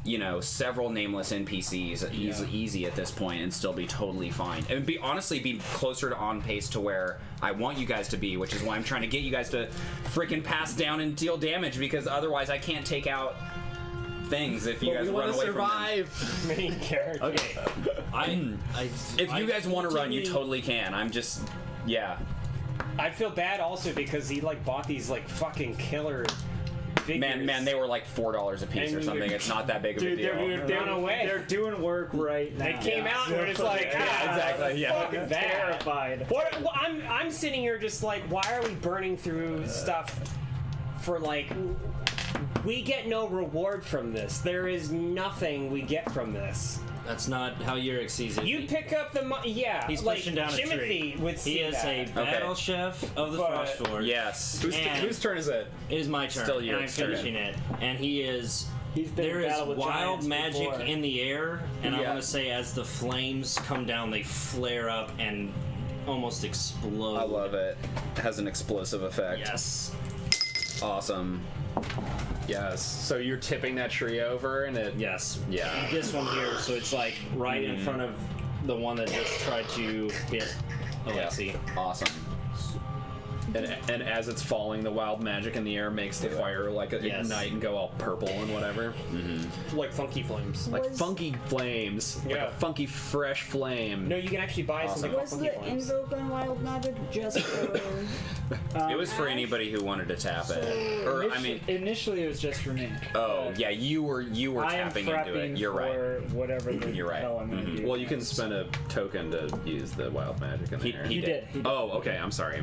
you know, several nameless NPCs easy at this point and still be totally fine. And honestly be closer to on pace to where I want you guys to be, which is why I'm trying to get you guys to freaking pass down and deal damage, because otherwise I can't take out things if you guys run away survive. main character. Okay. If you guys want to run, you totally can. I'm just, yeah. I feel bad also because he like bought these like fucking killer figures. Man, they were like $4 a piece or And something. It's not that big of a Dude, deal. They're on a way. They're doing work right now. They came out and we're just like, exactly, yeah. fucking bad. Terrified. What? Well, I'm sitting here just like, why are we burning through stuff for like? We get no reward from this. There is nothing we get from this. That's not how Yurik sees it. You pick up the yeah. He's like, pushing down a Timothy tree. would see He is a that. battle chef of the But- Frost Forge. Yes. Whose turn is it? It is my turn. Still and I'm Yurik's turn. finishing it. And he is. He's been There in is battle with wild giants magic before. in the air, and I Yeah. want to say as the flames come down, they flare up and almost explode. I love it. It has an explosive effect. Yes. Awesome. Yes. So you're tipping that tree over, and it. Yes. Yeah. This one here, so it's like right in front of the one that just tried to hit Alexi. Awesome. And as it's falling, the wild magic in the air makes the fire like Yes. ignite and go all purple and whatever. Like funky flames. Like Was- funky flames. Like Yeah. a funky fresh flame. No, you can actually buy something called Was funky the flames. invoke on wild magic just for? It was for anybody who wanted to tap it. Or I mean, initially it was just for me. oh yeah, you were I am tapping into prepping it. You're right. for whatever the You're right. hell I'm gonna do. Well, you can spend a token to use the wild magic in He there. He did. did. He did. Oh, okay. I'm sorry.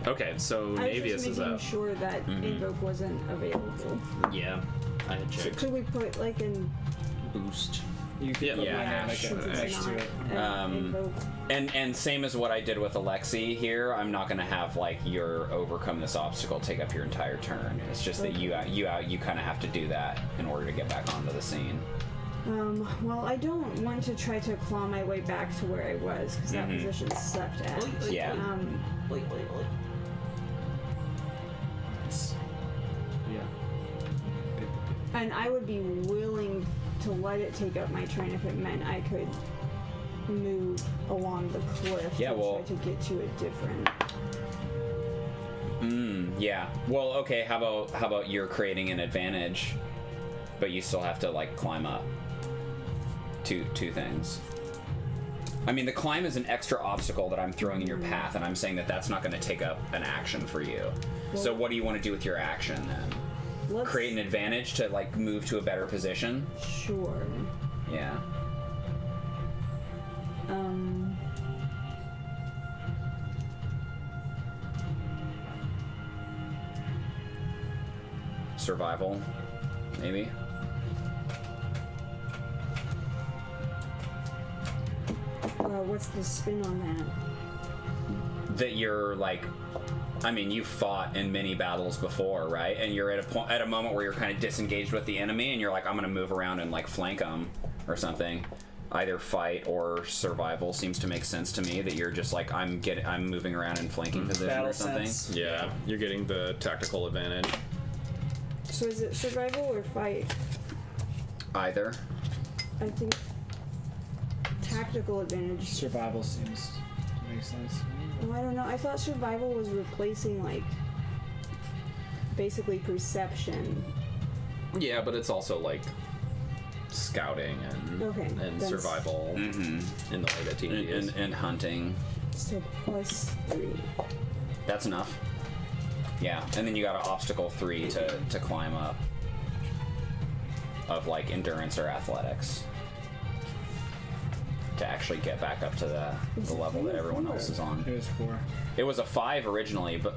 Okay, so I was Navius just is making up. sure that invoke wasn't available. Yeah. I had checked. Could we put like an Boost. You could put Yeah, dynamic since it's next to not it. an invoke? And same as what I did with Alexi here, I'm not gonna have like your overcome this obstacle take up your entire turn. It's just that you kind of have to do that in order to get back onto the scene. Well, I don't want to try to claw my way back to where I was because that position sucked ass. Yeah. Wait. Yeah. And I would be willing to let it take up my turn if it meant I could move along the cliff Yeah, to well- try to get to a different. Yeah. Well, okay. How about you're creating an advantage, but you still have to like climb up. Two things. I mean, the climb is an extra obstacle that I'm throwing in your path, and I'm saying that that's not going to take up an action for you. So what do you want to do with your action then? Let's Create an advantage to like move to a better position? Sure. Yeah. Survival, maybe. What's the spin on that? That you're like I mean, you've fought in many battles before, right? And you're at a moment where you're kind of disengaged with the enemy, and you're like, I'm gonna move around and like flank them or something. Either fight or survival seems to make sense to me. That you're just like, I'm moving around in flanking position Battle or something. sense. Yeah, you're getting the tactical advantage. So is it survival or fight? Either. I think tactical advantage. Survival seems to make sense. Oh, I don't know. I thought survival was replacing like basically perception. Yeah, but it's also like scouting and Okay, and that's- survival in the way that TNT is. And hunting. So +3. That's enough. Yeah, and then you got an obstacle 3 to climb up. Of like endurance or athletics. To actually get back up to the level that everyone else is on. It was 4. It was a 5 originally, but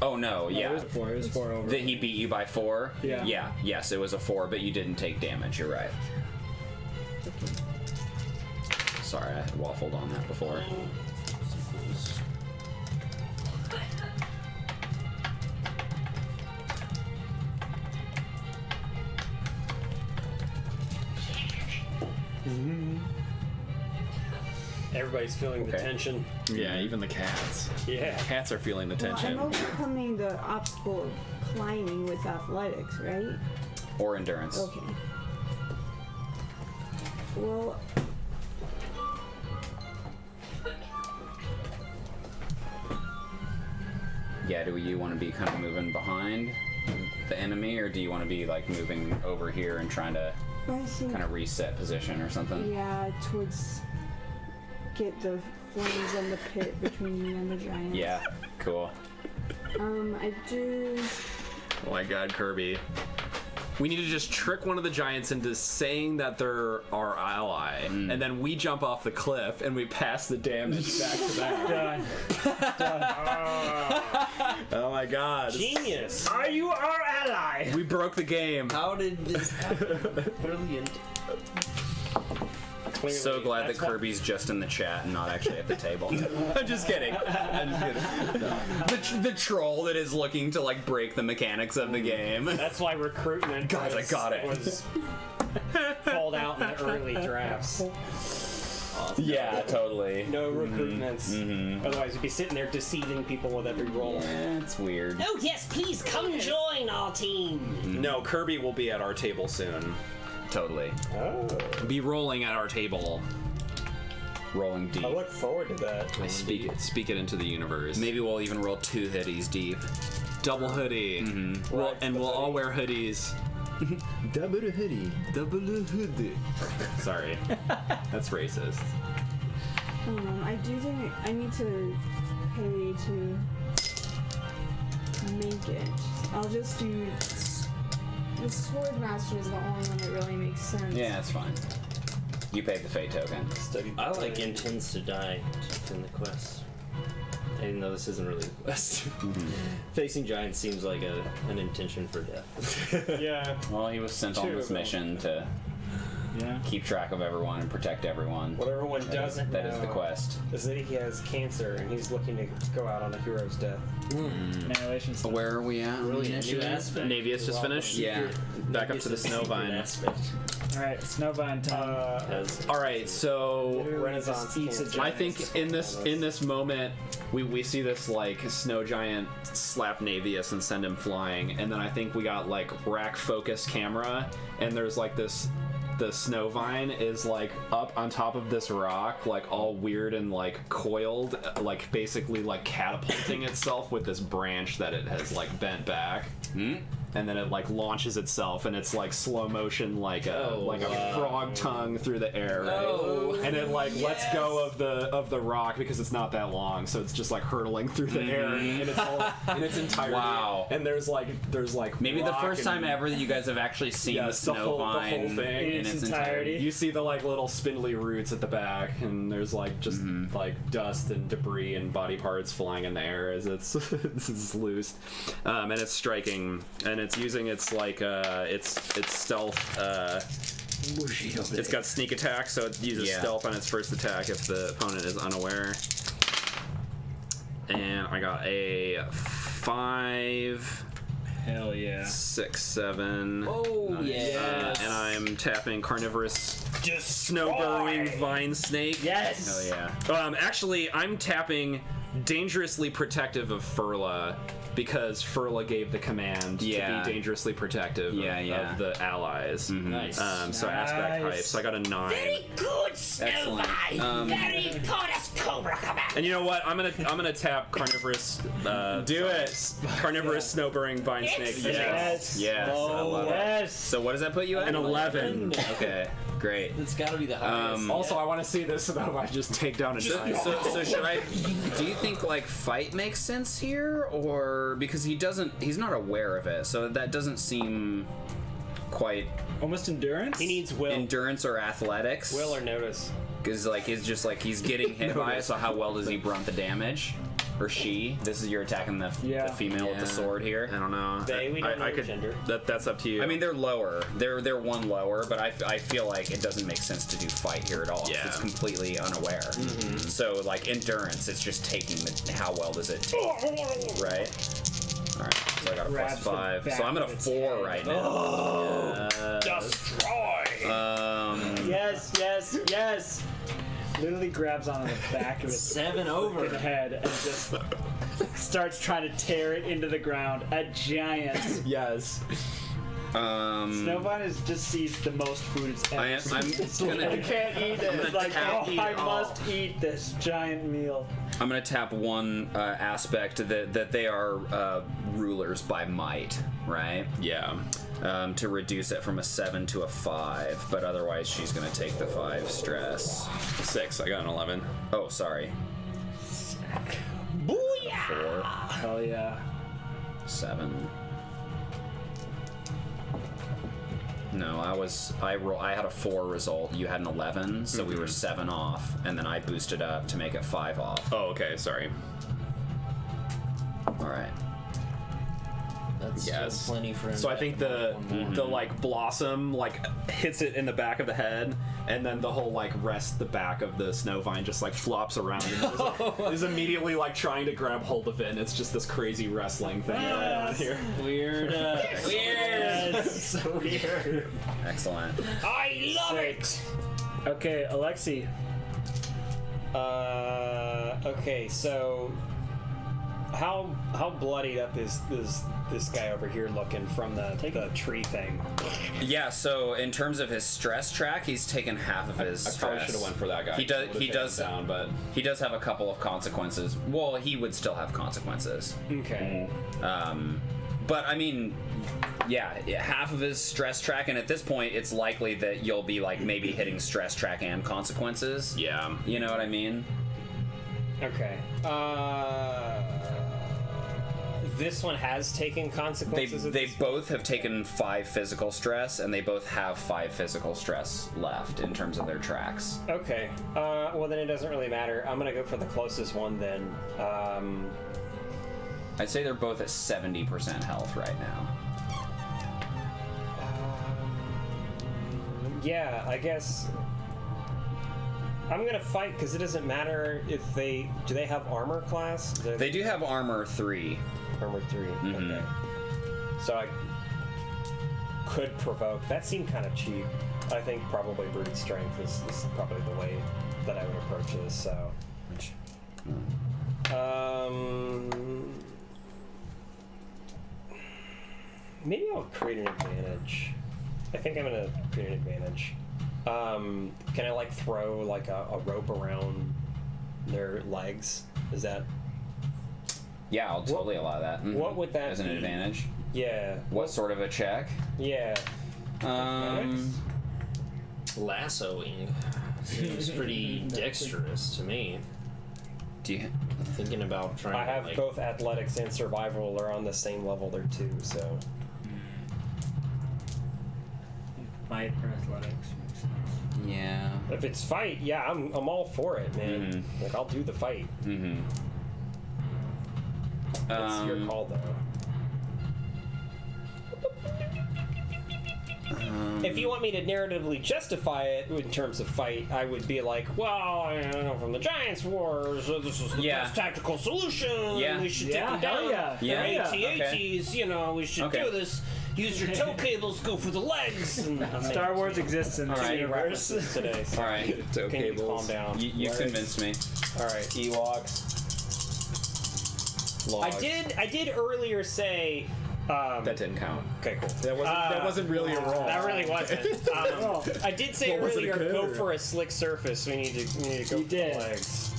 oh no, yeah. It was 4. It was 4 over. That he beat you by 4? Yeah. Yeah, yes, it was a 4, but you didn't take damage, you're right. Sorry, I had waffled on that before. Everybody's feeling the Okay. tension. Yeah, even the cats. Yeah. Cats are feeling the Well, tension. I'm overcoming the obstacle of climbing with athletics, right? Or endurance. Okay. Well, Yeah, do you want to be kind of moving behind the enemy, or do you want to be like moving over here and trying to I think kind of reset position or something? yeah, towards get the flames and the pit between me and the giants. Yeah, cool. I do. Oh my god, Kirby. We need to just trick one of the giants into saying that they're our ally, and then we jump off the cliff and we pass the damage back to them. Oh my god. Genius. Are you our ally? We broke the game. How did this happen? Brilliant. Clearly, So glad that that's why- Kirby's just in the chat and not actually at the table. I'm just kidding. I'm just kidding. The troll that is looking to like break the mechanics of the game. That's why recruitment Guys, I got it. was called out in the early drafts. Yeah, totally. No recruitments. Otherwise, you'd be sitting there deceiving people with every roll. Yeah, it's weird. Oh yes, please come join our team. No, Kirby will be at our table soon. Totally. Oh, Be rolling at our table. Rolling deep. I look forward to that. I speak it into the universe. Maybe we'll even roll 2 hoodies deep. Double hoodie. And we'll all wear hoodies. Double hoodie. Double hoodie. Sorry. That's racist. I do think I need to pay to make it. I'll just do. The Sword Master is the only one that really makes sense. Yeah, it's fine. You paid the fate token. I like intends to die in the quest. Even though this isn't really the quest. Facing giants seems like an intention for death. Yeah. Well, he was sent on Two this of them. mission to Yeah. keep track of everyone and protect everyone. What everyone doesn't That is the know quest. is that he has cancer and he's looking to go out on a hero's death. Annihilation stuff. Where are we at? Really a new aspect. Navius just finished? Yeah. Back up to the Snowvine. aspect. Alright, Snowvine time. As Alright, so Renaissance Eats a cancer. I think in this moment we see this like snow giant slap Navius and send him flying, and then I think we got like rack focus camera, and there's like this the snow vine is like up on top of this rock, like all weird and like coiled, like basically like catapulting itself with this branch that it has like bent back. And then it like launches itself, and it's like slow motion, like a frog tongue through the air, right? And it like lets go of the rock because it's not that long, so it's just like hurtling through the air in its entirety. Wow. And there's like Maybe the rock first and- time ever that you guys have actually seen Yes, the the snow whole vine thing. in its entirety. You see the like little spindly roots at the back, and there's like just like dust and debris and body parts flying in the air as it's it's loosed, and it's striking, and it's using its like its stealth. It's got sneak attack, so it uses Yeah. stealth on its first attack if the opponent is unaware. And I got a 5, Hell yeah. 6, 7. Oh, yes. And I'm tapping Carnivorous Snow Burrowing Vine Snake. Yes. Hell yeah. Actually, I'm tapping Dangerously Protective of Furla because Furla gave the command to be dangerously protective of the allies. Nice. So aspect hype. So I got a 9. Very good, Snowvine. Very good as Cobra Command. And you know what? I'm gonna tap Carnivorous. Do it. Carnivorous Snow Burrowing Vine Snake. Yes. Yes. I love it. Yes. So what does that put you at? An 11. Okay. Great. It's got to be the highest. Also, I want to see this so that I just take down a 9. So should I? Do you think like fight makes sense here, or because he's not aware of it, so that doesn't seem quite Almost endurance. He needs will. endurance or athletics. Will or notice. Because like it's just like he's getting hit by it. So how well does he brunt the damage? Or she? This is you're attacking the female with the sword here. I don't know. We don't know I could. gender. That's up to you. I mean, they're lower. They're one lower, but I feel like it doesn't make sense to do fight here at all. Yeah. It's completely unaware. So like endurance, it's just taking how well does it take, right? All right. So I got a Grabs the +5. back So I'm at of a its 4 head. right now. Destroy! Yes. Yes. Yes. Literally grabs onto the back of its 7 over. fucking head and just starts trying to tear it into the ground. A giant. yes. Snowvine just sees the most food it's ever I'm seen. gonna. I can't eat it. It's like, tap I must eat this giant meal. I'm gonna tap one aspect that they are rulers by might, right? Yeah. To reduce it from a 7 to a 5, but otherwise she's gonna take the 5 stress. 6. I got an 11. Oh, sorry. Booyah! 4, Hell yeah. 7. No, I had a 4 result. You had an 11, so we were 7 off, and then I boosted up to make it 5 off. Oh, okay. Sorry. All right. That's Yes. still plenty for him. So I to think have one more. the like blossom like hits it in the back of the head, and then the whole like rest the back of the Snowvine just like flops around and is immediately like trying to grab hold of it, and it's just this crazy wrestling thing going on here. Weird. Yes. So weird. Excellent. I love it! Okay, Alexi. Okay, so how bloodied up is this guy over here looking from the tree thing? Yeah. So in terms of his stress track, he's taken half of his I probably stress. should have went for that guy. He does. Would've He taken does. him down, but He does have a couple of consequences. Well, he would still have consequences. Okay. But I mean, yeah, half of his stress track, and at this point, it's likely that you'll be like maybe hitting stress track and consequences. yeah. You know what I mean? Okay. This one has taken consequences. They both have taken 5 physical stress, and they both have 5 physical stress left in terms of their tracks. Okay. Well, then it doesn't really matter. I'm gonna go for the closest one then. I'd say they're both at 70% health right now. Yeah, I guess I'm gonna fight because it doesn't matter if do they have armor class? They do have armor 3. Armor 3. Okay. So I could provoke. That seemed kind of cheap. I think probably brute strength is probably the way that I would approach this. So. Maybe I'll create an advantage. I think I'm gonna create an advantage. Can I like throw like a rope around their legs? Is that? Yeah, I'll totally allow that. Mhm. What would that as an be? advantage? Yeah. What sort of a check? Yeah. Lassoing seems pretty dexterous to me. Do you? Thinking about trying I have to like, both athletics and survival are on the same level there too. So. Fight for athletics. Yeah. If it's fight, yeah, I'm all for it, man. Like I'll do the fight. Mm-hmm. It's your call though. If you want me to narratively justify it in terms of fight, I would be like, well, from the Giants Wars, this is the best tactical solution. Yeah. We should take them down. Yeah. We should do this. Use your toe cables, go for the legs. Star Wars exists in this universe. Today. So All right. Toe can you cables. calm down? You convinced me. All right. Ewoks. Logs. I did earlier say. That didn't count. Okay, cool. That wasn't really a roll. That really wasn't. I did say What was it, earlier, a go code? for a slick surface. We need to go for did. the legs.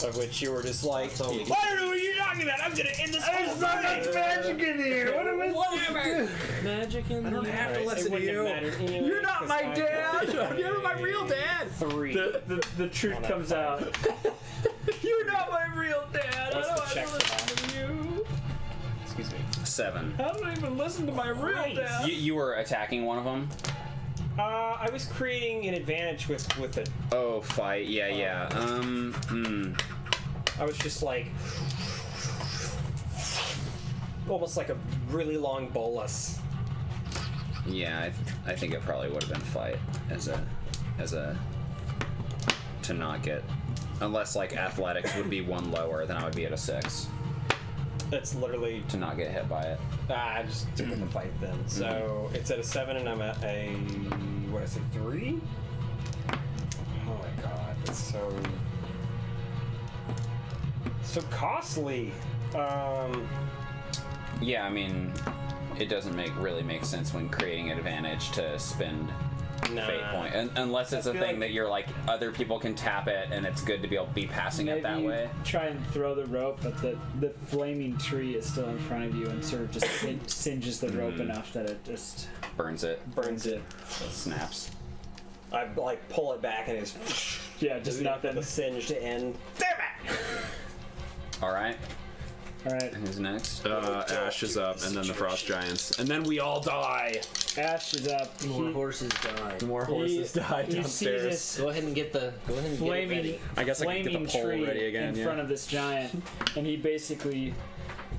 Of which you were just like, all we I don't know what you're talking about. I'm gonna end this whole thing. magic in here. What am I? Whatever. Magic in the don't have to listen to you. You're not my dad. You're my real dad. 3. The truth comes out. You're not my real dad. What's I the don't check have to for listen to you. Excuse me. 7. I don't even listen to my real dad. You were attacking one of them? I was creating an advantage with it. Oh, fight. Yeah. I was just like, almost like a really long bolus. Yeah, I think it probably would have been fight as a to not get, unless like athletics would be 1 lower, then I would be at a 6 That's literally. to not get hit by it. I just took the fight then. So it's at a 7 and I'm at a. What did I say? 3? Oh my god. It's so costly. Yeah, I mean, it doesn't really make sense when creating an advantage to spend fate point, unless it's a thing that you're like other people can tap it, and it's good to be able to be passing it that Maybe way. try and throw the rope, but the flaming tree is still in front of you and sort of just singes the rope enough that it just Burns it, burns it. snaps. I like pull it back and it's just nothing. the singed end. All right, All right, who's next? Ash is up, and then the Frost Giants, and then we all die. Ash is up. More horses die. More horses die You see downstairs. this Go ahead and get it flaming, ready. I guess I can get flaming the pole tree ready again, in front of this giant, and he basically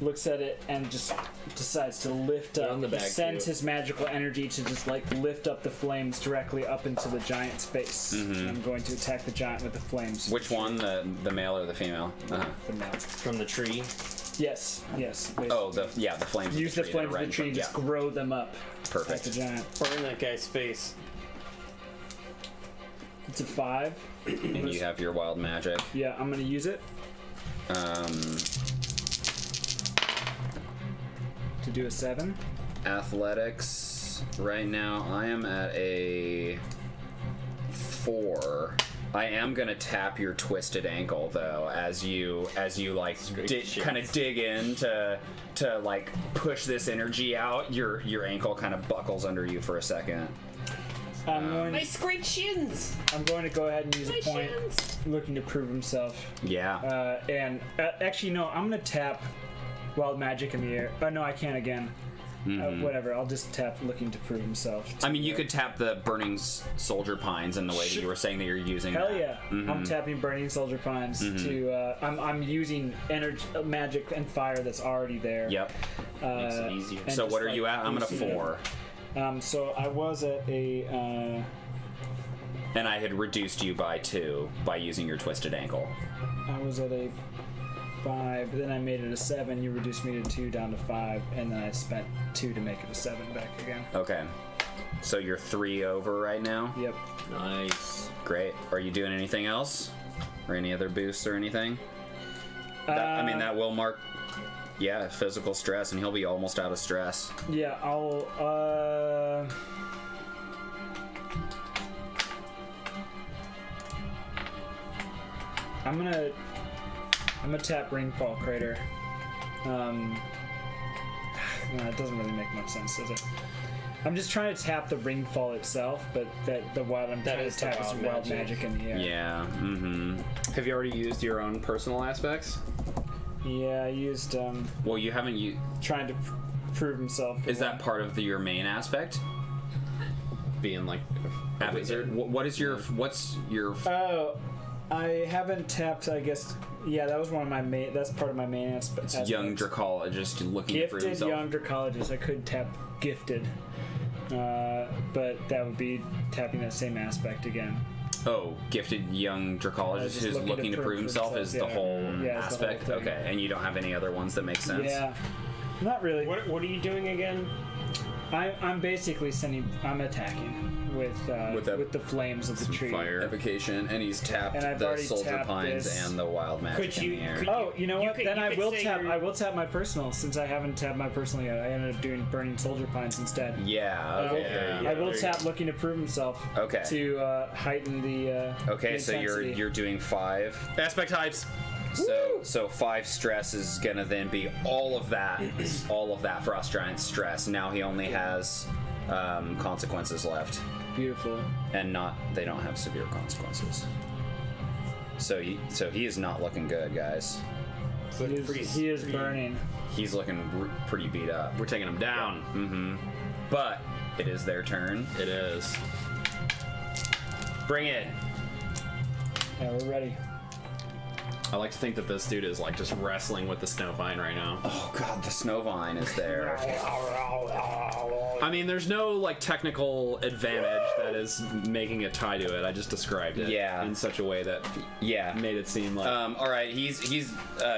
looks at it and just decides to lift on up. the He back, sends too. his magical energy to just like lift up the flames directly up into the giant's face. And I'm going to attack the giant with the flames. Which one, the male or the female? Uh-huh. For now. From the tree. Yes. Oh, the flames. Use of the the tree flames of the tree and just grow them up. Perfect. Like the giant. Burn that guy's face. It's a 5. And you have your wild magic. Yeah, I'm gonna use it to do a 7. Athletics. Right now, I am at a 4. I am gonna tap your twisted ankle though, as you like kind of dig in to like push this energy out. Your ankle kind of buckles under you for a second. I'm Great shins! going to go ahead and use a point, Shins! looking to prove himself. Yeah. Actually, no, I'm gonna tap wild magic in the air. Oh no, I can't again. Whatever, I'll just tap looking to prove himself. I mean, you could tap the burning soldier pines in the way that you were saying that you're using. Hell that. yeah! I'm tapping burning soldier pines to. I'm using energy, magic, and fire that's already there. Yep. Makes it easier. and So just, what are like, you at? I'm at a boosting it. 4. So I was at a. And I had reduced you by 2 by using your twisted ankle. I was at a 5. Then I made it a 7. You reduced me to 2 down to 5, and then I spent 2 to make it a 7 back again. Okay. So you're 3 over right now? Yep. Nice. Great. Are you doing anything else? Or any other boosts or anything? That will mark, physical stress, and he'll be almost out of stress. Yeah, I'll. I'm gonna tap Ringfall Crater. No, it doesn't really make much sense, does it? I'm just trying to tap the Ringfall itself, but the wild I'm trying to is the tap is wild wild magic. magic in the air. Yeah. Have you already used your own personal aspects? Yeah, I used Well, you haven't used... trying to prove himself. Is that part of your main aspect? Being like a wizard? What's your... Oh, I haven't tapped. I guess. Yeah, that was one of my main. That's part of my main aspect. Young Dracologist looking to prove Gifted himself. young Dracologist. I could tap gifted. But that would be tapping that same aspect again. Oh, gifted young dracologist Just who's looking to prove himself is the yeah. whole Yeah, it's the whole aspect. thing. Okay, and you don't have any other ones that make sense. Yeah, not really. What are you doing again? I'm basically I'm attacking with the flames of the tree. Fire. Evocation, and he's tapped And I've the already Soldier tapped Pines this. and the Wild Magic Could you- in the air. could- Oh, you know You what? could- Then you I could will say tap. you're- I will tap my personal since I haven't tapped my personal yet. I ended up doing burning soldier pines instead. Yeah. Okay. I will tap looking to prove himself. Okay. To heighten the. Okay, the so you're intensity. doing 5. Aspect hypes. So 5 stress is gonna then be all of that Frost Giant stress. Now he only has consequences left, Beautiful. and they don't have severe consequences. So he is not looking good, guys. He is burning. He's looking pretty beat up. We're taking him down. But it is their turn. It is. Bring it. Yeah, we're ready. I like to think that this dude is like just wrestling with the snow vine right now. Oh god, the snow vine is there. I mean, there's no like technical advantage that is making a tie to it. I just described it in such a way that Yeah. made it seem like All right.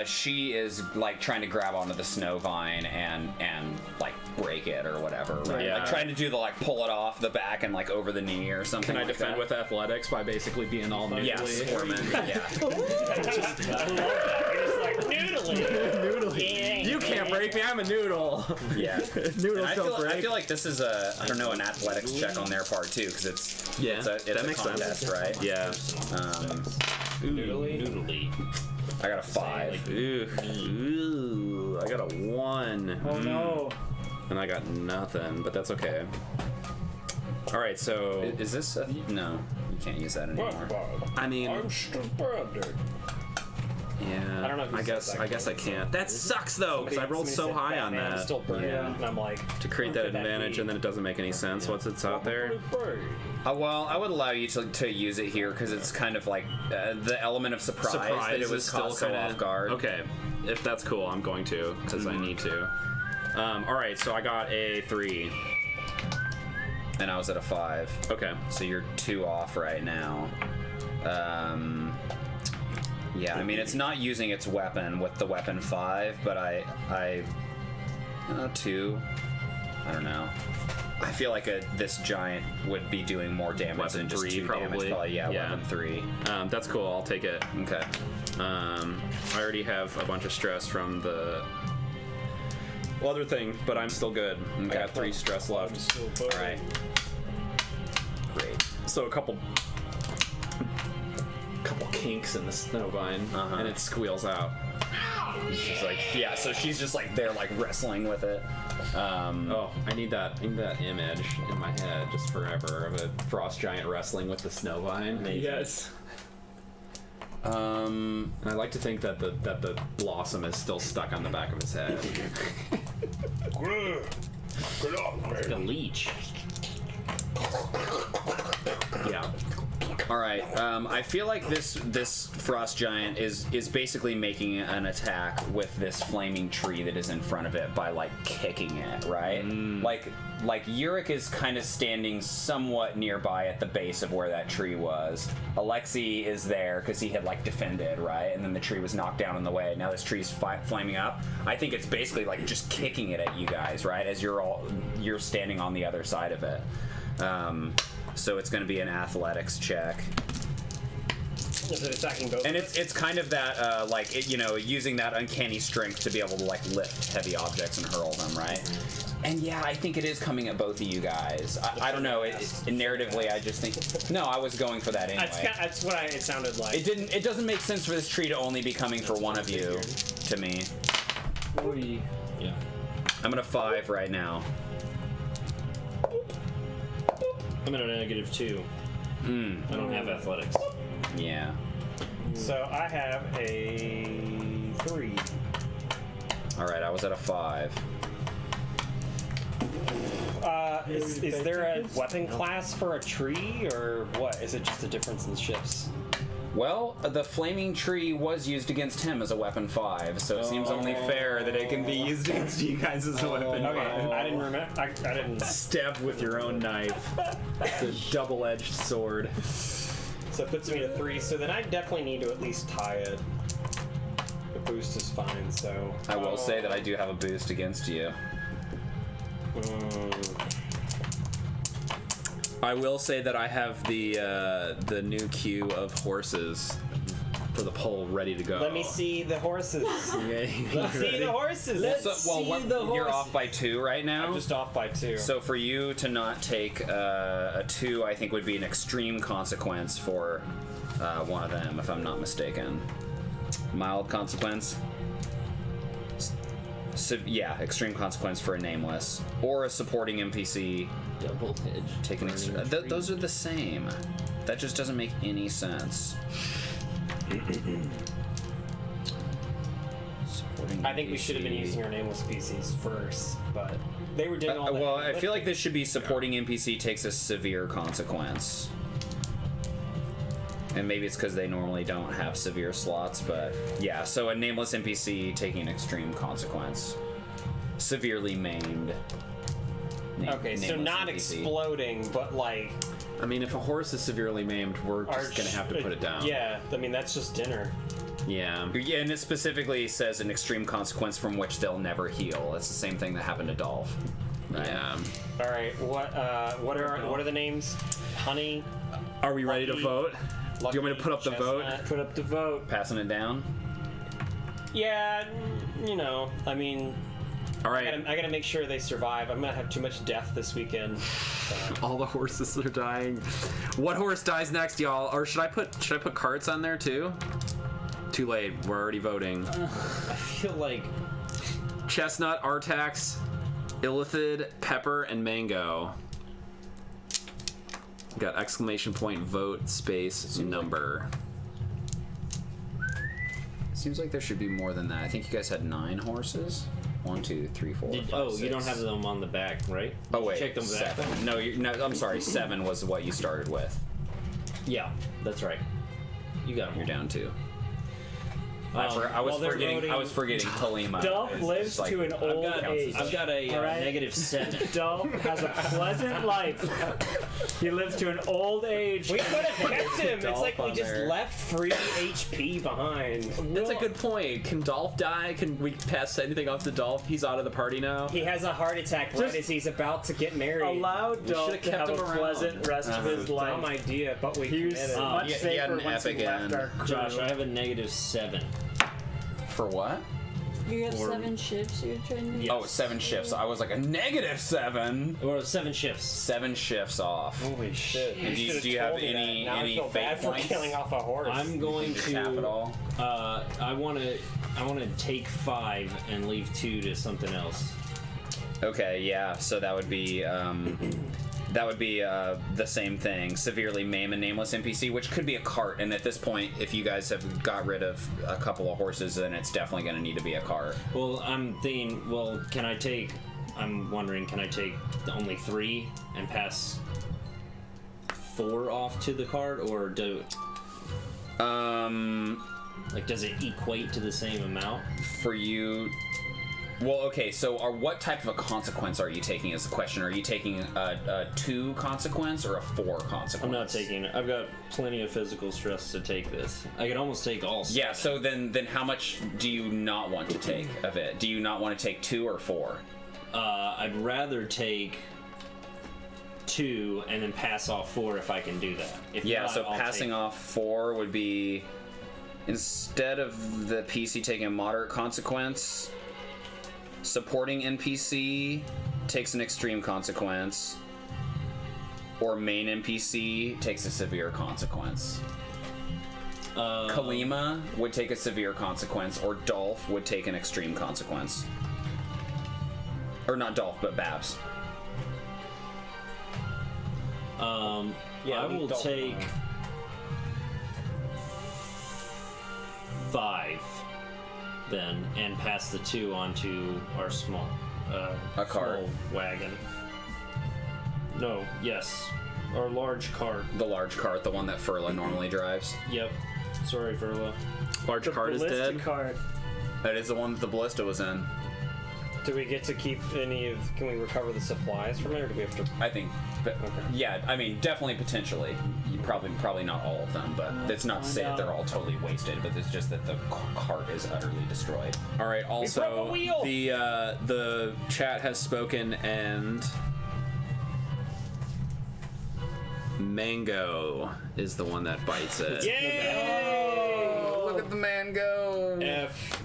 She is like trying to grab onto the snow vine and like break it or whatever, right? Yeah. Like trying to do the like pull it off the back and like over the knee or something. Can I like defend that. with athletics by basically being all noodly? Yeah, squirming. Yeah. I love that. You're just like noodling. Yeah. You can't break me. I'm a noodle. Yeah. Noodles And I don't break. feel like this is an athletics check on their part too, because it's that a makes contest, sense. right? Yeah. Noodly. I got a 5. Ooh, I got a 1. Oh no. And I got nothing, but that's okay. All right, so Is this no? You can't use that anymore. I mean, yeah. I don't know if you I said guess that I guess I can't. That sucks though, because I rolled so high on Batman is that still burning, Yeah. and I'm like, to create that could that advantage, be? and then it doesn't make any sense. What's it's out there? Well, I would allow you to use it here because it's kind of like the element of surprise that it was is still caught so kinda off guard. Okay, if that's cool, I'm going to because I need to. All right, so I got a 3. And I was at a 5. Okay. So you're 2 off right now. Yeah, I mean it's not using its weapon with the weapon 5, but I 2. I don't know. I feel like this giant would be doing more damage Weapon than just 3 2 damage. probably. Probably, yeah, Yeah. weapon 3. That's cool. I'll take it. Okay. I already have a bunch of stress from the other thing, but I'm still good. I got 3 stress left. All right. Great. So a couple kinks in the snow vine, and it squeals out. She's like, yeah. So she's just like there, like wrestling with it. Oh, I need that image in my head just forever of a frost giant wrestling with the snow vine. Yes. And I like to think that the blossom is still stuck on the back of his head. Like a leech. Yeah. All right. I feel like this frost giant is basically making an attack with this flaming tree that is in front of it by like kicking it, right? Like Yurik is kind of standing somewhat nearby at the base of where that tree was. Alexei is there because he had like defended, right? And then the tree was knocked down in the way. Now this tree's flaming up. I think it's basically like just kicking it at you guys, right? As you're standing on the other side of it. So it's going to be an athletics check. Is it attacking both? And it's kind of that using that uncanny strength to be able to like lift heavy objects and hurl them, right? And yeah, I think it is coming at both of you guys. I don't know. Narratively, I just think no. I was going for that anyway. That's what it sounded like. It doesn't make sense for this tree to only be coming for one of you. To me, Oy. Yeah. I'm gonna 5 right now. I'm at a -2. I don't have athletics. Yeah. So I have a 3. All right. I was at a 5. Is there a weapon class for a tree, or what? Is it just a difference in shifts? Well, the flaming tree was used against him as a weapon 5, so it seems only fair that it can be used against you guys as a weapon 5. Okay, I didn't remember. I didn't. Stabbed with your own knife. It's a double-edged sword. So it puts me to 3. So then I definitely need to at least tie it. The boost is fine. So I will say that I do have a boost against you. I will say that I have the new queue of horses For the pole ready to go. Let me see the horses. Let's see the horses. You're off by 2 right now. I'm just off by 2. So for you to not take a 2, I think would be an extreme consequence for one of them, if I'm not mistaken. Mild consequence. Yeah, extreme consequence for a nameless or a supporting NPC. Double edge. Take an those are the same. That just doesn't make any sense. I think we should have been using our nameless PCs first, but they were doing all that. Well, I feel like this should be supporting NPC takes a severe consequence. And maybe it's because they normally don't have severe slots, but yeah, so a nameless NPC taking an extreme consequence. Severely maimed. Okay, so not exploding, but like... I mean, if a horse is severely maimed, we're just gonna have to put it down. Yeah, I mean, that's just dinner. Yeah. Yeah, and it specifically says an extreme consequence from which they'll never heal. It's the same thing that happened to Dolph. Right? Yeah. All right, what are the names? Honey. Are we ready to vote? Do you want me to put up the vote? Put up the vote. Passing it down? Yeah, you know, I mean, All right. I gotta make sure they survive. I'm gonna have too much death this weekend. So. All the horses are dying. What horse dies next, y'all? Or should I put carts on there too? Too late. We're already voting. I feel like Chestnut, Artax, Illithid, Pepper, and Mango. Got exclamation point, vote, space, number. Seems like there should be more than that. I think you guys had 9 horses. 1, 2, 3, 4, 5, you 6. don't have them on the back, right? Oh wait, Check them back. 7. No, I'm sorry. 7 was what you started with. Yeah, that's right. You got them. You're down 2. I was forgetting Tolima. Dolph lives to an old age. I've got a Alright. -7. Dolph has a pleasant life. He lives to an old age. We could have kept him. It's Dolph like we on just there. left free HP behind. That's a good point. Can Dolph die? Can we pass anything off to Dolph? He's out of the party now. He has a heart attack right Just as he's about to get married. Allow Dolph should've to kept have him a around. pleasant rest of his Dumb life. idea, but we He was committed. much he had safer an once he epic left end. our crew. Josh, I have a -7. For what? You have Or- 7 ships you're trying to... Yes. Oh, 7 shifts. I was like a -7. Or 7 shifts. 7 shifts off. Holy shit! And do should've you have told me that. any Now I feel fate bad for points? killing off a horse. I'm going Just tap it to. all. I want to take 5 and leave 2 to something else. Okay, yeah. So that would be the same thing. Severely maim a nameless NPC, which could be a cart. And at this point, if you guys have got rid of a couple of horses, then it's definitely going to need to be a cart. Well, I'm thinking. Well, I'm wondering, can I take only 3 and pass 4 off to the cart, or does it equate to the same amount? For you. Well, okay, so what type of a consequence are you taking is the question. Are you taking a 2 consequence or a 4 consequence? I'm not taking it. I've got plenty of physical stress to take this. I could almost take all 7. Yeah, so then how much do you not want to take of it? Do you not want to take 2 or 4? I'd rather take 2 and then pass off 4 if I can do that. If Yeah, not, so I'll passing take... off 4 would be, instead of the PC taking a moderate consequence, supporting NPC takes an extreme consequence, or main NPC takes a severe consequence. Kalima would take a severe consequence, or Dolph would take an extreme consequence. Or not Dolph, but Babs. Yeah, I leave will Dolph take alone. 5 then, and pass the 2 onto our small A cart. small wagon. No, yes, our large cart. The large cart, the one that Furla normally drives. Yep. Sorry, Furla. Large cart is Ballista dead. cart. That is the one that the ballista was in. Do we get to keep any of? Can we recover the supplies from it, or do we have to? I think, but Okay. yeah, I mean, definitely potentially. You probably not all of them, but it's not to say that they're all totally wasted. But it's just that the cart is utterly destroyed. All right. Also, broke a wheel. the chat has spoken, and Mango is the one that bites it. Look at the man go! F.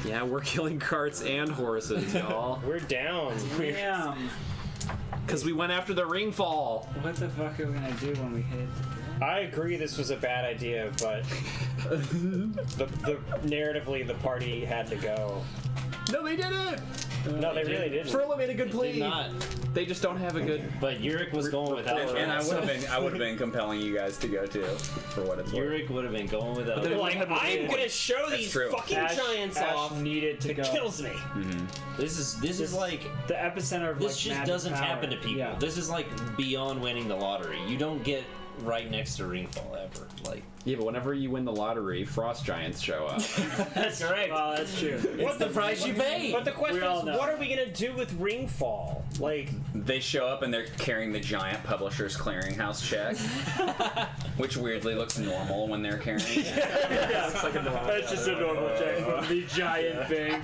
Yeah, we're killing carts and horses, y'all. We're down. Damn. Because we went after the ring fall. What the fuck are we gonna do when we hit? I agree this was a bad idea, but the narratively the party had to go. No, they didn't. No, they really didn't. Furla made a good plea. Did not. They just don't have a good. But Yurik was going without her. And I would have been compelling you guys to go too, for what it's worth. Yurik would have been going without They're her. like, I'm gonna show That's these true. fucking giants Ash off. needed to It go. kills me. This is like The epicenter of this like, just magic doesn't power. happen to people. Yeah. This is like beyond winning the lottery. You don't get right next to Ringfall ever. Like Yeah, but whenever you win the lottery, frost giants show up. that's right. Well, that's true. What's the price you pay? But the question We all is, know. what are we gonna do with Ringfall? Like, They show up and they're carrying the giant Publishers Clearinghouse check, which weirdly looks normal when they're carrying it. That's just a normal check from the giant bank.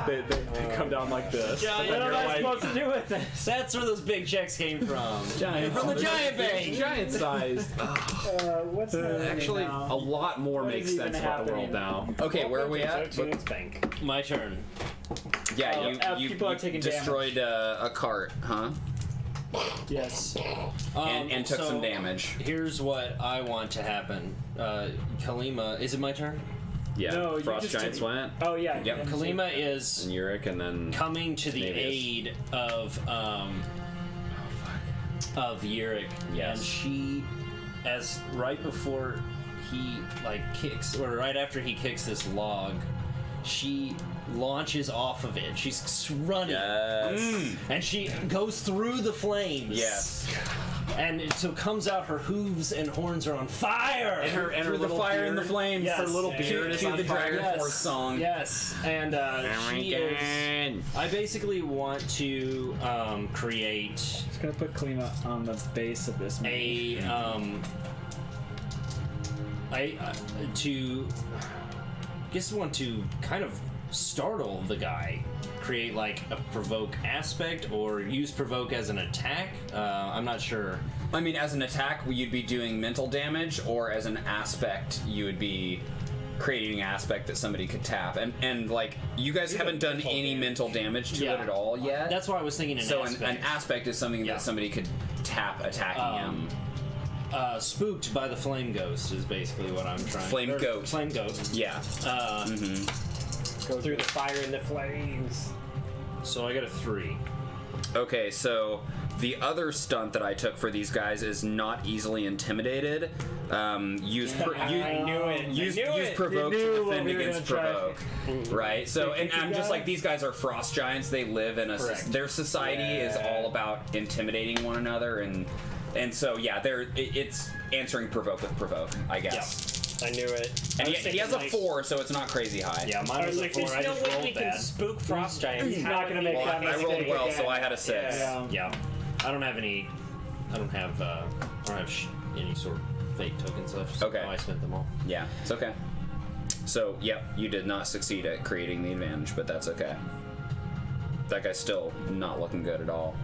they come down like this. Giant- What am I supposed to do with this? That's where those big checks came from. Giant. From the giant bank. Giant sized. What's happening Actually, now? a lot more What makes is even sense about the world happening? now. Okay, where are we at? Tune's bank. My turn. Yeah, you people are taking destroyed a cart, huh? Yes. And took so some damage. Here's what I want to happen. Kalima, is it my turn? Yeah, No, you frost just giants did- went, Oh yeah. Yep. Kalima is and Yurik, and then coming to the Navius. aid of Yurik. Yes. And she, as right before he like kicks, or right after he kicks this log, she launches off of it. She's running. Yes. And she goes through the flames. Yes. And it so comes out, her hooves and horns are on fire. and her Through the little fire and the beard- flames. Yes. her little Yeah. beard is Cue on the fire. Dragon Force song. Yes, and she is. I basically want to create Just gonna put Klima on the base of this. a just want to kind of startle the guy, create like a provoke aspect, or use provoke as an attack. I'm not sure. I mean, as an attack, you'd be doing mental damage, or as an aspect, you would be creating an aspect that somebody could tap. And like, you guys haven't done any mental damage to it at all yet. That's why I was thinking an so aspect. an aspect is something Yeah. that somebody could tap attacking him. Spooked by the flame ghost is basically what I'm trying. Flame or goat. Flame ghost. Yeah. Go through the fire and the flames. So I got a 3. Okay, so the other stunt that I took for these guys is not easily intimidated. I knew it. Use provoke You to knew what defend we were against gonna try. provoke, right? So, and I'm just guy? like, these guys are frost giants. They live in a Correct. their society is all about intimidating one another, and so yeah, it's answering provoke with provoke, I guess. I knew it. And I was he has a thinking, 4, so it's not crazy high. Yeah, mine was a Like, 4. there's I no just way we rolled can bad. spook frost giants. He's not gonna make Well, that I rolled mistake well, again. so I had a 6. Yeah. Yeah, I don't have any. I don't have any sort of fake tokens left. So Okay. I spent them all. Yeah, it's okay. So, yep, you did not succeed at creating the advantage, but that's okay. That guy's still not looking good at all.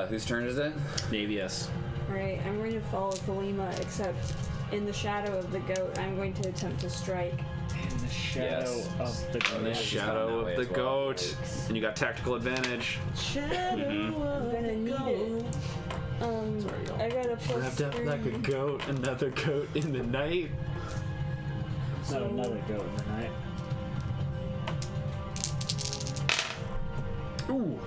Whose turn is it? Navius. Alright, I'm going to follow Kalima, except in the shadow of the goat, I'm going to attempt to strike. In the shadow Yes. of the Yeah, The he's shadow gone that of way the as well. goat, and you got tactical advantage. I'm gonna need it. I got a plus Wrapped up 3. like a goat, another goat in the night. Not another goat in the night. Ooh.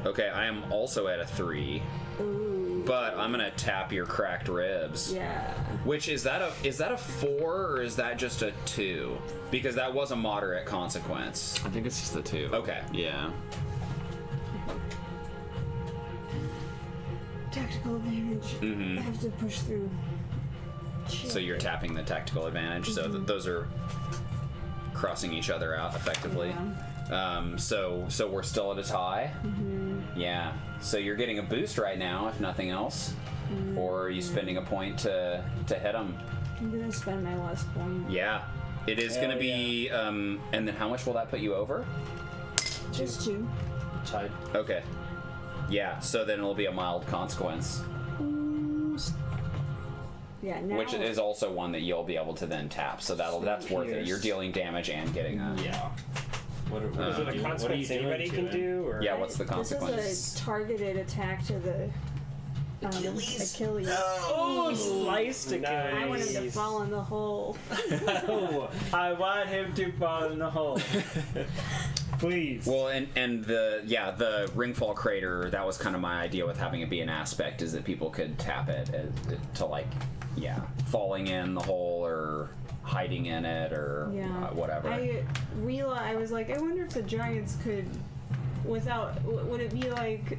Okay, I am also at a 3, Ooh. but I'm gonna tap your cracked ribs. Yeah. Which is that a 4 or is that just a 2? Because that was a moderate consequence. I think it's just the 2. Okay. Yeah. Tactical advantage. I have to push through. So you're tapping the tactical advantage. So those are crossing each other out effectively. Yeah. So we're still at a tie. Yeah. So you're getting a boost right now, if nothing else. Or are you spending a point to hit them? I'm gonna spend my last point. Yeah. It is going to be. And then how much will that put you over? Just 2. Tied. Okay. Yeah. So then it'll be a mild consequence, Yeah. Now. which is also one that you'll be able to then tap. So that's worth it. You're dealing damage and getting a. Yeah. What are Is it you a doing? What are you consequence doing anybody to can it? do? Or? Yeah. What's the This consequence? is a targeted attack to the Achilles. Oh, sliced Achilles. I want him to fall in the hole. Oh, I want him to fall in the hole. Please. Well, and the ringfall crater, that was kind of my idea with having it be an aspect, is that people could tap it to like, falling in the hole or hiding in it or whatever. I was like, I wonder if the giants could, would it be like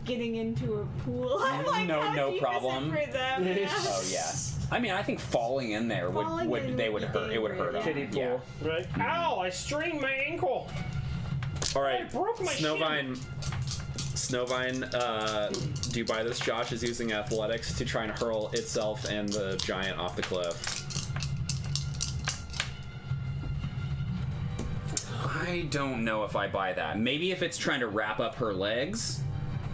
getting into a pool? I'm like, No- how no deep problem. Is it for them? Yeah. Oh yeah. I mean, I think falling in there would Falling in hurt. It would dangerous. hurt them. Kiddie pool. Yeah. Right. Ow! I strained my ankle. All right, broke my Snowvine. Do you buy this? Josh is using athletics to try and hurl itself and the giant off the cliff. I don't know if I buy that. Maybe if it's trying to wrap up her legs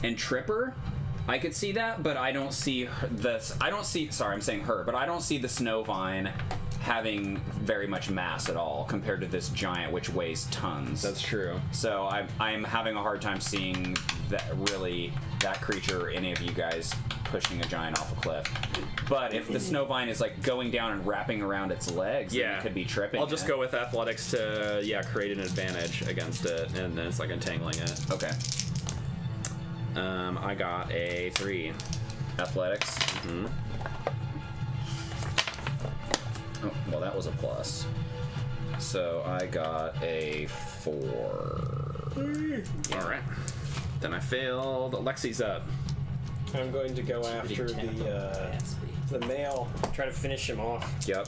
and trip her, I could see that. But I don't see this. Sorry, I'm saying her, but I don't see the Snowvine having very much mass at all compared to this giant, which weighs tons. That's true. So I'm having a hard time seeing that creature, any of you guys, pushing a giant off a cliff. But if the Snowvine is like going down and wrapping around its legs, then it could be tripping. I'll just it. go with athletics to create an advantage against it, and then it's like entangling it. Okay. I got a 3. Athletics. Oh, well, that was a plus. So I got a 4. All right. Then I failed. Lexi's up. I'm going to go after the male. Try to finish him off. Yep.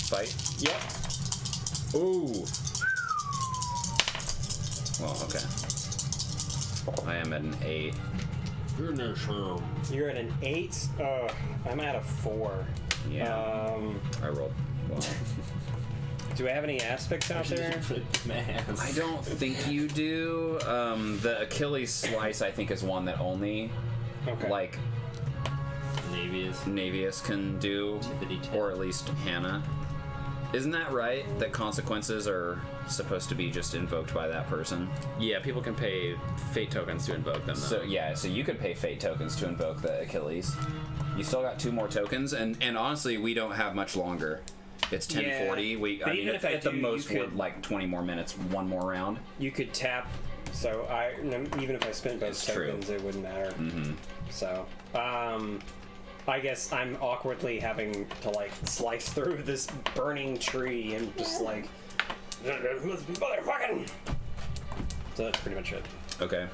Fight. Yep. Ooh. Well, okay. I am at an 8. You're at an 8. I'm at a 4. Yeah. I rolled well. Do I have any aspects out there? I don't think you do. The Achilles slice, I think, is one that only like Navius can do, or at least Hannah. Isn't that right? That consequences are supposed to be just invoked by that person. Yeah, people can pay fate tokens to invoke them, though. So you could pay fate tokens to invoke the Achilles. You still got 2 more tokens, and honestly, we don't have much longer. It's 10:40. But even if at the I do, most, you we're could- like 20 more minutes. One more round. You could tap. So even if I spent both It's true. tokens, it wouldn't matter. So I guess I'm awkwardly having to like slice through this burning tree and just like motherfucking. So that's pretty much it. Okay.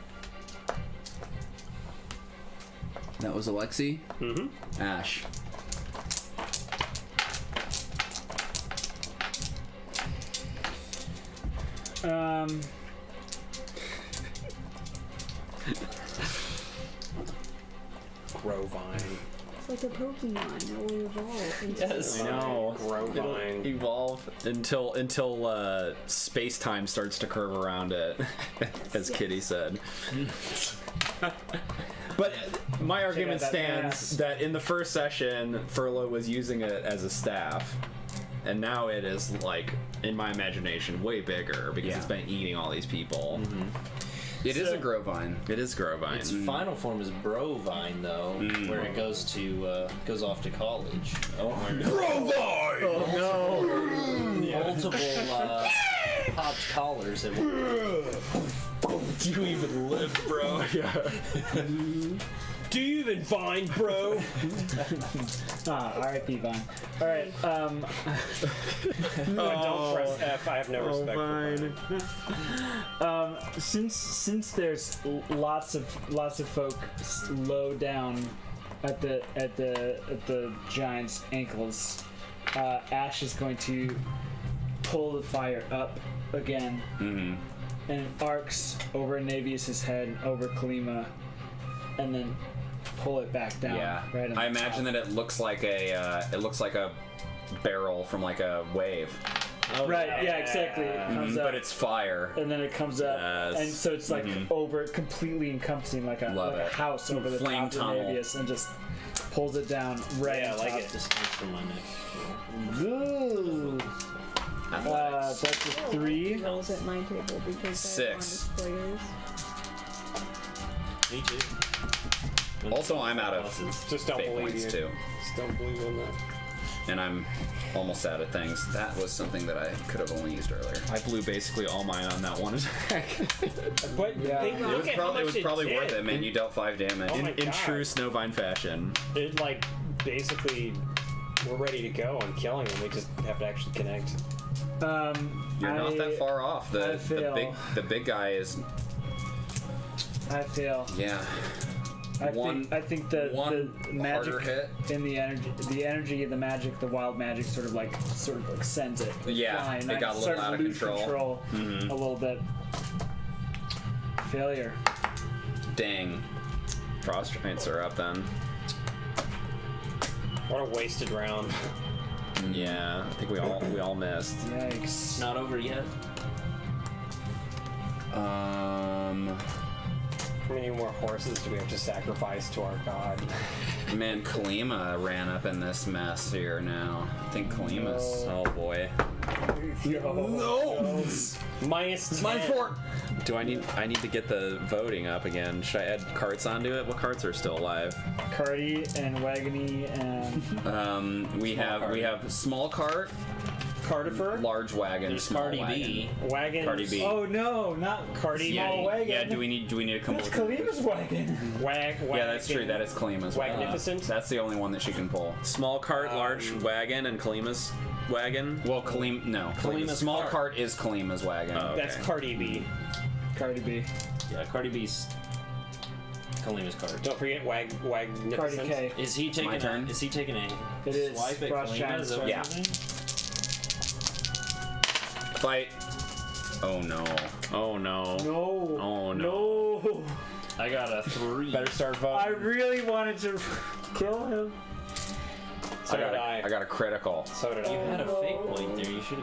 That was Alexi. Ash. Grovine. It's like a Pokemon. It will evolve into I know. Grovine. Evolve until space time starts to curve around it, as Kitty said. But my argument that stands ass. that in the first session, Furlough was using it as a staff, and now it is, like, in my imagination, way bigger because it's been eating all these people. It is a Grovine. It is Grovine. Its final form is Brovine, though, where it goes goes off to college. Grovine! Oh no! Multiple popped collars and Do you even live, bro? Do you even Vine, bro? R.I.P. Vine. All right. Don't press F. I have no respect for Vine. Since there's lots of folk low down at the giant's ankles, Ash is going to pull the fire up again, and it arcs over Navius's head, over Kalima, and then pull it back down. Yeah. Right on I the imagine top. that it looks like a barrel from like a wave, Oh, Right, yeah, exactly. It comes up, but it's fire. and then it comes up, Yes. and so it's like over, completely encompassing, like a, Love like a it. house over the Flame top tunnel. of Navius, and just pulls it down right Yeah, I on like top. it. Just comes from my neck. Ooh. Athletics. That's a 3. Rolls at my table because 6. I want players. Me too. Also, I'm out of Just don't fate believe points you. too, Just don't believe in that. and I'm almost out of things. That was something that I could have only used earlier. I blew basically all mine on that one attack. But Yeah. think, It look was at how much probably it worth did. it, man. You dealt 5 damage. Oh my in God. true Snowvine fashion. It like basically we're ready to go and killing them. We just have to actually connect. You're not that far off. I fail. The big guy is I fail. yeah. I think the one magic harder hit. in the energy of the magic, the wild magic, sort of like sends it. Yeah, flying. it I got a little start to out of lose control. a little bit. Failure. Dang. Frost Giants are up then. What a wasted round. Yeah, I think we all missed. Yikes. Not over yet. How many more horses do we have to sacrifice to our god? Man, Kalima ran up in this mess here now. I think Kalima's. Oh boy. No. Minus 10. Do I need to get the voting up again? Should I add carts onto it? What carts are still alive? Cardi and Wagony and We have small cart, Cardifer? large wagon, There's small Cardi wagon. B. Wagon. Cardi B. oh no, not Cardi Yeah, small wagon. yeah. Do we need to come That's up with? Kalima's wagon. Yeah, that's true. That is Kalima's. Magnificent. That's the only one that she can pull. Small cart, large wagon, and Kalima's wagon. Well, Kalima's small cart is Kalima's wagon. Oh. That's Okay. Cardi B. Cardi B. Yeah, Cardi B's Kalima's card. Don't forget Cardi Magnificent. K. Is he taking My turn? Is he taking a It is. swipe at Frost Kalima? Giant Is that what Yeah. you're saying? Fight. Oh no. Oh no. No. Oh, no. No. I got a 3. Better start I voting. really wanted to kill him. So did I. I got a critical. So did You I. had a fake point there. You should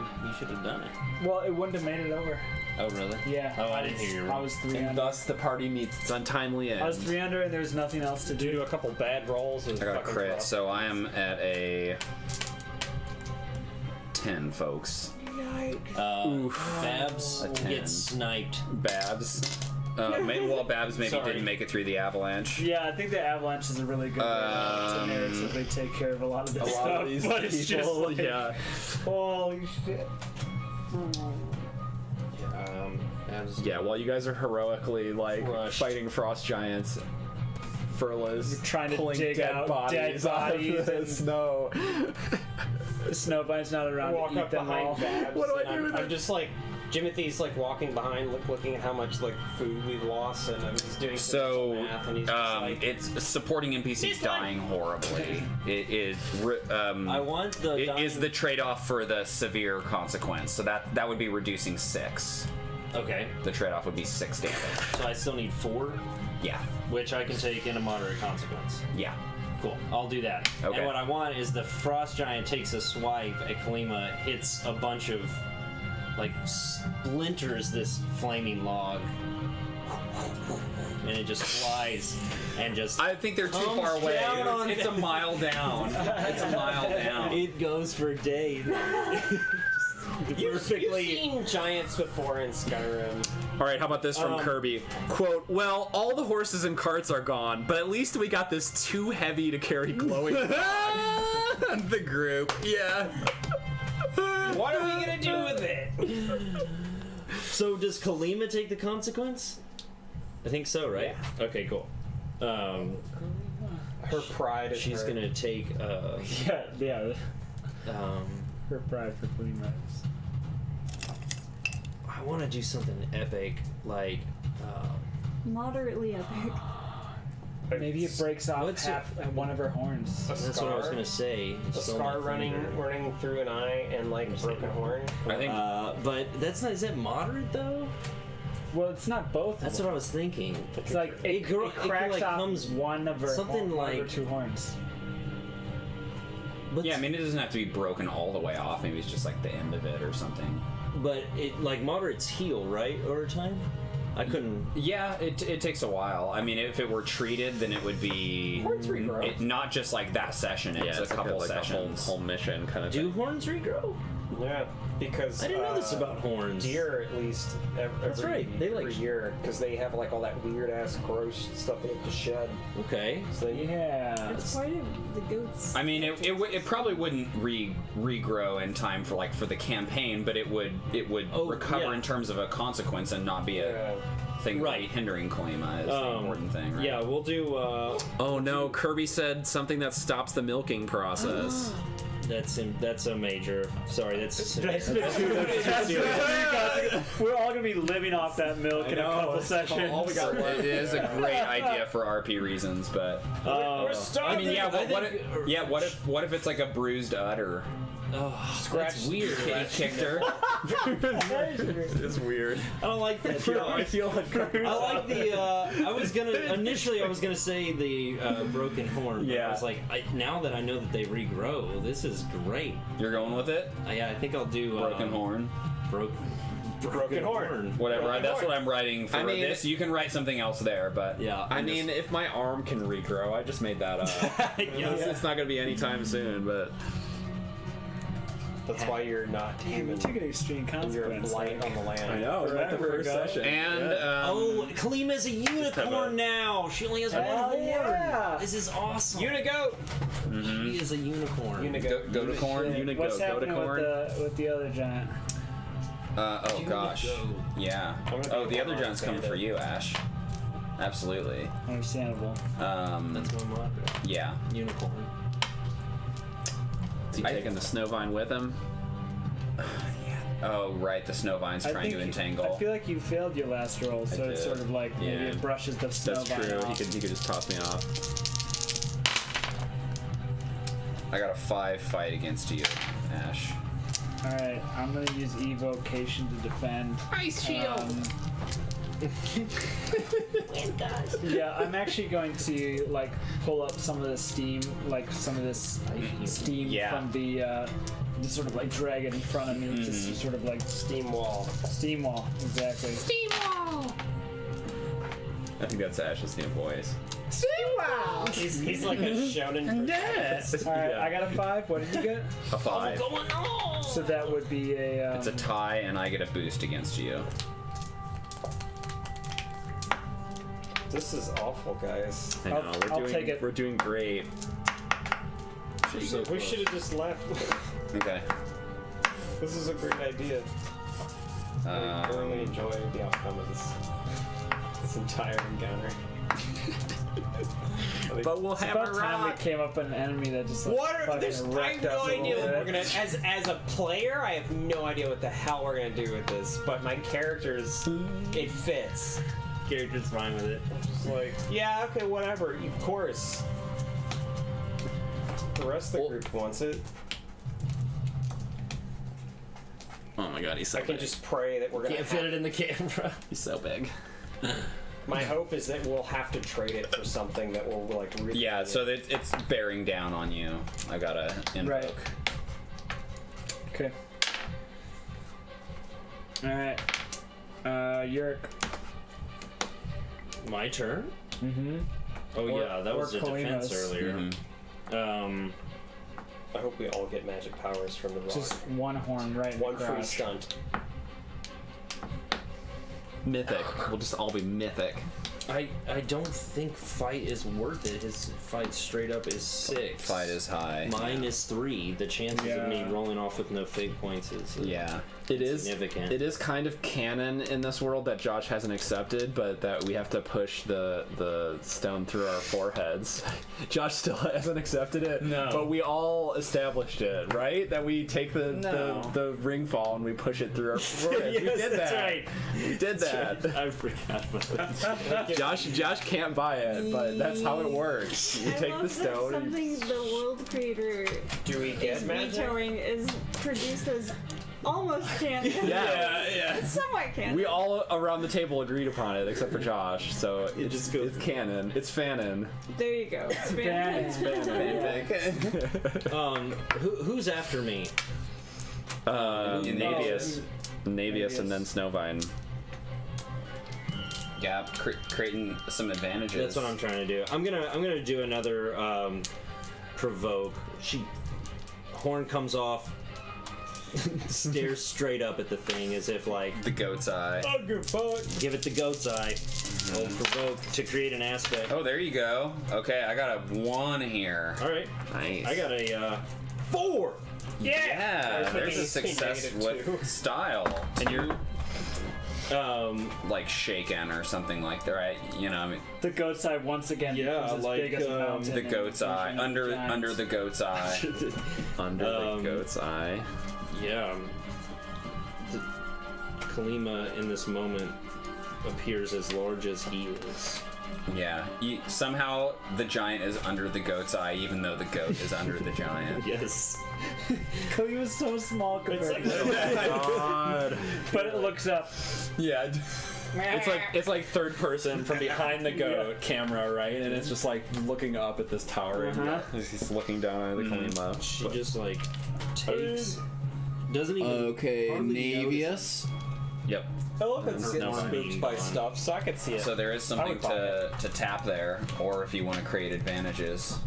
have done it. Well, it wouldn't have made it over. Oh really? Yeah. Oh, I didn't hear you. I was 3 And under. thus the party meets its untimely end. I was 3 under, and there's nothing else to Due do. to a couple bad rolls, it was I got a fucking crit, rough. so I am at a 10, folks. Babs A 10. gets sniped. Babs. Babs maybe Sorry. didn't make it through the avalanche. Yeah, I think the avalanche is a really good way to narratively take care of a lot of this stuff. But it's just like, yeah. holy shit. Babs. Yeah, while you guys are heroically like Crushed. fighting frost giants, Furla's You're trying to pulling dig dead out bodies dead out of bodies the and- snow. The Snowvine's not around Walk to eat up them all. behind Babs. What do I and do with I'm it? just like, Jimothy's like walking behind, looking at how much like food we've lost, and he's doing some So, math, and he's just like, it's supporting NPCs This one. dying horribly. It is. I want the. It dying- is the trade-off for the severe consequence. So that would be reducing 6. Okay, The trade-off would be 6 damage. so I still need 4, Yeah. which I can take in a moderate consequence. Yeah. Cool. I'll do that. Okay. And what I want is the frost giant takes a swipe at Kalima, hits a bunch of like splinters this flaming log, and it just flies and just I think they're too Comes far away. down on It's a mile down. It's a mile down. it goes for days. you've seen giants before in Skyrim. All right, how about this from Kirby? Quote, well, all the horses and carts are gone, but at least we got this too heavy to carry glowing The group. Yeah. What are we gonna do with it? So does Kalima take the consequence? I think so, right? Okay, cool. Her pride is She's her. gonna take Yeah. um Her pride for Queen Rice. I want to do something epic, like Moderately epic. Maybe it breaks off What's half one of her horns. A That's scar, what I was gonna say. a Stole scar my running finger. through an eye and like a broken horn. I think But that's not. Is that moderate though? Well, it's not both. That's of what them. I was thinking. It's like it cracks like, off comes one of her something one of her like- 2 horns. But yeah, I mean, it doesn't have to be broken all the way off. Maybe it's just like the end of it or something. But it like moderates heal right over time. I couldn't. Yeah, it takes a while. I mean, if it were treated, then it would be Horns regrow. not just like that session. It's a couple sessions. whole mission kind of Do thing. horns regrow? Yeah, because I didn't know this about horns. deer at least That's every, right, they, like- every year because they have like all that weird ass gross stuff they have to shed. Okay. So they Yeah. It's part of the goats. I mean, it probably wouldn't regrow in time for the campaign, but it would Oh, recover yeah. in terms of a consequence and not be a thing that would be Right. hindering Koima is the important thing, right? Yeah, we'll do. Oh no, Kirby said something that stops the milking process. That's a major. Sorry, that's. We're all gonna be living off that milk in a couple sessions. It is a great idea for RP reasons, but I mean, yeah. What if it's like a bruised udder? Scratch weird. Kitty kicked her. It's weird. I don't like that. I feel like I like the. I was gonna say the broken horn. But I was like, now that I know that they regrow, this is great. You're going with it? Yeah, I think I'll do Broken horn. broken horn. Whatever. Broken That's horn. what I'm writing for I mean- this. You can write something else there, but Yeah. I mean, if my arm can regrow, I just made that up. It's not gonna be anytime soon, but That's why you're not Damn, you human. took an extreme And you're consequence. blight on the land. I know. It's like the Forever first ago. session. and Oh, Kalima's a unicorn now. She only has one Hell horn. yeah. This is awesome. Unigoat. She is a unicorn. Unigoat. go to corn. What's Go to happening corn. with the other giant? Oh gosh. Unigoat. Yeah. I'm gonna Oh, be the a other giant's coming for bandit. you, Ash. Absolutely. Understandable. That's my moderate. Yeah. Unicorn. Is he taking the snow vine with him? Oh, right. The snow vine's trying to entangle. I feel like you failed your last roll, so it's did. sort of like maybe Yeah. it brushes the snow That's vine true. off. He could just toss me off. I got a 5 fight against you, Ash. All right, I'm gonna use evocation to defend. Ice shield. Yeah, I'm actually going to like pull up some of the steam, like some of this steam Yeah. from the, just sort of like drag it in front of me, just sort of like Steam wall. steam wall, exactly. I think that's Ash's new voice. He's like a shonen. All right, I got a 5. What did you get? A 5. Going on. So that would be a. It's a tie, and I get a boost against you. This is awful, guys. I know. I'll take it. We're doing great. We should have just left. Okay. This is a great idea. I thoroughly enjoy the outcome of this entire encounter. But we'll It's have about a time we rock. came up with an enemy that just like What are fucking there's I wrecked have no us a little idea what bit. we're gonna as a player I have no idea what the hell we're gonna do with this, but my characters it fits. Character's fine with it. It's like, yeah, okay, whatever. Of course. The rest of the group wants it. Oh my god, he's so I can big. just pray that we're gonna. Can't fit it in the camera. He's so big. My hope is that we'll have to trade it for something that will like. Really Yeah, so that it's bearing down on you. I gotta invoke. Right. Okay. All right. Yerk. My turn? Mm-hmm. Oh Or- yeah, that or was a defense Kalima's. earlier. Mhm. I hope we all get magic powers from the rock. Just one horn right in one the free crotch. stunt. Mythic. We'll just all be mythic. I don't think fight is worth it. His fight straight up is 6. Fight is high. Mine is 3. The chances of me Yeah. rolling off with no fate points is Yeah. It is significant. It is kind of canon in this world that Josh hasn't accepted, but that we have to push the stone through our foreheads. Josh still hasn't accepted it. No. But we all established it, right? That we take the ring fall and we push it through our foreheads. we Yes, did that's that. right. We did that. I forgot about that. Give Josh can't buy it, but that's how it works. You I take love the that stone. something the world creator Do we get is magic? vetoing is produced as almost canon. Yeah. It's somewhat canon. We all around the table agreed upon it, except for Josh. So it just goes- It's canon. It's fanon. There you go. It's Canon. Who's after me? Navius, and then Snowvine. Yeah, creating some advantages. That's what I'm trying to do. I'm gonna do another provoke. Horn comes off, stares straight up at the thing as if like The goat's eye. give it the goat's eye. I'll provoke to create an aspect. Oh, there you go. Okay, I got a 1 here. All right, Nice. I got a 4. Yeah, there's a -2. success with style. And you're Like shaken or something like that, right? You know, I mean, The goat's eye once again Yeah, becomes as like, big as a mountain. the and goat's eye vision of giants. under the goat's eye. under the goat's eye. Yeah. Kalima in this moment appears as large as he is. Yeah, somehow the giant is under the goat's eye, even though the goat is under the giant. Yes. Klee was so small compared to God. but it looks up. Yeah. It's like third person from behind the goat camera, right? And it's just like looking up at this tower. Uh-huh. And he's looking down at the Kalima. She just like takes. Doesn't even. hardly notice it. Yep. Oh, look, it's getting Snowvine spooked by gone. stuff, so I could see it. So there is something would buy to tap there, or if you want to create advantages.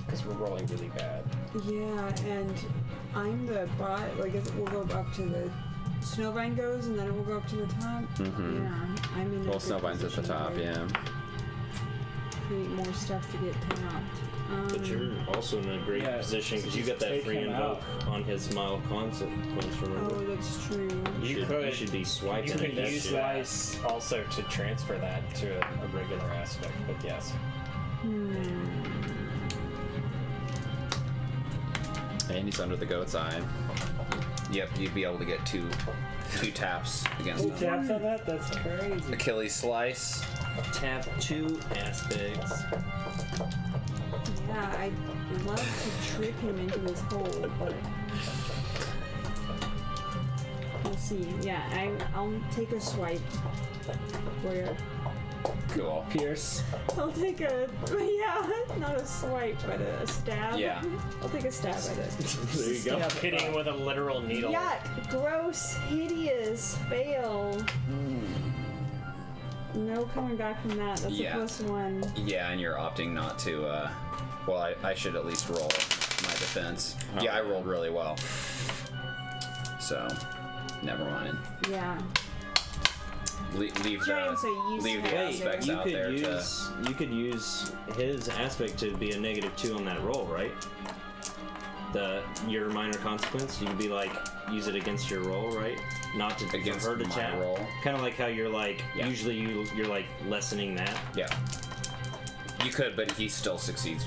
Because we're rolling really bad. Yeah, and I'm the bot. Like we'll go up to the Snowvine goes, and then it will go up to the top. Mhm. Yeah, I'm in. a Well, good Snowvine's at the position top, to yeah. Create more stuff to get tapped. But you're also in a great Yeah, position because you just got that take free him invoke on his mild consequence. Remember? Oh, that's true. You should be swiping You at could that use shit. that also to transfer that to a regular aspect, but yes. And he's under the goat's eye. Yep, you'd be able to get two taps against Two them. taps on that? That's crazy. Achilles slice. Tap 2 aspects. Yeah, I'd love to trick him into his hole, but we'll see. Yeah, I'll take a swipe. Where Cool. Pierce. I'll take not a swipe, but a stab. Yeah. I'll take a stab at it. There you go. Hitting with a literal needle. Yuck! Gross! Hideous! Fail! No coming back from that. That's Yeah. a +1. Yeah, and you're opting not to. Well, I should at least roll my defense. Yeah, I rolled really well. So, never mind. Yeah. Leave Giants the are leave the useless. aspects You out could there use you could use his aspect to be a -2 on that roll, right? Your minor consequence. You could be like use it against your roll, right? Not to Against for her to my tap. roll. Kind of like how you're like Yeah. usually you're like lessening that. Yeah. You could, but he still succeeds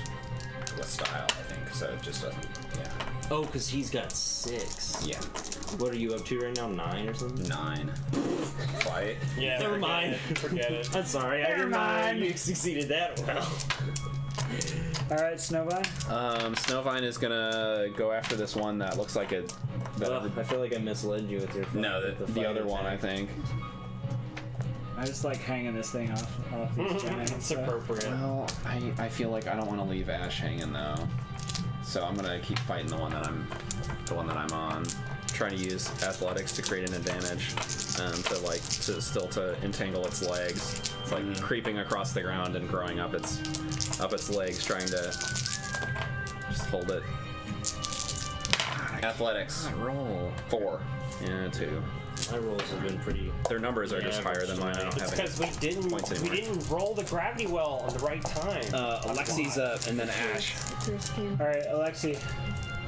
with style, I think. So it just doesn't. Yeah. Oh, because he's got 6. Yeah. What are you up to right now? 9 or something? 9. Fight. Yeah, Never mind. Forget it. I'm sorry. I didn't know you succeeded that well. Alright, Snowvine. Snowvine is gonna go after this one that looks like it. I feel like I misled you with your. No, The other one, I think. I just like hanging this thing off these giants. It's so- appropriate. Well, I feel like I don't want to leave Ash hanging though, so I'm gonna keep fighting the one that I'm on. Trying to use athletics to create an advantage, to entangle its legs. It's like creeping across the ground and growing up its legs, trying to just hold it. Athletics. God, roll 4. Yeah, 2. My rolls have been pretty. Their numbers are just average higher than mine. I don't tonight. have any. Because Points we anymore. didn't roll the gravity well on the right time. Alexi's up, and then Ash. First game. Alright, Alexi.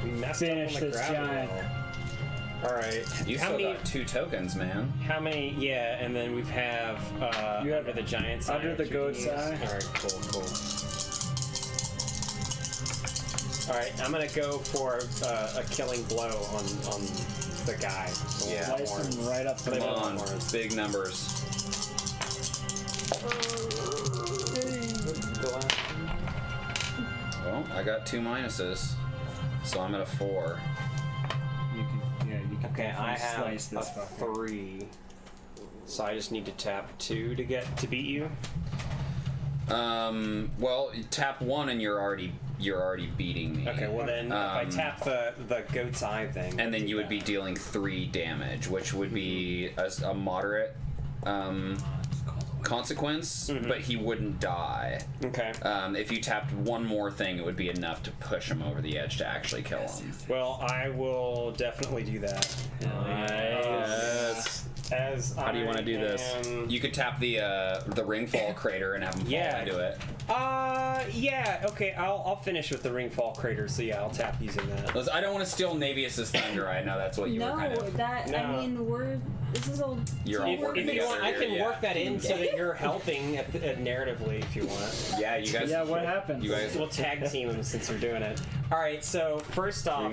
We messed Finish up on the this gravity giant. well. All right. You How still many? got 2 tokens, man. How many? Yeah, and then we have You have under the giant's eye. under the which we goat's can use. eye. All right, cool. All right, I'm gonna go for a killing blow on the guy. Yeah. Slice him right up the Come middle. on, big numbers. Well, I got 2 minuses, so I'm at a 4. You can Okay, I have slice this a fucker. 3. So I just need to tap 2 to beat you. Well, you tap 1 and you're already beating me. Okay, well then if I tap the goat's eye thing. And then you would be dealing 3 damage, which would be a moderate consequence, but he wouldn't die. Okay. If you tapped 1 more thing, it would be enough to push him over the edge to actually kill him. Well, I will definitely do that. Nice. As How do you wanna do this? You could tap the ringfall crater and have him fall Yeah. into it. Yeah. Okay, I'll finish with the ringfall crater. So yeah, I'll tap using that. Listen, I don't want to steal Navius's thunder. I know that's what you No, were kind of. I No. mean, this is all. You're all If working you want, together I here, can yeah. work that in so that you're helping narratively if you want. Yeah, you guys. Yeah, what happens? You guys. We'll tag team them since we're doing it. All right. So first off,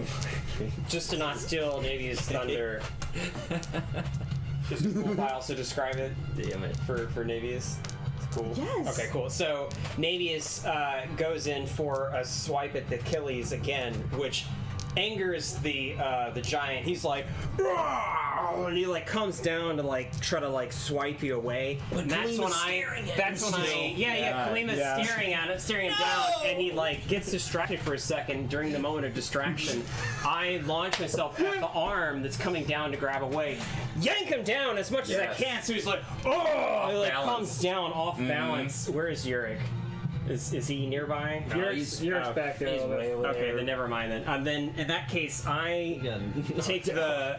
just to not steal Navy's thunder, just a cool file. So describe it. Damn it. For Navius. Cool. Yes. Okay, cool. So Navius goes in for a swipe at the Achilles again, which angers the giant. He's like, "Rawr!" and he like comes down to like try to like swipe you away. And that's when Kalima's staring at him, staring him down, and he like gets distracted for a second. During the moment of distraction, I launch myself at the arm that's coming down to grab away, yank him down as much as I can. So he's like, oh, he like balance. comes down off balance. Where is Yurik? Is he nearby? Yurik's back there a little bit. Okay, then never mind then. Then in that case, I take the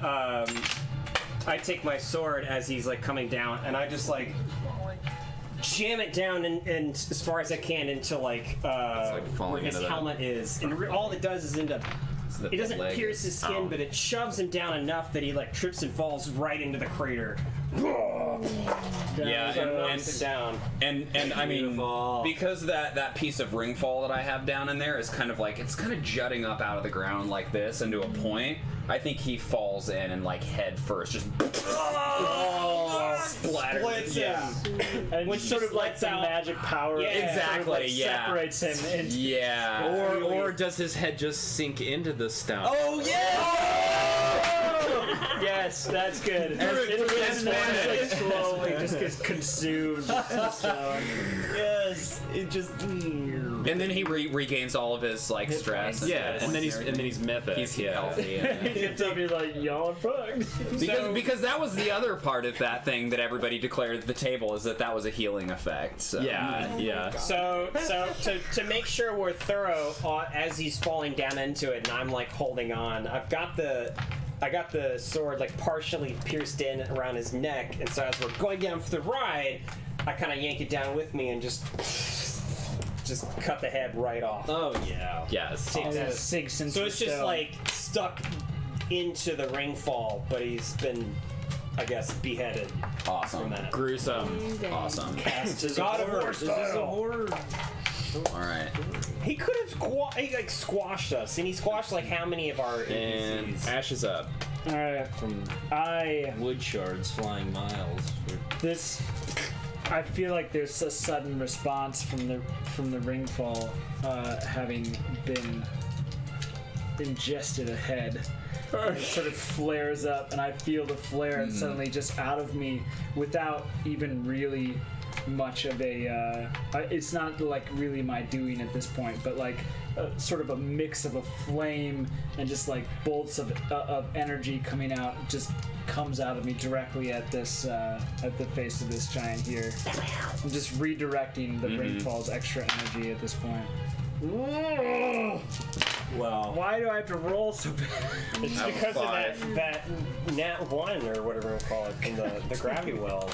I take my sword as he's like coming down, and I just like jam it down and as far as I can into like where falling his into the- helmet is, and all it does is end up. The It doesn't leg pierce is- his skin, oh. but it shoves him down enough that he like trips and falls right into the crater. Yeah, So it and, knocks it down. and I mean, Beautiful. because that piece of ringfall that I have down in there is kind of like, it's kind of jutting up out of the ground like this, and to a point, I think he falls in and like head first, just splatters. Splits him. And Which sort just of like lets the out- magic power. Yeah. Exactly, Sort of like yeah. separates him into. Yeah. Or does his head just sink into the stone? Oh yeah! Yes, that's good. It's like slowly just gets consumed. Yes, it just. And then he regains all of his like stress. Yeah, and then he's mythic. he's yeah. healthy. He gets up, he's like, y'all are fucked. Because that was the other part of that thing that everybody declared at the table, is that was a healing effect. So. Yeah. So to make sure we're thorough as he's falling down into it, and I'm like holding on. I got the sword like partially pierced in around his neck, and so as we're going down for the ride, I kind of yank it down with me and just cut the head right off. Oh yeah. Yes. And it sinks into So it's the just stone. like stuck into the ring fall, but he's been, I guess, beheaded Awesome. from that. Gruesome. Awesome. God of War style. All right. He could have squashed us, and he squashed like how many of our And NPCs? Ash is up. Alright. I Wood shards flying miles. I feel like there's a sudden response from the ringfall, having been ingested ahead. And it sort of flares up, and I feel the flare, and suddenly just out of me, without even really much of a. It's not like really my doing at this point, but like sort of a mix of a flame and just like bolts of energy coming out, just comes out of me directly at this at the face of this giant here. I'm just redirecting the ringfall's extra energy at this point. Well, Why do I have to roll so bad? It's Have a because of five. that nat 1 or whatever we'll call it from the gravity well.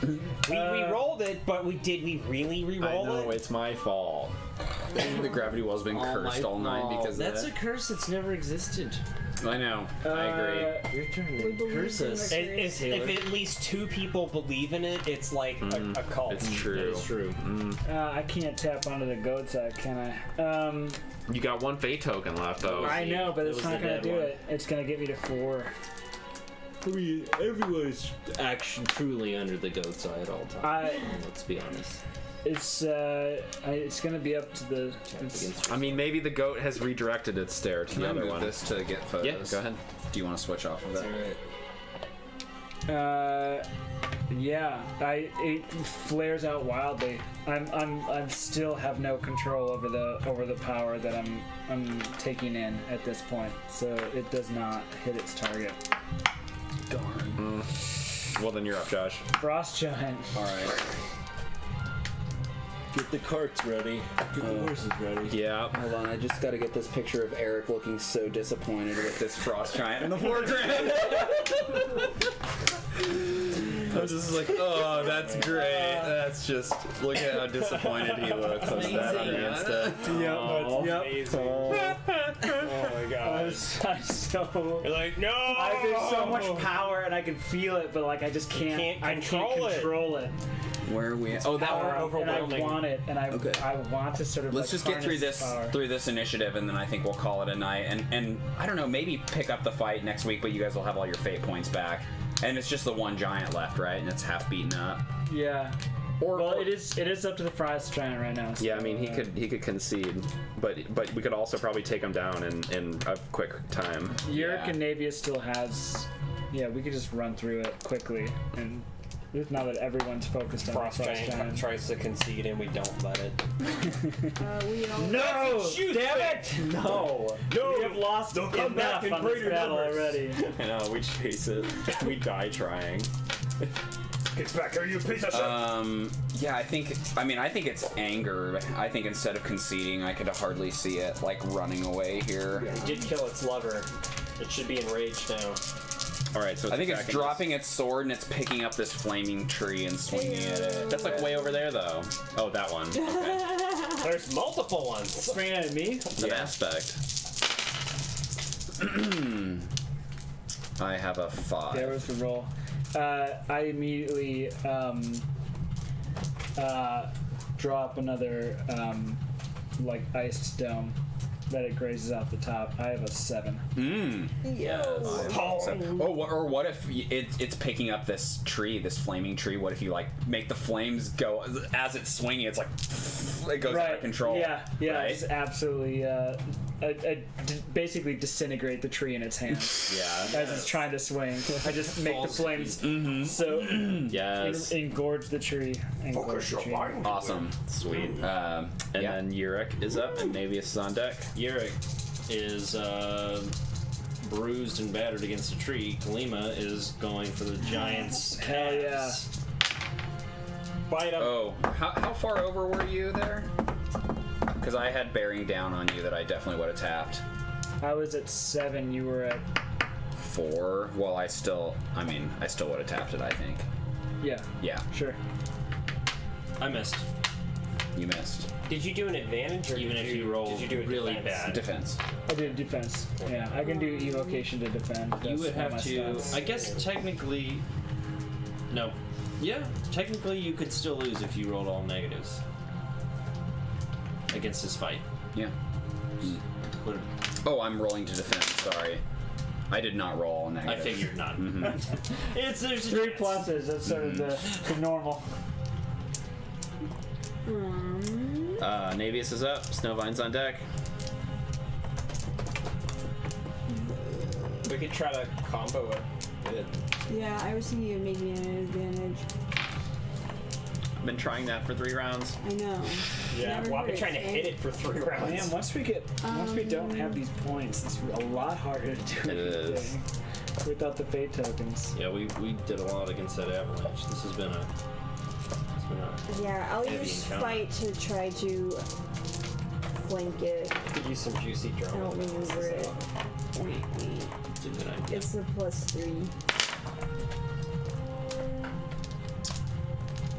We re-rolled it, but did we really I re-roll know, it? it's my fault. The gravity well's been cursed all night because of that's a that. curse that's never existed. I know. I agree. You're trying We to believe curse in us. the- If Taylor. at least 2 people believe in it, it's like a cult. It's true. It's true. I can't tap onto the goat's eye, can I? You got one fate token left though. I know, but it's was not the gonna dead do one. it. It's gonna get me to 4. I mean, everyone's actually truly under the goat's eye at all times. Let's be honest. It's gonna be up to the. I mean, maybe the goat has redirected its stare to Can the I other move one. this to get photos? Yeah, go ahead. Do you want to switch off of that? Yeah, it flares out wildly. I'm still have no control over the power that I'm taking in at this point, so it does not hit its target. Darn. Well, then you're up, Josh. Frost giant. All right. Get the carts ready. Get the horses ready. Yeah. Hold on, I just got to get this picture of Eric looking so disappointed with this frost giant in the foreground. I was just like, oh, that's great. That's just, look at how disappointed he looks. That's that on your Insta. Yep. Oh my god. You're like, no! There's so much power and I can feel it, but like I just can't. I can't control it. Where are we at? Oh, that Power, one. overwhelming. And I want it, and I Okay. want to sort of. Let's like, just get through harness this power. initiative, and then I think we'll call it a night. And I don't know, maybe pick up the fight next week, but you guys will have all your fate points back. And it's just the one giant left, right? And it's half beaten up. Yeah. Or it is up to the frost giant right now. So, Yeah, I mean, he could concede, but we could also probably take him down in a quick time. Yurick Yeah. and Navia still has. Yeah, we could just run through it quickly, and now that everyone's focused on Frost the frost giant tries to concede and we don't let it. We don't. No! Damn it! No! We have lost They'll come back enough in on this greater battle numbers. already. I know, we chase it. We die trying. Get back here, you piece of shit! yeah, I think it's anger. I think instead of conceding, I could hardly see it like running away here. It did kill its lover. It should be enraged now. All right, so I think it's attacking dropping its sword and it's picking up this flaming tree and swinging at it. That's like way over there, though. Oh, that one. Okay. There's multiple ones. Swinging at me? It's an aspect. I have a 5. There was the roll. I immediately drop another like iced dome that it grazes out the top. I have a 7. Yes. Or what if it's picking up this tree, this flaming tree? What if you like make the flames go as it's swinging? It's like it goes out of control. Yeah, right? it's absolutely basically disintegrate the tree in its hand Yeah. as it's trying to swing. I just make the flames so Yes. engorge the tree. Focus your mind. Awesome. Sweet. And yeah. then Yurick is up, and Navius is on deck. Yurick is bruised and battered against a tree. Kalima is going for the giant's Hell yeah. calves. Bite him. Oh, how far over were you there? Because I had bearing down on you that I definitely would have tapped. I was at 7. You were at 4. Well, I still would have tapped it. I think. yeah. Yeah, Sure. I missed. you missed. Did you do an advantage, or Even did if you roll did you do it really defense? bad. Defense. I did defense. Yeah, I can do evocation to defend. You That's would one of have my to. stats. I guess technically. No. Yeah, technically you could still lose if you rolled all negatives against this fight. Yeah. Would- Oh, I'm rolling to defend. Sorry, I did not roll a I negative. figured not. It's there's a 3 chance. pluses. That's sort of the normal. Navius is up. Snowvine's on deck. We could try to combo it. Good. Yeah, I was thinking of making an advantage. I've been trying that for 3 rounds. I know. Yeah, Never well, I've been hurts, trying to right? hit it for 3 rounds. Man, once we don't have these points, it's a lot harder to do It is. anything without the fate tokens. Yeah, we did a lot against that avalanche. This has been a. Yeah, I'll Heavy use encounter. fight to try to flank it. Could use some juicy I drama. don't maneuver it. Wait. It's a good idea. It's the +3.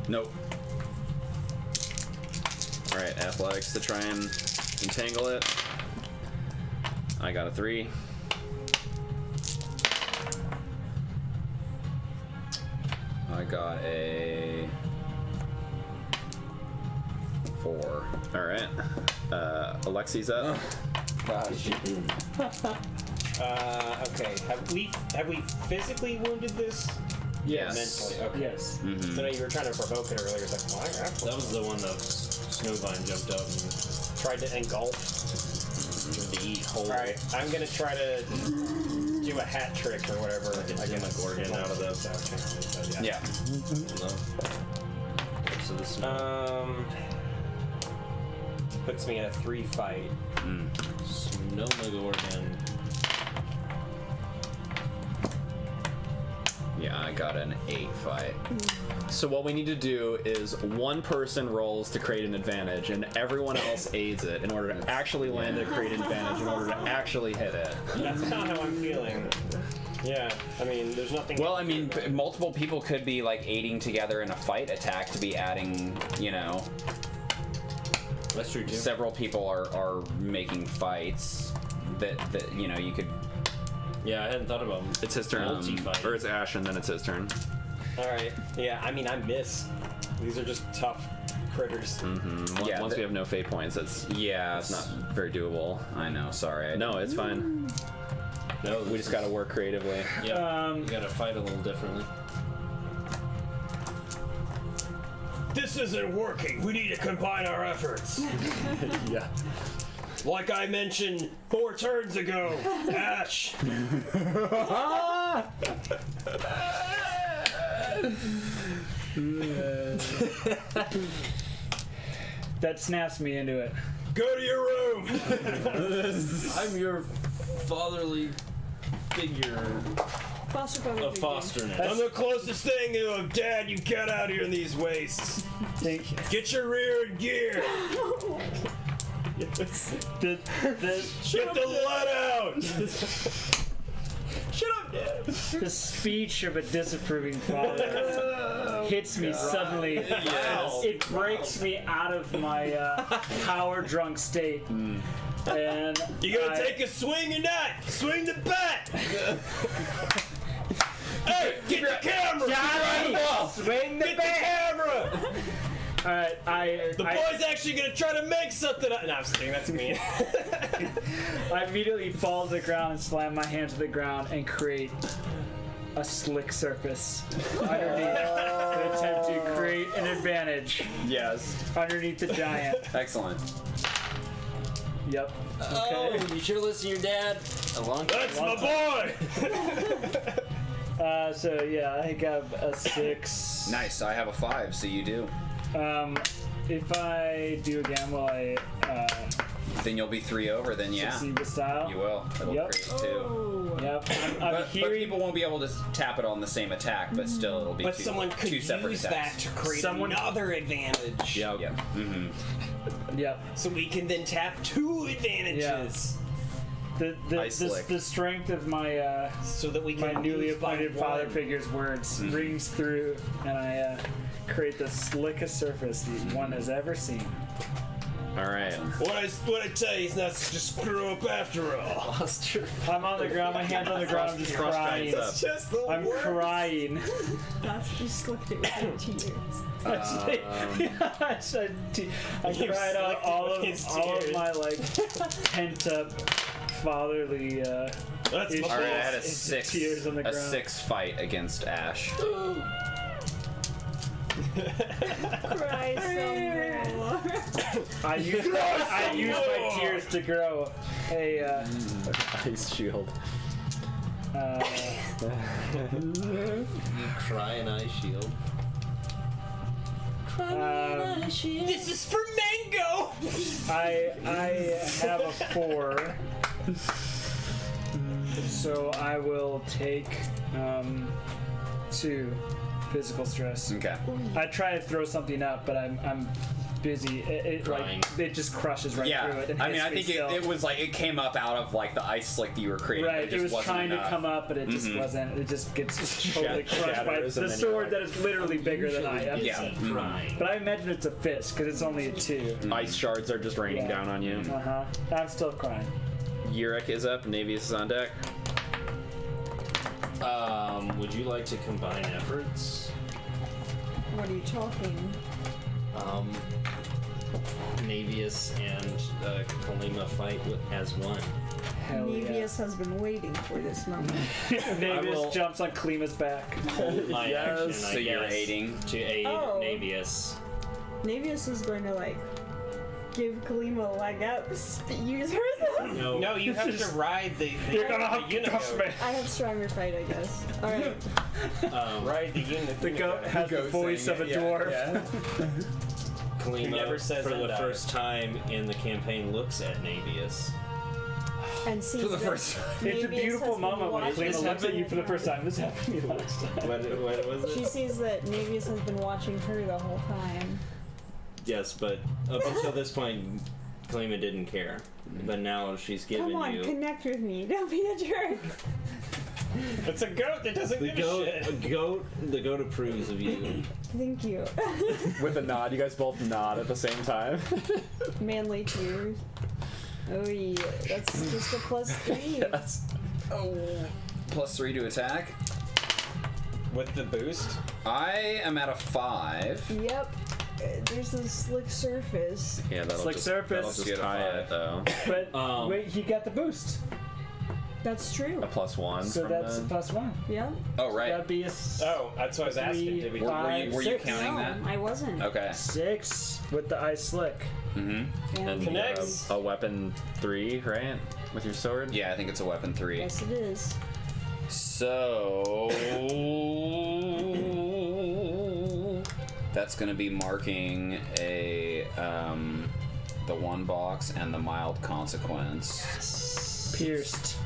Nope. All right, athletics to try and entangle it. I got a 3. I got a 4. All right. Alexi's up. Gosh. Okay. Have we physically wounded this? Yes. Mentally. Okay. Yes. So now you were trying to provoke it earlier. It's like, well, That was the one that Snowvine jumped up and tried to engulf. tried to eat whole. All right, I'm gonna try to do a hat trick or whatever. Like a Demogorgon out of the. Yeah. No. So this is Puts me in a 3 fight. Snowmogorgon. Yeah, I got an 8 fight. So what we need to do is one person rolls to create an advantage, and everyone else aids it in order to actually land a create an advantage in order to actually hit it. That's not how I'm feeling. Yeah, I mean, there's nothing. Well, I mean, multiple people could be like aiding together in a fight attack to be adding, you know. That's true too. Several people are making fights that you know you could. Yeah, I hadn't thought about them. It's his turn, Multi-fight. or it's Ash, and then it's his turn. All right. Yeah, I mean, I miss. These are just tough critters. Yeah, Once we have no fate points, it's Yeah, not very doable. I know. Sorry. No, it's fine. No, We just gotta work creatively. Yeah, you gotta fight a little differently. This isn't working. We need to combine our efforts. Yeah. Like I mentioned 4 turns ago, Ash. That snaps me into it. Go to your room. I'm your fatherly figure Foster father of figure. fosterness. I'm the closest thing to a dad you get out here in these wastes. Thank you. Get your rear in gear. The Get the lead out. Shut up, Dad. the speech of a disapproving father hits me suddenly. It breaks me out of my power drunk state. And You gonna take a swing or not? Swing the bat. Hey, get the camera. Johnny, swing the Get the camera. All right, The boy's actually gonna try to make something up. No, I'm just kidding. That's me. I immediately fall to the ground and slam my hand to the ground and create a slick surface underneath to attempt to create an advantage Yes. underneath the giant. Excellent. Yep. Oh, you should have listened to your dad a long time. That's my boy. So yeah, I got a 6. Nice. I have a 5, so you do. If I do again, will I Then you'll be 3 over. Then yeah, succeed with style? you will. It'll Yep. create 2. Oh. Yep. I'm But hearing people won't be able to tap it on the same attack, but still it'll be But two, someone could two separate use attacks. that to create Someone- another advantage. Yep. Yep. Yep. So we can then tap 2 advantages. Ice slick. The strength of my So that we my can newly lose by appointed father 1. figure's words rings through, and I create the slickest surface that one has ever seen. All right. What I tell you is not to just screw up after all. I'm on the ground, my hands on the ground, I'm just crying. Giants Just the I'm worst. crying. That's just slicked it with your tears. I cried out all of my like pent up fatherly That's my issues. All right, I had a into 6. tears on the A ground. 6 fight against Ash. Cry some more. I used my tears to grow a Ice shield. You cry an eye shield. This is for Mango! I have a 4. So I will take 2 physical stress. Okay. I try to throw something up, but I'm busy. It Crying. like it just crushes right through Yeah, it. And I mean, hits I me think still. it was like it came up out of like the ice slick that you were creating. Right, It it just was wasn't trying enough. to come up, but it just wasn't. It just gets totally crushed by shatters, and the then sword you're like- that is literally bigger than I am. Yeah. Crying. But I imagine it's a fist because it's only a 2. Ice shards are just raining Yeah. down on you. I'm still crying. Yurik is up. Navius is on deck. Would you like to combine efforts? What are you talking? Navius and Kalima fight as one. Hell Navius has been waiting for this moment. Navius will- jumps on Klima's back. Hold my action, So I you're guess, aiding. to aid Oh. Navius. Navius is going to like give Kalima a leg up, use herself. No, you have to ride the You're gonna have to unigoat. trust me. I have stronger fight, I guess. All right. Ride the unit. The goat has the voice of a dwarf. Kalima, never says for the end first time in the campaign, looks at Navius. And see For the first time. It's a Navius beautiful has been moment when watching Klima looks at you for the her. first time. This happened to me last time. What was it? She sees that Navius has been watching her the whole time. Yes, but up until this point, Kalima didn't care. But now she's given Come on, you connect with me. Don't be a jerk. It's a goat that doesn't the give a shit. the goat approves of you. Thank you. With a nod, you guys both nod at the same time. Manly tears. Oh yeah, that's just a +3. Yes. Oh, +3 to attack. With the boost. I am at a 5. Yep. There's a slick surface. Yeah, that'll Slick just, surface. that'll just Get a tie 5. it though. But wait, he got the boost. That's true. A +1 So from that's the... a +1. Yeah. Oh, right. That'd be a Oh, that's what I was asking. Did we? Were you 6. counting No, that? I wasn't. Okay. 6 with the ice slick. Mm-hmm. Yeah. And Connects. a weapon 3, right? With your sword? Yeah, I think it's a weapon 3. Yes, it is. So that's going to be marking a the 1 box and the mild consequence. Pierced.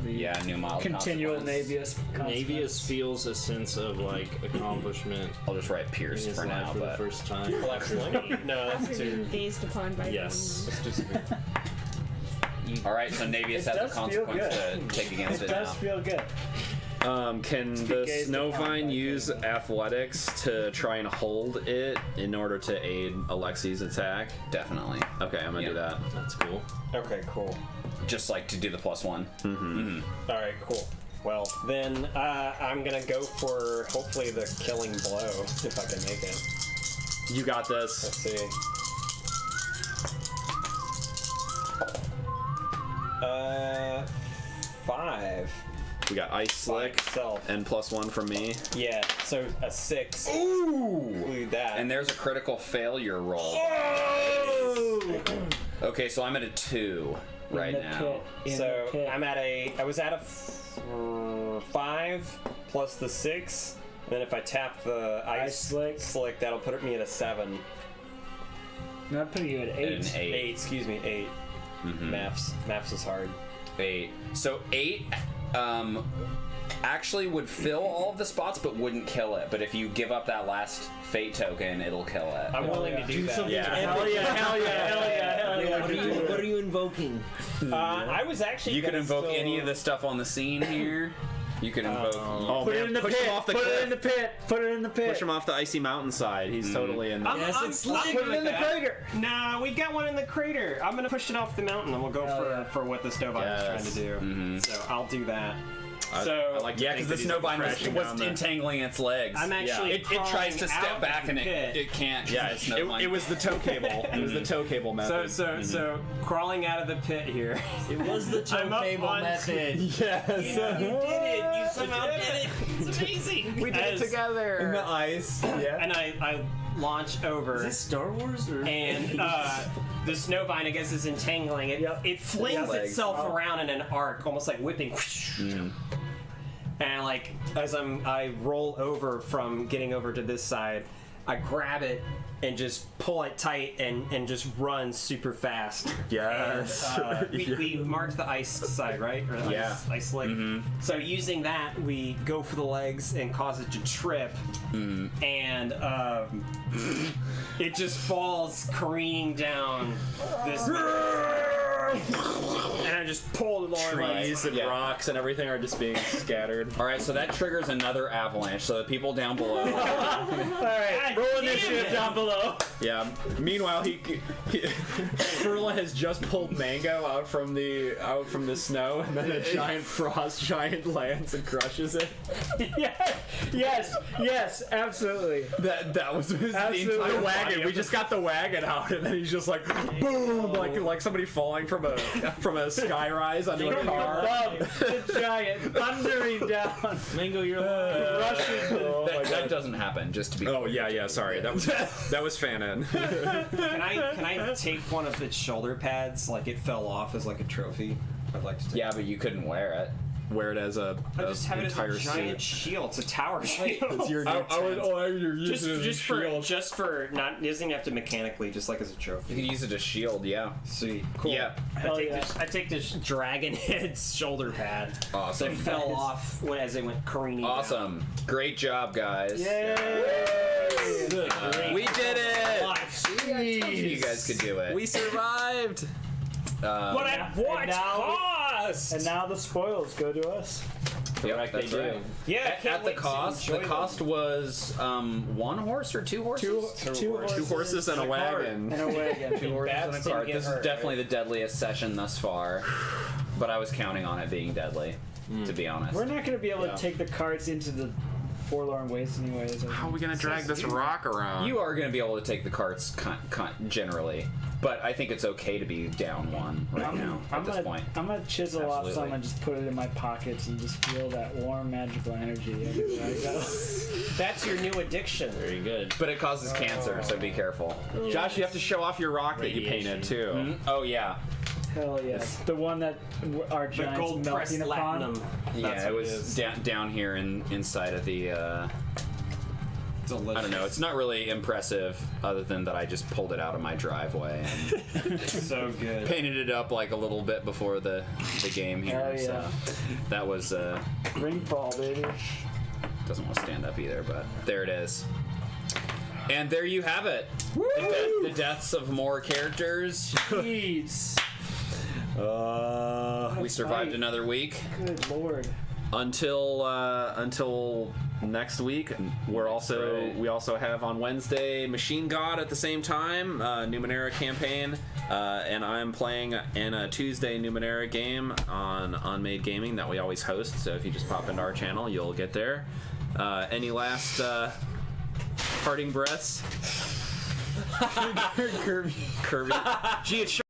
Yeah, new mild Continual consequence. Navius. Navius feels a sense of like accomplishment I'll just write in pierced his for life now, for the but first time. Flex 20? No, After that's being 2. gazed upon by Yes. all right. So Navius has a does feel consequence to good. take against It it does now. feel good. Can be the gazed upon Snowvine by use things. athletics to try and hold it in order to aid Alexi's attack? Definitely. Okay, I'm gonna do Yeah. that. That's cool. Okay, cool. Just like to do the +1. All right, cool. Well, then I'm gonna go for hopefully the killing blow if I can make it. You got this. Let's see. 5. We got ice slick Itself. and +1 from me. Yeah, so a 6. Ooh! Include that. And there's a critical failure roll. Okay, so I'm at a 2 right in the now. Pit, in So the pit. I was at a 5 plus the 6. And then if I tap the Ice ice slick. that'll put me at a 7. Not putting you at At 8. an 8. 8, excuse me, 8. Maths is hard. 8. So 8 actually would fill all of the spots but wouldn't kill it. But if you give up that last fate token, it'll kill it. I'm willing to do that. Yeah. Hell yeah, hell yeah, hell yeah, hell yeah. What are you invoking? I was actually You could gonna invoke still- any of the stuff on the scene here. You could invoke. Oh Put man, it in the push pit. him off the Put cliff. it in the pit. Put it in the pit. Push him off the icy mountainside. He's totally in there. I'm Put it in the crater. Nah, we got one in the crater. I'm gonna push it off the mountain, and we'll go yeah. for what the Snowvine is trying to do. So I'll do that. I like to Yeah, think because the that he's, like, Snowvine crashing was down the- entangling its legs. I'm actually It tries to crawling step out back of and the pit. it can't. Yeah, The Snowvine- it was the tow cable. It was the tow cable method. So crawling out of the pit here. It was the I'm up table on- method. yes. You did it. You somehow did it. It's amazing. We did it together. in the ice. Yeah. And I launch over. Is this Star Wars or? And the Snowvine, I guess, is entangling it. Yep. It flings Legs. itself around in an arc, almost like whipping. And like as I roll over from getting over to this side, I grab it and just pull it tight and just run super fast. Yes. We marked the ice side, right? Or the Yeah. ice slick. So using that, we go for the legs and cause it to trip, and it just falls careening down this. And I just pull the lower legs. Trees and rocks and everything are just being scattered. All right, so that triggers another avalanche. So the people down below. All right, roll initiative down below. Yeah. Meanwhile, Furla has just pulled Mango out from the snow, and then a giant frost giant lands and crushes it. Yes, absolutely. That was the Absolutely. entire wagon. We just got the wagon out, and then he's just like boom, like somebody falling from a sky skyrise under a car. The giant thundering down, Mango, you're alive. rushing. That doesn't happen. Just to be. Oh yeah. Sorry, that was fanon. Can I take one of its shoulder pads like it fell off as like a trophy? I'd like to take. Yeah, but you couldn't wear it. Wear it as a I just have it as a entire giant suit. shield. It's a tower shield. It's your new tent. just for not doesn't have to mechanically, just like as a You trophy. could use it as shield. Yeah. Sweet, cool. Yeah. I take this dragon head's shoulder pad that Awesome. fell off as it went careening. Awesome. Great job, guys. Yay! We did it. Down. You guys could do it. We survived. But at what cost? And now the spoils go to us. Yep, they that's do. right. Yeah, At the cost, was 1 horse or 2 horses? Two Horses and a wagon. and a wagon. 2 horses Bats and a didn't cart. get This is hurt, definitely the deadliest session thus far, but I was counting on it being deadly, to be honest. We're not going to be able to take the carts into the Forlorn Waste anyways. How are we gonna drag this rock around? You are going to be able to take the carts generally, but I think it's okay to be down 1 right now at this point. I'm gonna chisel off Absolutely. some and just put it in my pockets and just feel that warm magical energy everywhere I go. That's your new addiction. Very good. But it causes cancer, so be careful. Josh, you have to show off your rock that you painted too. Oh yeah, Hell yes. The one that our The giants gold pressed melting upon. platinum. yeah. That's It what was is. down here inside of the. Delicious. I don't know. It's not really impressive, other than that I just pulled it out of my driveway and So good. painted it up like a little bit before the game here. Hell yeah. So that was Ringfall, baby. doesn't want to stand up either, but there it is. And there you have it. The deaths of more characters. Jeez. We survived fight. another week. Good lord. Until next week, we also have on Wednesday Machine God at the same time, Numenera campaign, and I'm playing in a Tuesday Numenera game on Unmade Gaming that we always host. So if you just pop into our channel, you'll get there. Any last parting breaths? Kirby. Gee, it's